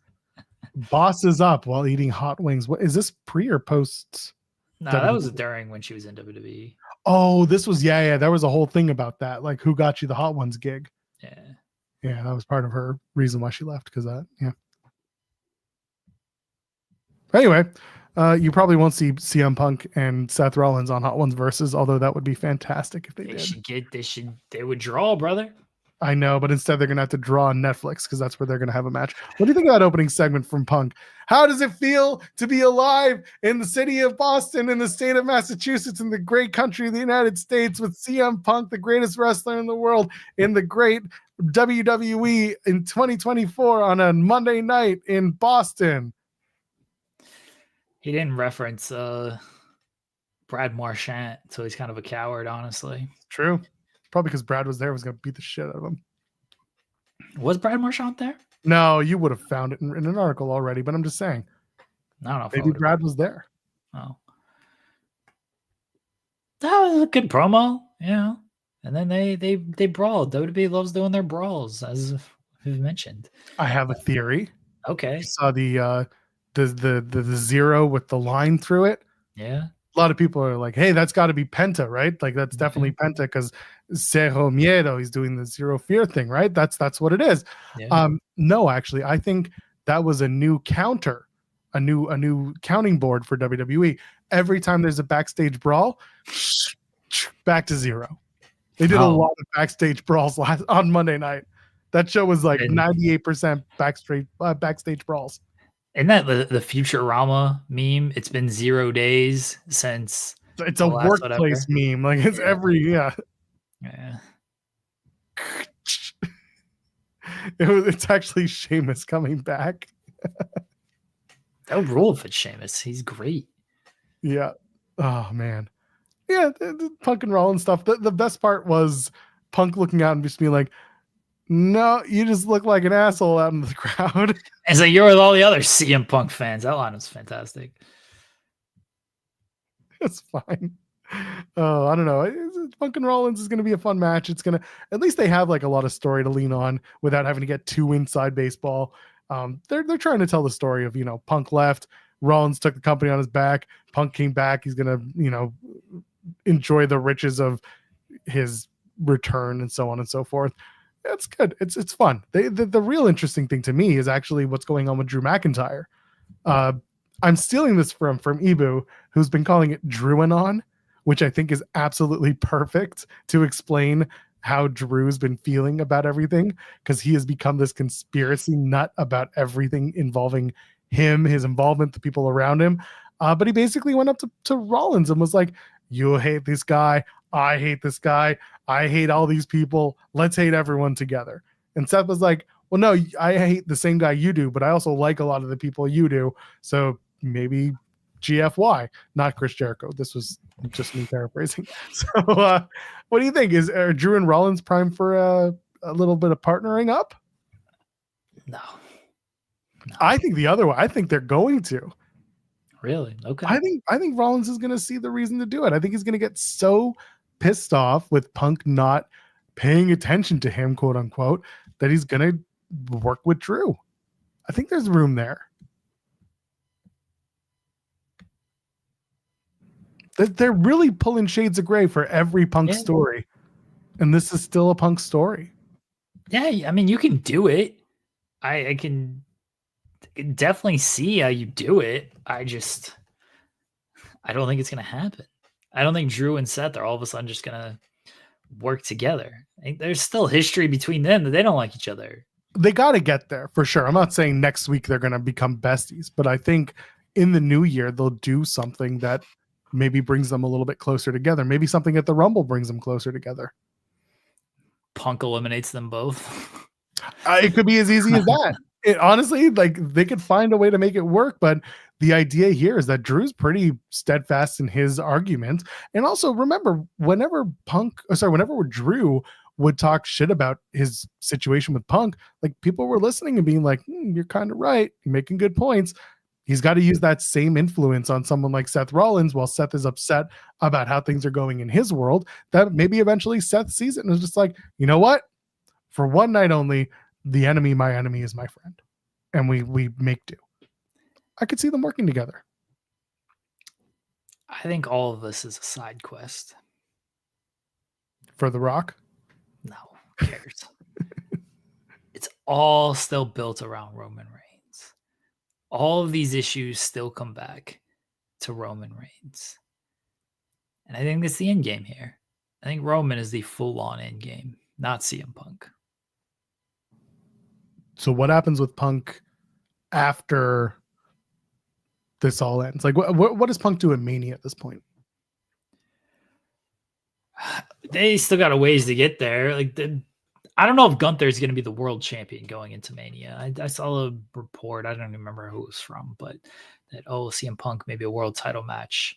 Boss is up while eating hot wings. What is this, pre or post? No, that was during when she was in WWE. Oh, this was there was a whole thing about that, who got you the Hot Ones gig. Yeah, that was part of her reason why she left, because that. Anyway, you probably won't see CM Punk and Seth Rollins on Hot Ones versus, although that would be fantastic if they did. They would draw, brother. I know, but instead they're going to have to draw on Netflix because that's where they're going to have a match. What do you think of that opening segment from Punk? How does it feel to be alive in the city of Boston, in the state of Massachusetts, in the great country of the United States with CM Punk, the greatest wrestler in the world, in the great WWE in 2024 on a Monday night in Boston? He didn't reference Brad Marchand, so he's kind of a coward, honestly. True. Probably because Brad was there, was going to beat the shit out of him. Was Brad Marchand there? No, you would have found it in an article already, but I'm just saying. I don't know. Maybe Brad was there. Oh. That was a good promo, And then they brawled. WWE loves doing their brawls, as we've mentioned. I have a theory. Okay. You saw the zero with the line through it. Yeah. A lot of people are like, hey, that's got to be Penta, right? Like that's definitely Penta because Cero Miedo, he's doing the zero fear thing, right? That's what it is. Yeah. No, actually, I think that was a new counter, a new counting board for WWE. Every time there's a backstage brawl, back to zero. They did a lot of backstage brawls on Monday night. That show was like 98% backstage brawls. Isn't that the Futurama meme? It's been 0 days since. It's a workplace meme. Like it's Yeah. It's actually Sheamus coming back. That would rule if it's Sheamus. He's great. Yeah. Oh man. Yeah, the Punk and Rollins stuff. The best part was Punk looking out and just being like, no, you just look like an asshole out in the crowd. And so you're with all the other CM Punk fans. That line was fantastic. It's fine. Oh, I don't know. Punk and Rollins is going to be a fun match. It's going to, at least they have like a lot of story to lean on without having to get too inside baseball. They're trying to tell the story of, Punk left, Rollins took the company on his back, Punk came back. He's going to, enjoy the riches of his return and so on and so forth. It's good. It's fun. The real interesting thing to me is actually what's going on with Drew McIntyre. I'm stealing this from Ibu, who's been calling it Drewanon, which I think is absolutely perfect to explain how Drew's been feeling about everything, because he has become this conspiracy nut about everything involving him, his involvement, the people around him. But he basically went up to Rollins and was like, you hate this guy. I hate this guy. I hate all these people. Let's hate everyone together. And Seth was like, well, no, I hate the same guy you do, but I also like a lot of the people you do. So maybe GFY, not Chris Jericho. This was just me paraphrasing. So what do you think? Are Drew and Rollins prime for a little bit of partnering up? No. I think the other way. I think they're going to. Really? Okay. I think Rollins is going to see the reason to do it. I think he's going to get so pissed off with Punk not paying attention to him, quote unquote, that he's going to work with Drew. I think there's room there. They're really pulling shades of gray for every Punk story. And this is still a Punk story. Yeah, I mean, you can do it. I can definitely see how you do it. I don't think it's going to happen. I don't think Drew and Seth are all of a sudden just going to work together. There's still history between them that they don't like each other. They got to get there for sure. I'm not saying next week they're going to become besties, but I think in the new year, they'll do something that maybe brings them a little bit closer together. Maybe something at the Rumble brings them closer together. Punk eliminates them both. It could be as easy as that. Honestly, like they could find a way to make it work, but the idea here is that Drew's pretty steadfast in his argument. And also remember, whenever Drew would talk shit about his situation with Punk, like people were listening and being like, you're kind of right. You're making good points. He's got to use that same influence on someone like Seth Rollins while Seth is upset about how things are going in his world, that maybe eventually Seth sees it and is just like, you know what? For one night only, the enemy, my enemy, is my friend. And we make do. I could see them working together. I think all of this is a side quest. For The Rock? No, who cares? It's all still built around Roman Reigns. All of these issues still come back to Roman Reigns. And I think that's the end game here. I think Roman is the full-on end game, not CM Punk. So what happens with Punk after this all ends? Like, what does Punk do in Mania at this point? They still got a ways to get there. Like, I don't know if Gunther is going to be the world champion going into Mania. I saw a report. I don't even remember who it was from, but that CM Punk maybe a world title match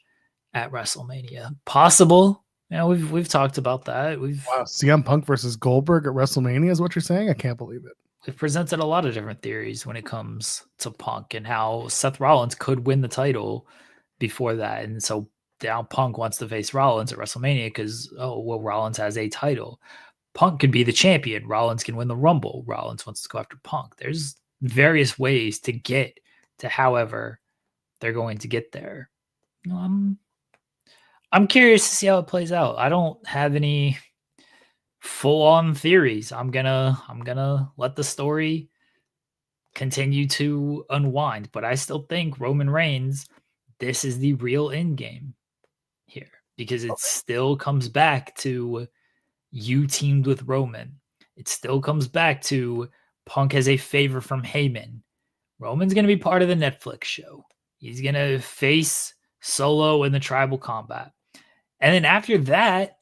at WrestleMania. Possible. You know, we've talked about that. Wow, CM Punk versus Goldberg at WrestleMania is what you're saying? I can't believe it. We've presented a lot of different theories when it comes to Punk and how Seth Rollins could win the title before that. And so now Punk wants to face Rollins at WrestleMania because, Rollins has a title. Punk could be the champion. Rollins can win the Rumble. Rollins wants to go after Punk. There's various ways to get to however they're going to get there. I'm curious to see how it plays out. I don't have any full-on theories. I'm gonna let the story continue to unwind, but I still think Roman Reigns, this is the real end game here because it still comes back to you teamed with Roman. It still comes back to Punk has a favor from Heyman. Roman's going to be part of the Netflix show. He's going to face Solo in the tribal combat. And then after that,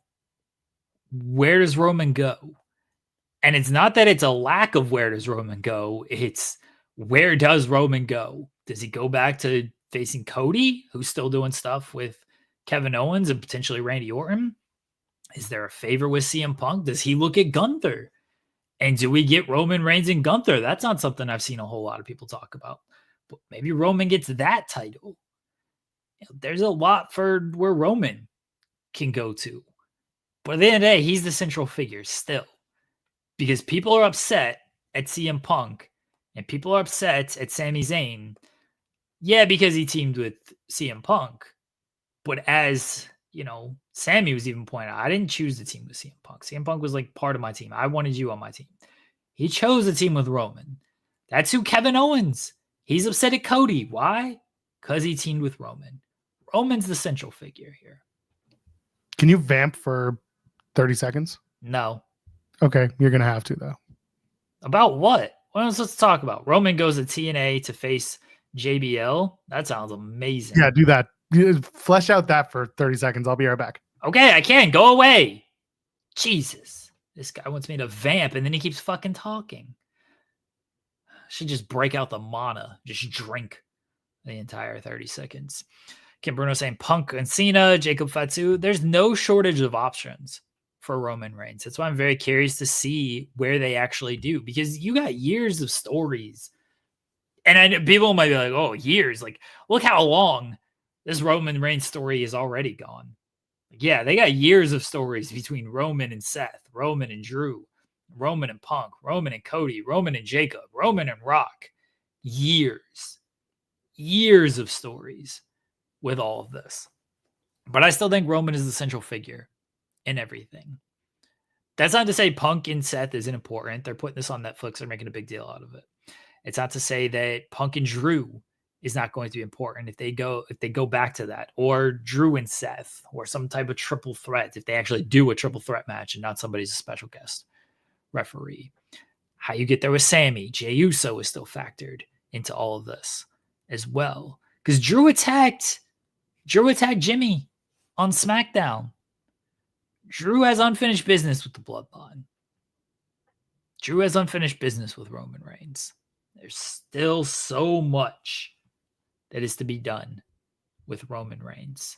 where does Roman go? And it's not that it's a lack of where does Roman go. It's where does Roman go? Does he go back to facing Cody, who's still doing stuff with Kevin Owens and potentially Randy Orton? Is there a favor with CM Punk? Does he look at Gunther? And do we get Roman Reigns and Gunther? That's not something I've seen a whole lot of people talk about. But maybe Roman gets that title. You know, there's a lot for where Roman can go to. But at the end of the day, he's the central figure still. Because people are upset at CM Punk and people are upset at Sami Zayn. Yeah, because he teamed with CM Punk. But as, Sammy was even pointing out, I didn't choose the team with CM Punk. CM Punk was like part of my team. I wanted you on my team. He chose the team with Roman. That's who Kevin Owens. He's upset at Cody. Why? Because he teamed with Roman. Roman's the central figure here. Can you vamp for 30 seconds? No. Okay, you're going to have to, though. About what? What else let's talk about? Roman goes to TNA to face JBL. That sounds amazing. Yeah, do that. Flesh out that for 30 seconds. I'll be right back. Okay, I can. Go away. Jesus. This guy wants me to vamp, and then he keeps fucking talking. Should just break out the mana. Just drink the entire 30 seconds. Kim Bruno saying Punk and Cena, Jacob Fatu. There's no shortage of options for Roman Reigns. That's why I'm very curious to see where they actually do, because you got years of stories. And people might be like, oh, years. Like, look how long this Roman Reigns story is already gone. Yeah, they got years of stories between Roman and Seth, Roman and Drew, Roman and Punk, Roman and Cody, Roman and Jacob, Roman and Rock. Years of stories with all of this. But I still think Roman is the central figure in everything. That's not to say Punk and Seth isn't important. They're putting this on Netflix. They're making a big deal out of it. It's not to say that Punk and Drew is not going to be important if they go back to that, or Drew and Seth, or some type of triple threat, if they actually do a triple threat match and not somebody's a special guest referee. How you get there with Sammy, Jey Uso is still factored into all of this as well. Because Drew attacked Jimmy on SmackDown. Drew has unfinished business with the Bloodline. Drew has unfinished business with Roman Reigns. There's still so much that is to be done with Roman Reigns.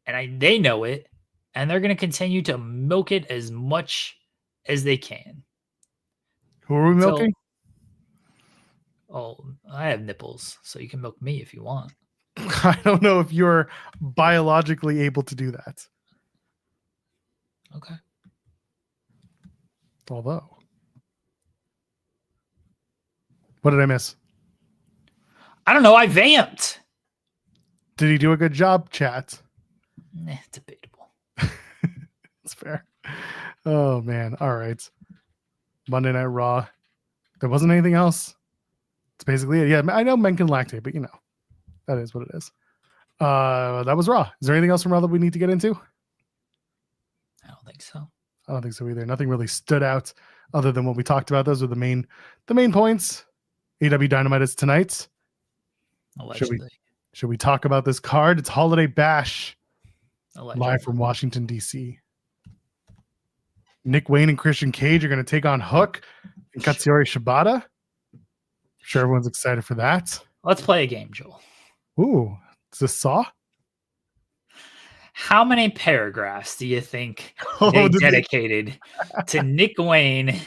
And they know it, and they're going to continue to milk it as much as they can. Who are we milking? I have nipples, so you can milk me if you want. I don't know if you're biologically able to do that. Okay. Although. What did I miss? I don't know. I vamped. Did he do a good job, chat? Debatable. That's fair. Oh, man. All right. Monday Night Raw. There wasn't anything else. It's basically it. Yeah, I know men can lactate, but that is what it is. That was Raw. Is there anything else from Raw that we need to get into? I don't think so. I don't think so either. Nothing really stood out. other than what we talked about. Those are the main points. AEW Dynamite is tonight. Allegedly. Should we talk about this card? It's Holiday Bash. Allegedly. Live from Washington, D.C. Nick Wayne and Christian Cage are going to take on Hook and Katsuyori Shibata. Sure, everyone's excited for that. Let's play a game, Joel. Ooh, is this Saw? How many paragraphs do you think they dedicated to Nick Wayne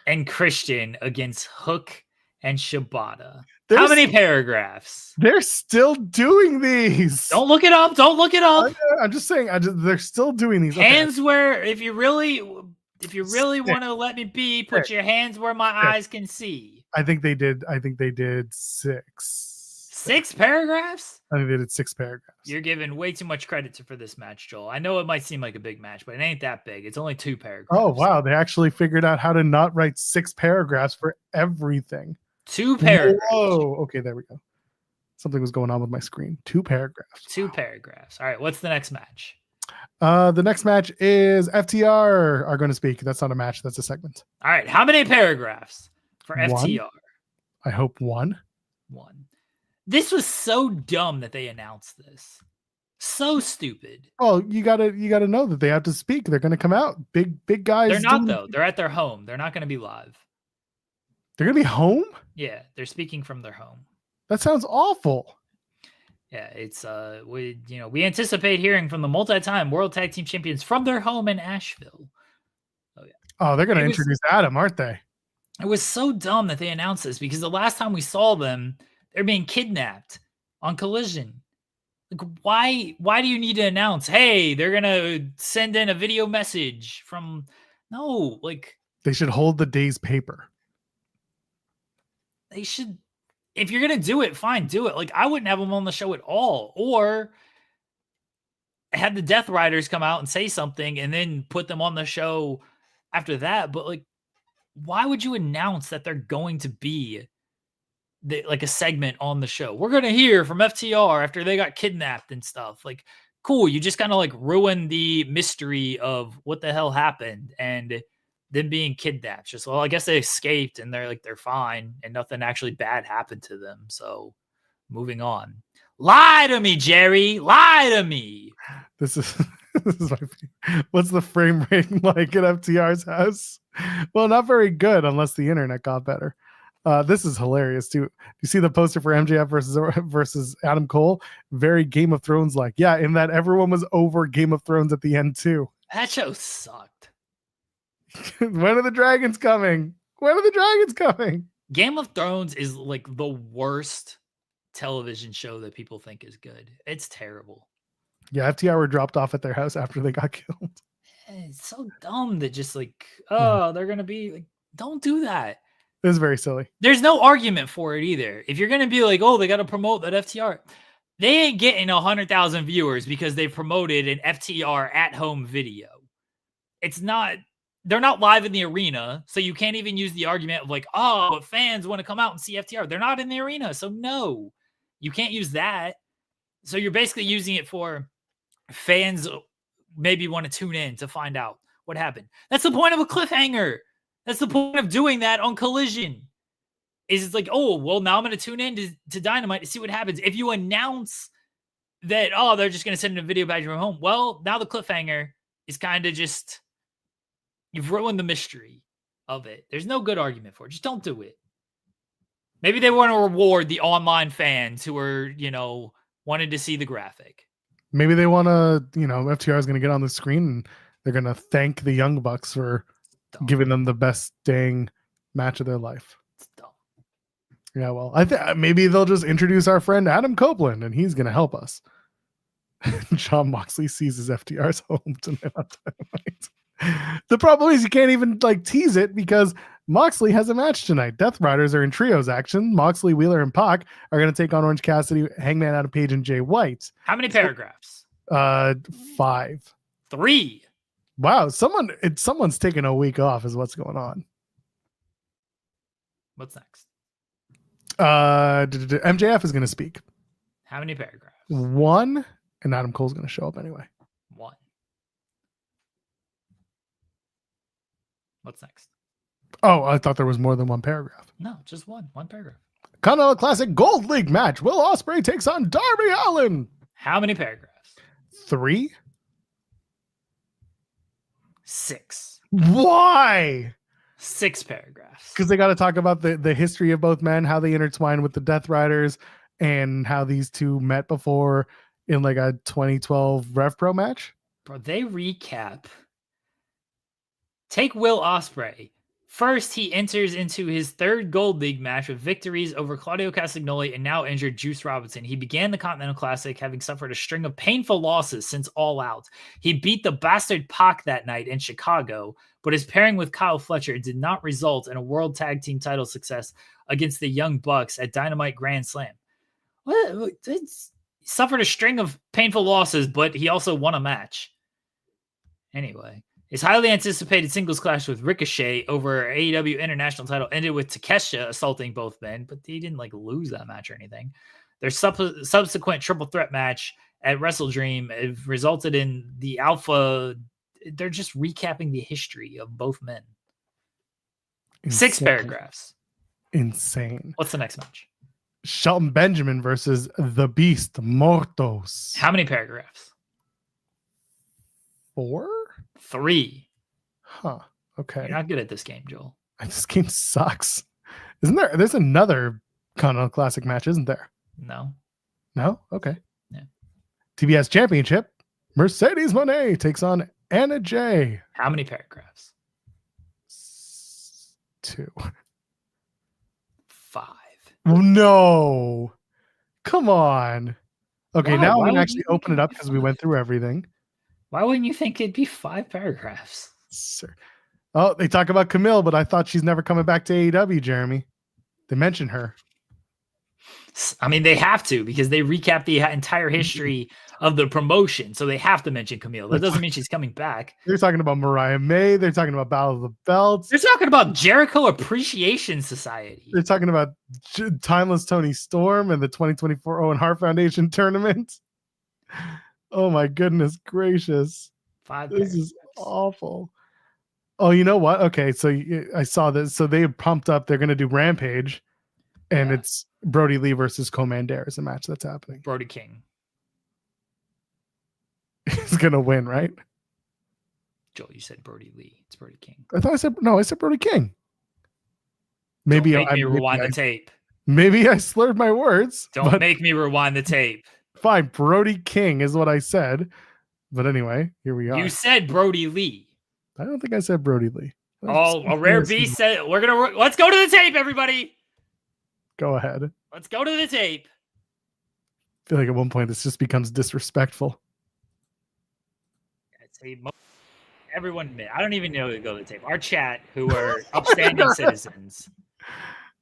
and Christian against Hook and Shibata? How many paragraphs? They're still doing these. Don't look it up. Don't look it up. I'm just saying. They're still doing these. Hands where, if you really want to let me be, put your hands where my eyes can see. I think they did 6. 6 paragraphs? I think they did 6 paragraphs. You're giving way too much credit for this match, Joel. I know it might seem like a big match, but it ain't that big. It's only 2 paragraphs. Oh, wow. They actually figured out how to not write 6 paragraphs for everything. 2 paragraphs. Oh, okay. There we go. Something was going on with my screen. 2 paragraphs. 2 paragraphs. All right. What's the next match? The next match is FTR are going to speak. That's not a match. That's a segment. All right. How many paragraphs for FTR? I hope 1. 1. This was so dumb that they announced this. So stupid. Oh, you gotta know that they have to speak. They're gonna come out. Big guys. They're not though. They're at their home. They're not gonna be live. They're gonna be home? Yeah, they're speaking from their home. That sounds awful. Yeah, it's we anticipate hearing from the multi-time World Tag Team Champions from their home in Asheville. Oh yeah. Oh, they're gonna introduce Adam, aren't they? It was so dumb that they announced this because the last time we saw them, they're being kidnapped on Collision. Like, why do you need to announce, hey, they're gonna send in a video message from they should hold the day's paper. They should, if you're gonna do it, fine, do it. Like, I wouldn't have them on the show at all, or have the Death Riders come out and say something and then put them on the show after that. But like, why would you announce that they're going to be like a segment on the show? We're going to hear from FTR after they got kidnapped and stuff. Like, cool. You just kind of like ruin the mystery of what the hell happened and them being kidnapped. Just, well, I guess they escaped and they're fine and nothing actually bad happened to them. So moving on. Lie to me, Jerry. Lie to me. This is what's the frame rate like at FTR's house? Well, not very good unless the internet got better. This is hilarious too. You see the poster for MJF versus Adam Cole? Very Game of Thrones like. Yeah, in that everyone was over Game of Thrones at the end too. That show sucked. When are the dragons coming? When are the dragons coming? Game of Thrones is like the worst television show that people think is good. It's terrible. Yeah, FTR were dropped off at their house after they got killed. It's so dumb that just like, oh, they're gonna be like, don't do that. It was very silly. There's no argument for it either. If you're gonna be like, oh, they got to promote that FTR, they ain't getting 100,000 viewers because they promoted an FTR at home video. It's not. They're not live in the arena, so you can't even use the argument of like, oh, but fans want to come out and see FTR. They're not in the arena, so no, you can't use that. So you're basically using it for fans maybe want to tune in to find out what happened. That's the point of a cliffhanger. That's the point of doing that on Collision. Is it's like, oh, well, now I'm going to tune in to Dynamite to see what happens. If you announce that, oh, they're just going to send a video badge from home, well, now the cliffhanger is kind of just, you've ruined the mystery of it. There's no good argument for it. Just don't do it. Maybe they want to reward the online fans who are, wanted to see the graphic. Maybe they want to, FTR is going to get on the screen and they're going to thank the Young Bucks for giving them the best dang match of their life. It's dumb. Yeah, well, I think maybe they'll just introduce our friend Adam Copeland and he's going to help us. John Moxley seizes FTR's home tonight on Dynamite. The problem is you can't even tease it because Moxley has a match tonight. Death Riders are in trios action. Moxley, Wheeler, and Pac are going to take on Orange Cassidy, Hangman Adam Page, and Jay White. How many paragraphs? 5. 3. Wow, someone's taking a week off is what's going on. What's next? MJF is going to speak. How many paragraphs? 1, and Adam Cole's going to show up anyway. 1. What's next? Oh, I thought there was more than one paragraph. No, just one paragraph. Continental Classic Gold League match. Will Ospreay takes on Darby Allin. How many paragraphs? 3. 6. Why? 6 paragraphs. Because they got to talk about the history of both men, how they intertwine with the Death Riders, and how these two met before in like a 2012 Rev Pro match. Bro, they recap. Take Will Ospreay. First, he enters into his 3rd Gold League match with victories over Claudio Castagnoli and now injured Juice Robinson. He began the Continental Classic having suffered a string of painful losses since All Out. He beat the Bastard Pac that night in Chicago, but his pairing with Kyle Fletcher did not result in a World Tag Team title success against the Young Bucks at Dynamite Grand Slam. What? He suffered a string of painful losses, but he also won a match. Anyway. His highly anticipated singles clash with Ricochet over AEW International title ended with Takeshita assaulting both men, but he didn't like lose that match or anything. Their subsequent triple threat match at Wrestle Dream resulted in the Alpha. They're just recapping the history of both men. Insane. 6 paragraphs. Insane. What's the next match? Shelton Benjamin versus the Beast Mortos. How many paragraphs? 4? 3. Huh. Okay. You're not good at this game, Joel. This game sucks. Isn't there? There's another Continental Classic match, isn't there? No. No? Okay. Yeah. TBS Championship. Mercedes Moné takes on Anna Jay. How many paragraphs? 2. 5. No. Come on. Okay, Why? now Why I'm going to would actually you open it up because we went through everything. Why wouldn't you think it'd be 5 paragraphs? Sir. Oh, they talk about Camille, but I thought she's never coming back to AEW, Jeremy. They mention her. I mean, they have to because they recap the entire history of the promotion. So they have to mention Camille. That doesn't mean she's coming back. They're talking about Mariah May. They're talking about Battle of the Belts. They're talking about Jericho Appreciation Society. They're talking about Timeless Tony Storm and the 2024 Owen Hart Foundation tournament. Oh my goodness gracious. 5 This paragraphs. is awful. Oh, you know what? Okay, so I saw this. So they pumped up. They're going to do Rampage, and it's Brody Lee versus Commander is a match that's happening. Brody King. He's going to win, right? Joel, you said Brody Lee. It's Brody King. I thought I said Brody King. Maybe Don't make me rewind the tape. Maybe I slurred my words. Don't make me rewind the tape. Fine, Brody King is what I said. But anyway, here we are. You said Brody Lee. I don't think I said Brody Lee. Oh, a rare beast said let's go to the tape, everybody. Go ahead. Let's go to the tape. I feel like at one point this just becomes disrespectful. Everyone admit, I don't even know who to go to the tape. Our chat, who are upstanding citizens.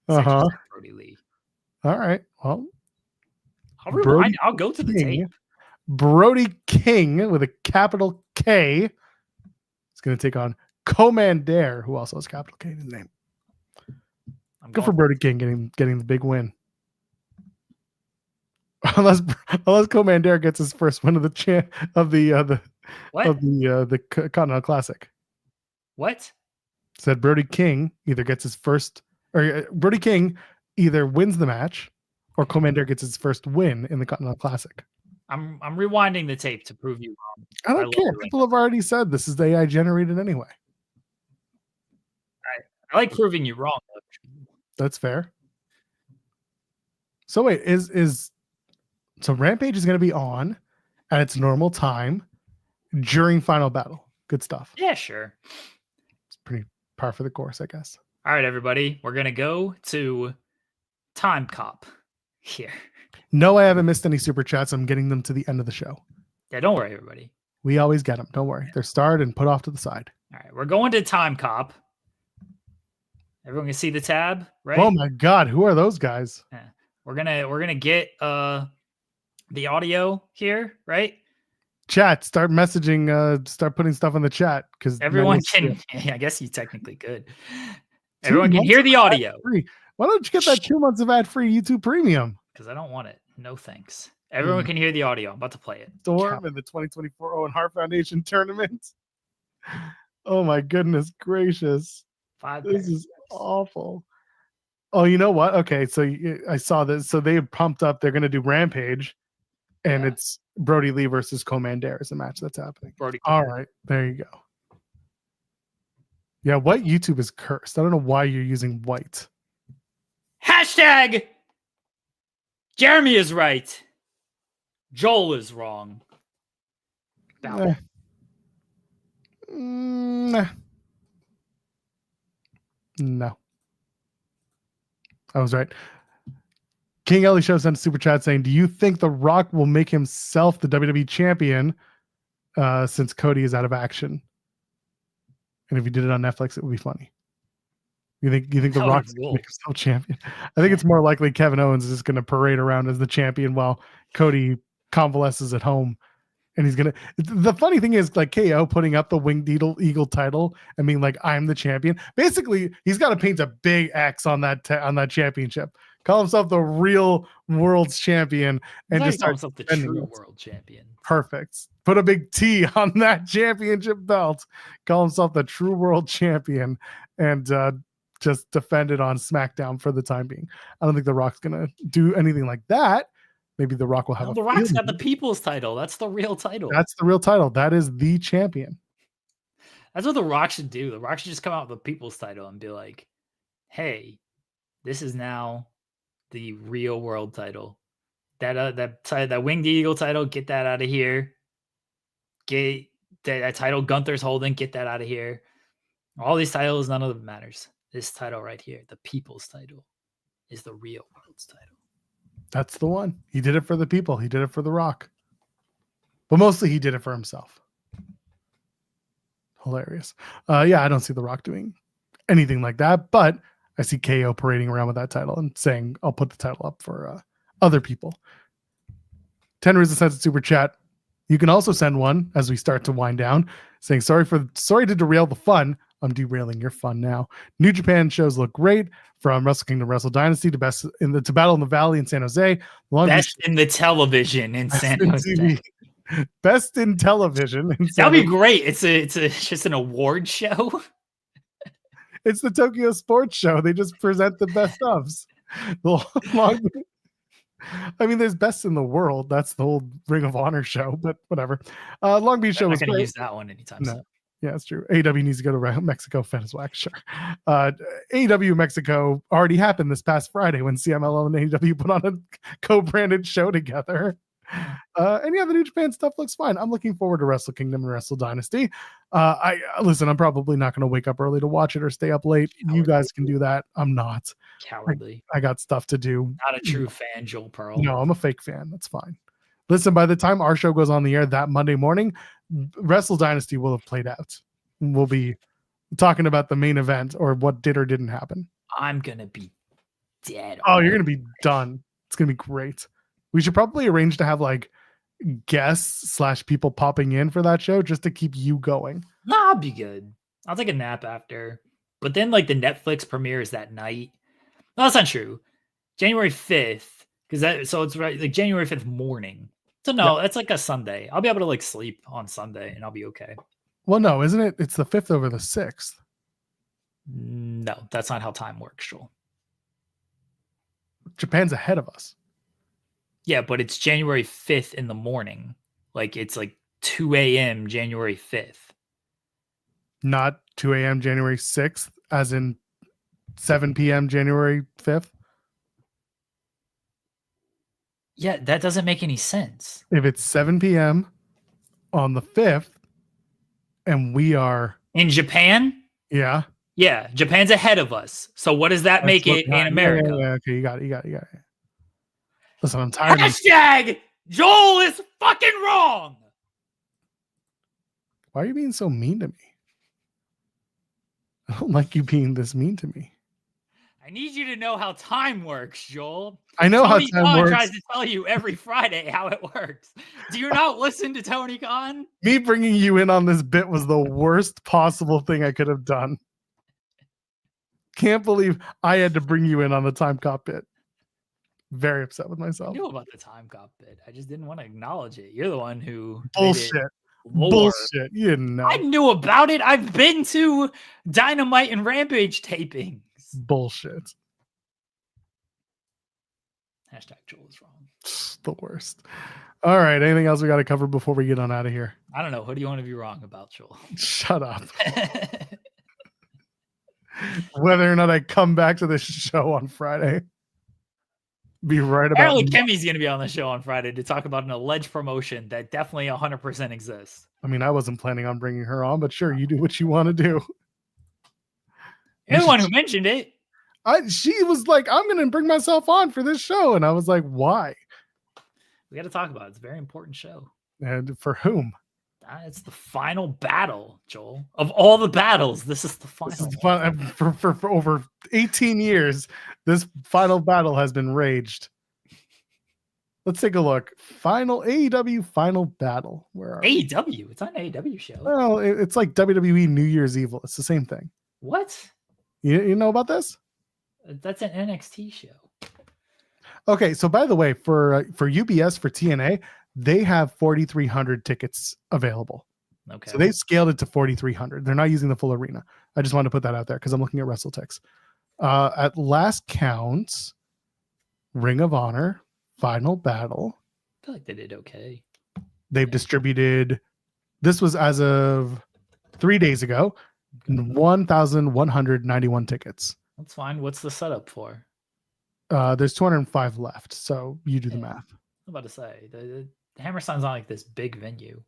Brody Lee. All right. Well, I'll rewind. I'll go to the tape. Brody King with a capital K is going to take on Commander, who also has capital K in his name. Go for Brody King getting the big win. Unless Commander gets his first win of the Continental Classic. What? Said Brody King either gets his first, or Brody King either wins the match, or Commander gets his first win in the Continental Classic. I'm rewinding the tape to prove you wrong. I don't care. People have already said this is AI generated anyway. I like proving you wrong. That's fair. So wait, so Rampage is going to be on at its normal time during Final Battle. Good stuff. Yeah, sure. It's pretty par for the course, I guess. All right, everybody. We're going to go to Time Cop here. No, I haven't missed any super chats. I'm getting them to the end of the show. Yeah, don't worry, everybody. We always get them. Don't worry. They're starred and put off to the side. All right, we're going to Time Cop. Everyone can see the tab, right? Oh my God, who are those guys? Yeah. We're gonna get the audio here, right? Chat, start messaging, start putting stuff in the chat because everyone can. Yeah, I guess you technically could. Everyone can hear the audio. Why don't you get that 2 months of ad-free YouTube Premium? Because I don't want it. No thanks. Everyone can hear the audio. I'm about to play it. Storm and the 2024 Owen Hart Foundation tournament. Oh my goodness gracious. 5 This pairs. is awful. Oh, you know what? Okay, so I saw this. So they pumped up. They're going to do Rampage, and Yeah. it's Brody Lee versus Commander is a match that's happening. Brody. All right, there you go. Yeah, white YouTube is cursed. I don't know why you're using white. Hashtag Jeremy is right. Joel is wrong. Nah. Nah. No. I was right. King Ellie Show sent a super chat saying, do you think The Rock will make himself the WWE champion since Cody is out of action? And if he did it on Netflix, it would be funny. You think The Rock's going to make himself champion? I think it's more likely Kevin Owens is just going to parade around as the champion while Cody convalesces at home. And he's going to, the funny thing is, like, KO putting up the Winged Eagle title and being like, I'm the champion. Basically, he's got to paint a big X on that championship. Call himself the real world's champion and just call himself the true world champion. Perfect. Put a big T on that championship belt. Call himself the true world champion and just defend it on SmackDown for the time being. I don't think The Rock's going to do anything like that. Maybe The Rock will have The Rock's got the people's title. That's the real title. That's the real title. That is the champion. That's what The Rock should do. The Rock should just come out with the people's title and be like, hey, this is now the real world title. That Winged Eagle title, get that out of here. Get that title Gunther's holding, get that out of here. All these titles, none of them matters. This title right here, the people's title, is the real world's title. That's the one. He did it for the people. He did it for The Rock. But mostly he did it for himself. Hilarious. Yeah, I don't see The Rock doing anything like that, but I see KO parading around with that title and saying, I'll put the title up for other people. 10 Risen sends a super chat. You can also send one as we start to wind down, saying, sorry to derail the fun. I'm derailing your fun now. New Japan shows look great, from Wrestle Kingdom, Wrestle Dynasty to Battle in the Valley in San Jose. Best in the television in San Jose. Best in television. That'd be great. It's just an award show. It's the Tokyo Sports Show. They just present the best ofs. I mean, there's best in the world. That's the whole Ring of Honor show, but whatever. Long Beach show was not going to use that one anytime soon. Yeah, it's true. AEW needs to go to Mexico. Fenway, sure. AEW Mexico already happened this past Friday when CMLL and AEW put on a co-branded show together. And yeah, the New Japan stuff looks fine. I'm looking forward to Wrestle Kingdom and Wrestle Dynasty. Listen, I'm probably not going to wake up early to watch it or stay up late. Cowardly. You guys can do that. I'm not. Cowardly. I got stuff to do. Not a true fan, Joel Pearl. No, I'm a fake fan. That's fine. Listen, by the time our show goes on the air that Monday morning, Wrestle Dynasty will have played out. We'll be talking about the main event or what did or didn't happen. I'm going to be dead. Oh, you're going to be done. It's going to be great. We should probably arrange to have like guests / people popping in for that show just to keep you going. No, I'll be good. I'll take a nap after. But then like the Netflix premieres that night. No, that's not true. January 5th. So it's right like January 5th morning. So no, That's like a Sunday. I'll be able to like sleep on Sunday and I'll be okay. Well, no, isn't it? It's the 5th over the 6th. No, that's not how time works, Joel. Japan's ahead of us. Yeah, but it's January 5th in the morning. Like it's like 2 a.m. January 5th. Not 2 a.m. January 6th, as in 7 p.m. January 5th. Yeah, that doesn't make any sense. If it's 7 p.m. on the 5th, and we are in Japan, yeah, Japan's ahead of us. So what does that make it in America? Yeah, okay, you got it. Listen, I'm tired. Hashtag Joel is fucking wrong. Why are you being so mean to me? I don't like you being this mean to me. I need you to know how time works, Joel. I know Tony how time Khan works. Tries to tell you every Friday how it works. Do you not listen to Tony Khan? Me bringing you in on this bit was the worst possible thing I could have done. Can't believe I had to bring you in on the time cop bit. Very upset with myself. I knew about the time cop bit. I just didn't want to acknowledge it. You're the one who bullshit. Lore. Bullshit. You didn't know. I knew about it. I've been to Dynamite and Rampage tapings. Bullshit. Hashtag Joel is wrong. The worst. All right. Anything else we got to cover before we get on out of here? I don't know. Who do you want to be wrong about, Joel? Shut up. Whether or not I come back to this show on Friday. Be right about. Apparently, Kemi's going to be on the show on Friday to talk about an alleged promotion that definitely 100% exists. I mean, I wasn't planning on bringing her on, but sure, you do what you want to do. You're the one who mentioned it. She was like, I'm going to bring myself on for this show. And I was like, why? We got to talk about it. It's a very important show. And for whom? It's the final battle, Joel. Of all the battles, this is the final. For over 18 years, this final battle has been raged. Let's take a look. Final AEW Final Battle. Where are AEW? It's not an AEW show. Well, it's like WWE New Year's Evil. It's the same thing. What? You know about this? That's an NXT show. Okay, so by the way, for UBS, for TNA, they have 4,300 tickets available. Okay. So they've scaled it to 4,300. They're not using the full arena. I just wanted to put that out there because I'm looking at WrestleTix. At last count, Ring of Honor, Final Battle. I feel like they did okay. They've distributed, this was as of 3 days ago, 1,191 tickets. That's fine. What's the setup for? There's 205 left. So you do the math. I'm about to say, the Hammerstein's not like this big venue.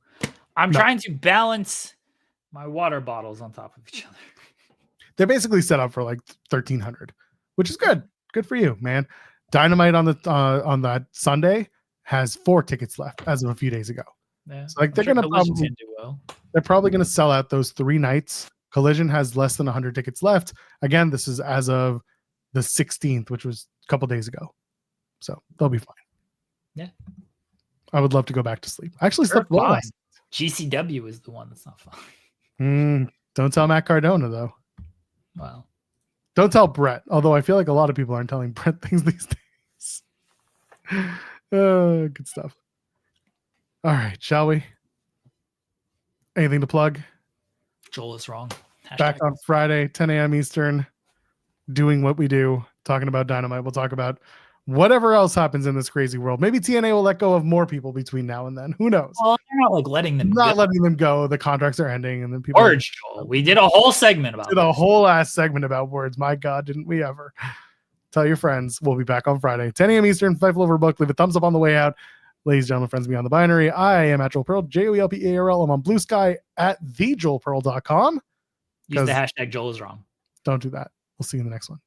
I'm trying to balance my water bottles on top of each other. They're basically set up for like 1,300, which is good. Good for you, man. Dynamite on that Sunday has 4 tickets left as of a few days ago. Yeah, so like they're gonna probably do well. They're probably gonna sell out those 3 nights. Collision has less than 100 tickets left. Again, this is as of the 16th, which was a couple days ago. So they'll be fine. Yeah. I would love to go back to sleep. I actually slept well last. GCW is the one that's not fine. Don't tell Matt Cardona though. Wow. Don't tell Brett. Although I feel like a lot of people aren't telling Brett things these days. Good stuff. All right, shall we? Anything to plug? Joel is wrong. Back on Friday, 10 a.m. Eastern, doing what we do, talking about Dynamite. We'll talk about whatever else happens in this crazy world. Maybe TNA will let go of more people between now and then. Who knows? Well, they're not like letting them letting them go. The contracts are ending, and then people. Words, Joel. We did a whole segment about. Did a whole ass segment about words. My God, didn't we ever? Tell your friends. We'll be back on Friday, 10 a.m. Eastern. Fightful Overbooked. Leave a thumbs up on the way out. Ladies and gentlemen, friends beyond the binary. I am at Joel Pearl, JoelParl. I'm on Blue Sky at thejoelpearl.com. Use the hashtag Joel is wrong. Don't do that. We'll see you in the next one.